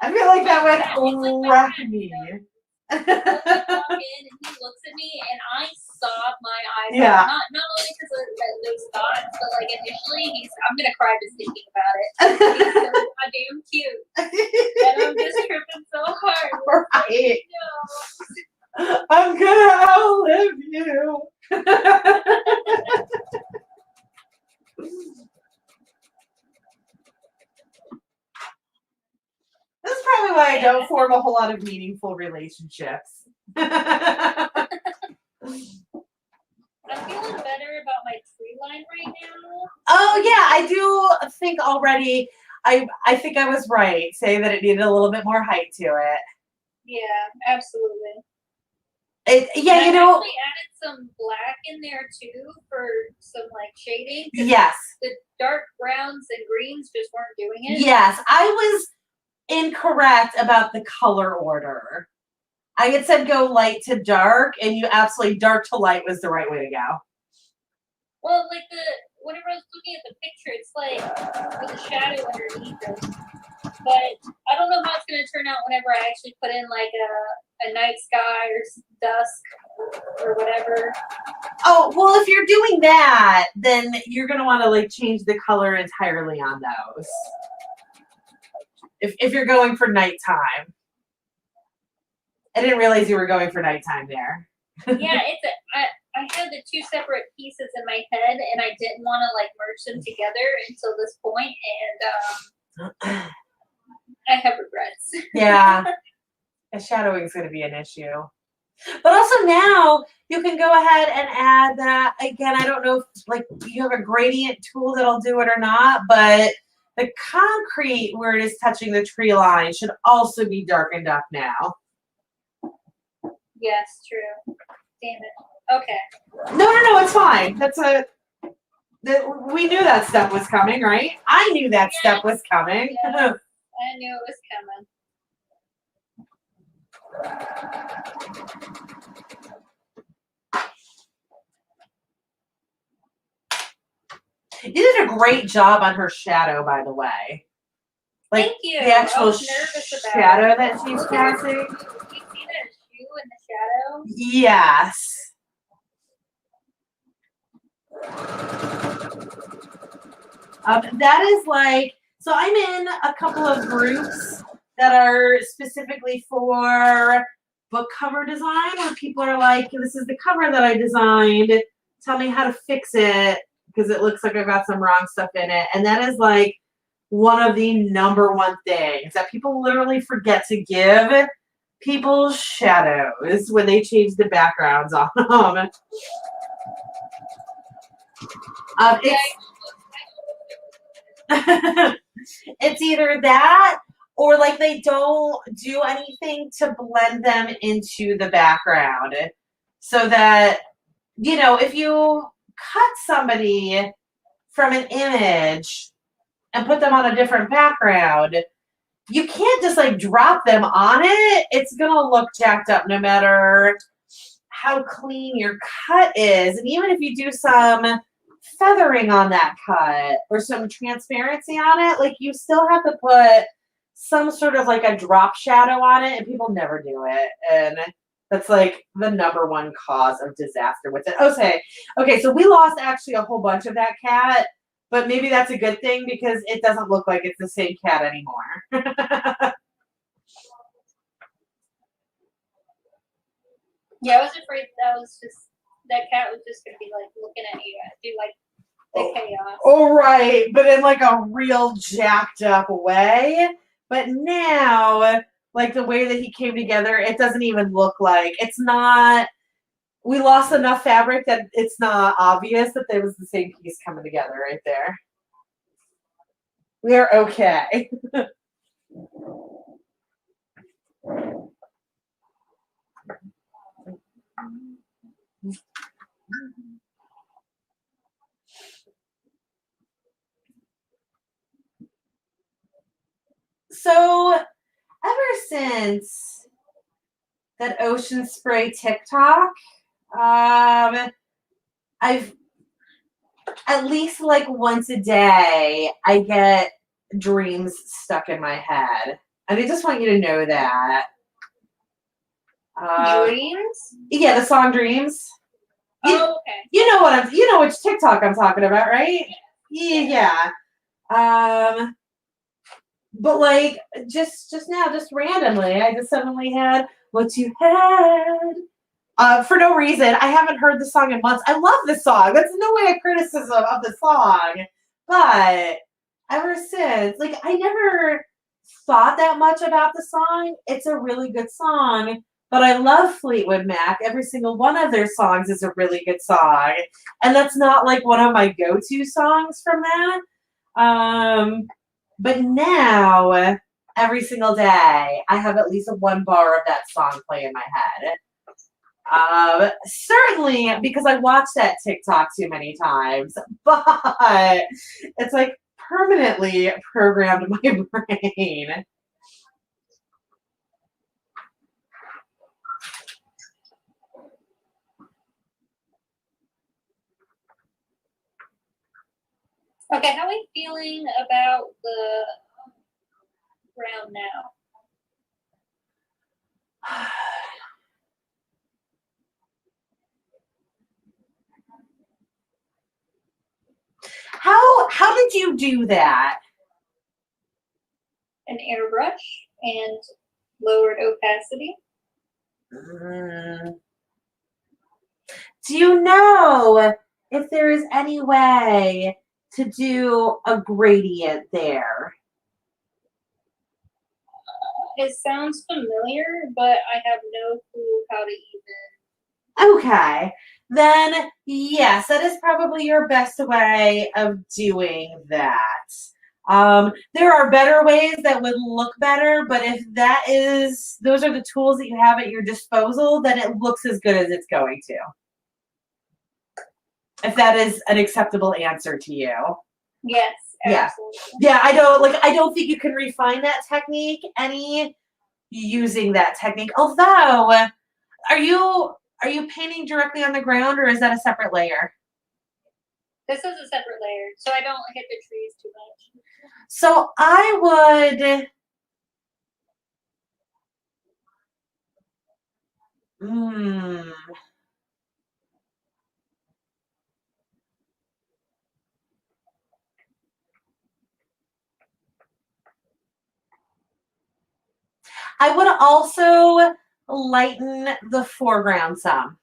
I feel like that would wreck me. He walk in and he looks at me and I sob my eyes Yeah. out. Not only because of those thoughts, but like initially I'm gonna cry just thinking about it. He's so goddamn cute. And I'm just tripping so hard. Right. No. I'm gonna outlive you. That's probably why I don't form a whole lot of meaningful relationships. I'm feeling better about my tree line right now. Oh yeah, I do think already. I think I was right saying that it needed a little bit more height to it. Yeah, absolutely. Yeah, and you know. I actually added some black in there too for some like shading. Yes. The dark browns and greens just weren't doing it. Yes, I was incorrect about the color order. I had said go light to dark, and you absolutely dark to light was the right way to go. Well, like whenever I was looking at the picture, it's like with a shadow underneath it. But I don't know how it's going to turn out whenever I actually put in like a night sky or dusk or whatever. Oh, well, if you're doing that, then you're going to want to like change the color entirely on those. If you're going for nighttime. I didn't realize you were going for nighttime there. Yeah, I had the two separate pieces in my head, and I didn't want to like merge them together until this point, and I have regrets. Yeah, shadowing is going to be an issue. But also now you can go ahead and add that. Again, I don't know if like you have a gradient tool that'll do it or not, but the concrete where it is touching the tree line should also be darkened up now. Yes, true. Damn it. Okay. No, it's fine. We knew that step was coming, right? I knew that step was coming. Yes, I knew it was coming. You did a great job on her shadow, by the way. Like Thank you. the actual I was nervous about shadow it. that she's casting. You see that shoe in the shadow? Yes. That is like, so I'm in a couple of groups that are specifically for book cover design where people are like, this is the cover that I designed. Tell me how to fix it because it looks like I've got some wrong stuff in it. And that is like one of the number one things that people literally forget to give people shadows when they change the backgrounds on them. It's either that or like they don't do anything to blend them into the background so that, you know, if you cut somebody from an image and put them on a different background, you can't just like drop them on it. It's going to look jacked up no matter how clean your cut is. And even if you do some feathering on that cut or some transparency on it, like you still have to put some sort of like a drop shadow on it, and people never do it. And that's like the number one cause of disaster with it. Okay, so we lost actually a whole bunch of that cat, but maybe that's a good thing because it doesn't look like it's the same cat anymore. Yeah, I was afraid that cat was just gonna be like looking at you and do like the chaos. Oh, right, but in like a real jacked up way. But now, like the way that he came together, it doesn't even look like it's not. We lost enough fabric that it's not obvious that there was the same piece coming together right there. We are okay. So, ever since that ocean spray TikTok, I've at least like once a day I get dreams stuck in my head, and I just want you to know that. Dreams? Yeah, the song "Dreams." Okay. You know which TikTok I'm talking about, right? Yeah. But like just now, just randomly, I just suddenly had what you had. For no reason. I haven't heard the song in months. I love the song. That's no way a criticism of the song. But ever since, like I never thought that much about the song. It's a really good song. But I love Fleetwood Mac. Every single one of their songs is a really good song. And that's not like one of my go-to songs from that. But now, every single day, I have at least one bar of that song play in my head. Certainly because I watched that TikTok too many times, but it's like permanently programmed my brain. Okay, how are we feeling about the round now? How did you do that? An airbrush and lowered opacity. Do you know if there is any way to do a gradient there? It sounds familiar, but I have no clue how to even. Okay. Then, yes, that is probably your best way of doing that. There are better ways that would look better, but if those are the tools that you have at your disposal, then it looks as good as it's going to. If that is an acceptable answer to you. Yes, Yeah. absolutely. Yeah, I don't think you can refine that technique any using that technique. Although, are you painting directly on the ground or is that a separate layer? This is a separate layer, so I don't hit the trees too much. So I would I would also lighten the foreground some.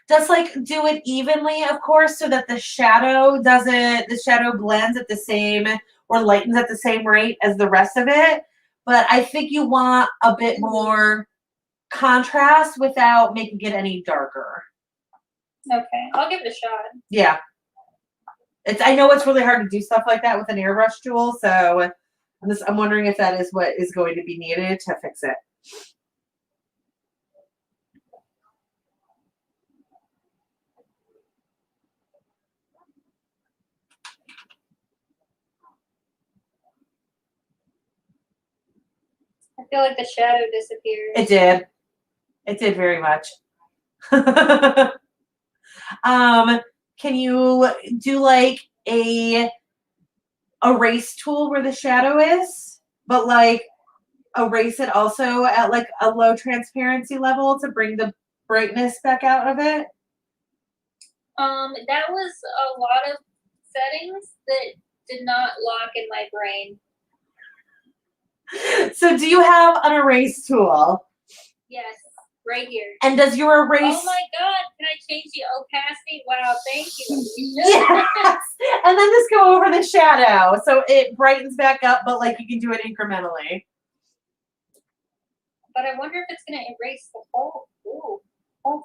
Just like do it evenly, of course, so that the shadow blends at the same or lightens at the same rate as the rest of it. But I think you want a bit more contrast without making it any darker. Okay, I'll give it a shot. Yeah. I know it's really hard to do stuff like that with an airbrush tool, so I'm wondering if that is what is going to be needed to fix it. I feel like the shadow disappeared. It did. It did very much. Can you do like a erase tool where the shadow is, but like erase it also at like a low transparency level to bring the brightness back out of it? That was a lot of settings that did not lock in my brain. So do you have an erase tool? Yes, right here. And does your erase... Oh my god, can I change the opacity? Wow, thank you. Yes! And then just go over the shadow so it brightens back up, but like you can do it incrementally. But I wonder if it's going to erase the whole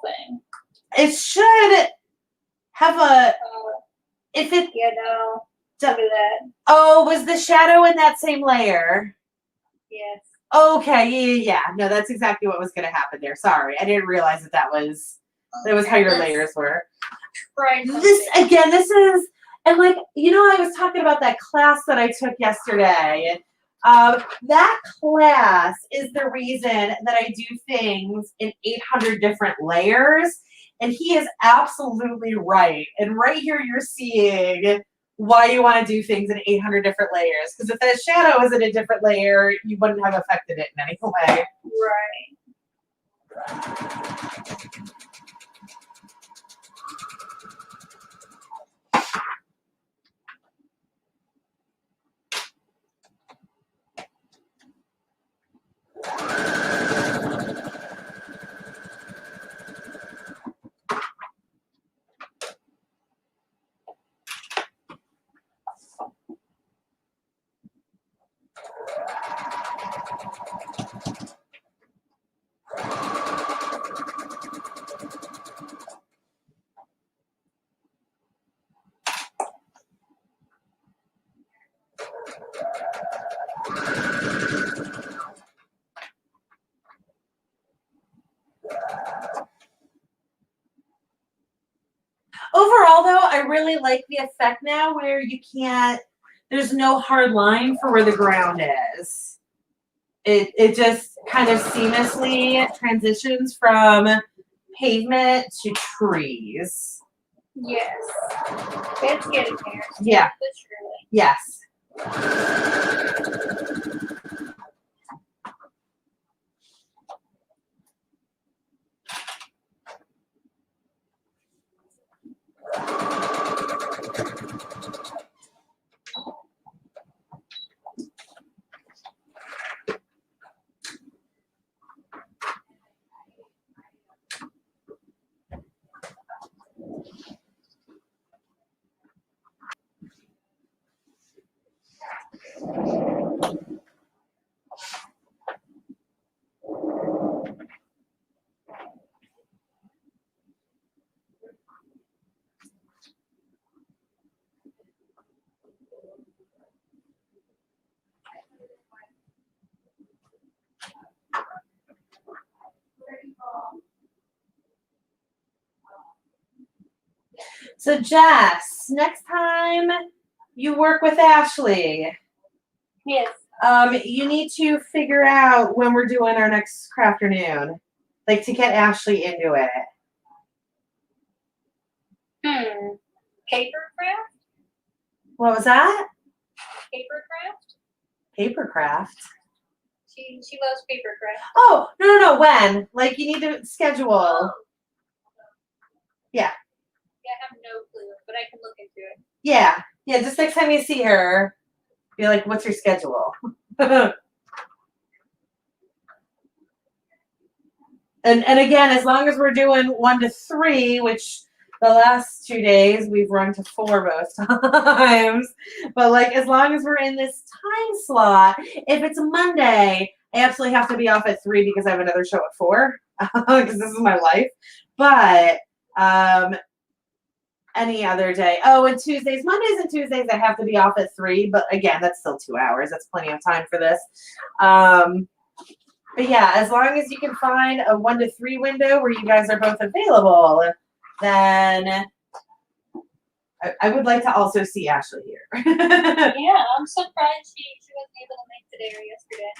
thing. It should have a... if it... Yeah, no. Don't do that. Oh, was the shadow in that same layer? Yes. Okay, yeah. No, that's exactly what was going to happen there. Sorry, I didn't realize that was how your layers were. Right. This is, and like, you know, I was talking about that class that I took yesterday. That class is the reason that I do things in 800 different layers, and he is absolutely right. And right here you're seeing why you want to do things in 800 different layers. Because if that shadow was in a different layer, you wouldn't have affected it in any way. Right. Overall, though, I really like the effect now where there's no hard line for where the ground is. It just kind of seamlessly transitions from pavement to trees. Yes. It's getting there. Yeah. Yes. So Jess, next time you work with Ashley, Yes. you need to figure out when we're doing our next Crafternoon, like to get Ashley into it. Paper craft? What was that? Paper craft? Paper craft. She loves paper craft. Oh, no. When? Like you need to schedule. Oh. Yeah. Yeah, I have no clue, but I can look into it. Yeah. Just next time you see her, be like, what's your schedule? And again, as long as we're doing 1 to 3, which the last 2 days we've run to 4 most times, but like as long as we're in this time slot, if it's a Monday, I absolutely have to be off at 3 because I have another show at 4 because this is my life. But any other day. Oh, and Mondays and Tuesdays, I have to be off at 3. But again, that's still 2 hours. That's plenty of time for this. But yeah, as long as you can find a 1 to 3 window where you guys are both available, then I would like to also see Ashley here. Yeah, I'm surprised she wasn't able to make today or yesterday.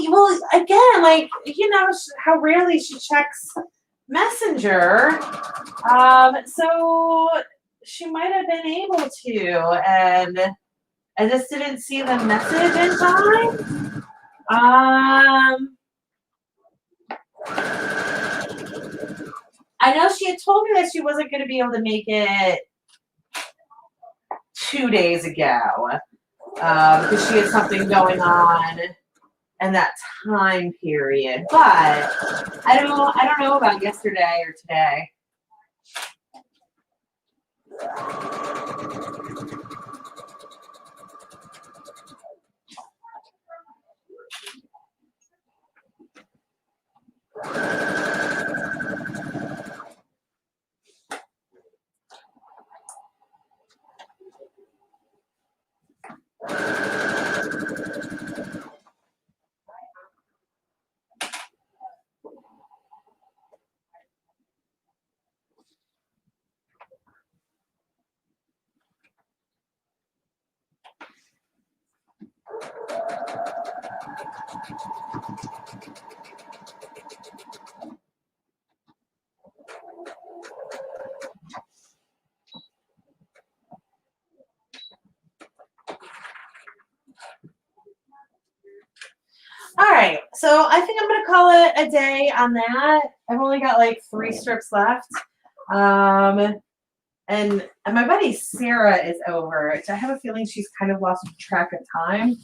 Well, again, like, how rarely she checks Messenger. So she might have been able to, and I just didn't see the message in time. I know she had told me that she wasn't going to be able to make it 2 days ago because she had something going on in that time period. But I don't know about yesterday or today. All right, so I think I'm gonna call it a day on that. I've only got like 3 strips left, and my buddy Sarah is over. I have a feeling she's kind of lost track of time.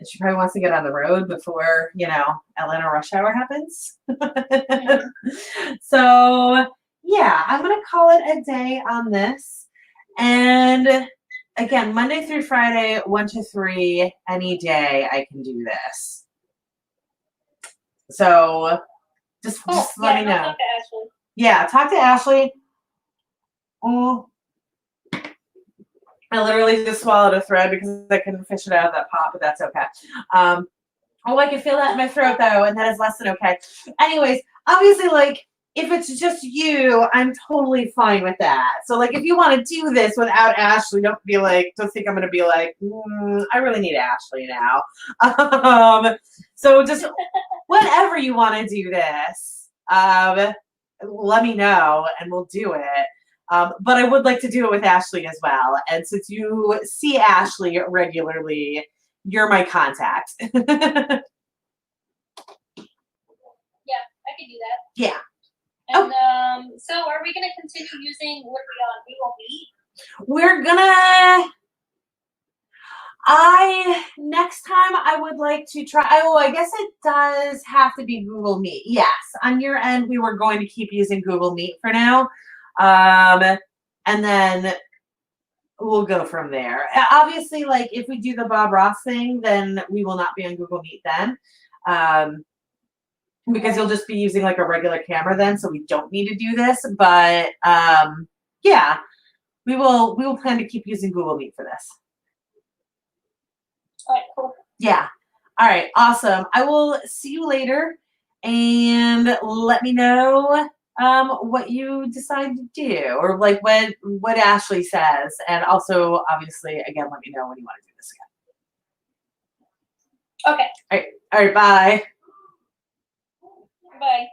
She probably wants to get on the road before Atlanta rush hour happens. So yeah, I'm gonna call it a day on this, and again, Monday through Friday, 1 to 3, any day I can do this. So just let me know. Talk to Ashley. Yeah, talk to Ashley. Oh, I literally just swallowed a thread because I couldn't fish it out of that pot, but that's okay. I can feel that in my throat though, and that is less than okay. Anyways, obviously, like, if it's just you, I'm totally fine with that. So, like, if you want to do this without Ashley, don't think I'm going to be like, I really need Ashley now. So just whenever you want to do this, let me know and we'll do it. But I would like to do it with Ashley as well. And since you see Ashley regularly, you're my contact. Yeah, I can do that. Yeah. And so are we going to continue using what are we on? Google Meet? We're gonna next time I would like to try. I guess it does have to be Google Meet. Yes, on your end, we were going to keep using Google Meet for now, and then we'll go from there. Obviously, like if we do the Bob Ross thing, then we will not be on Google Meet then, because you'll just be using like a regular camera then, so we don't need to do this. But yeah, we will plan to keep using Google Meet for this. All right, cool. Yeah. All right. Awesome. I will see you later and let me know what you decide to do, or like what Ashley says, and also obviously again let me know when you want to do this again. Okay. All right, bye. Bye.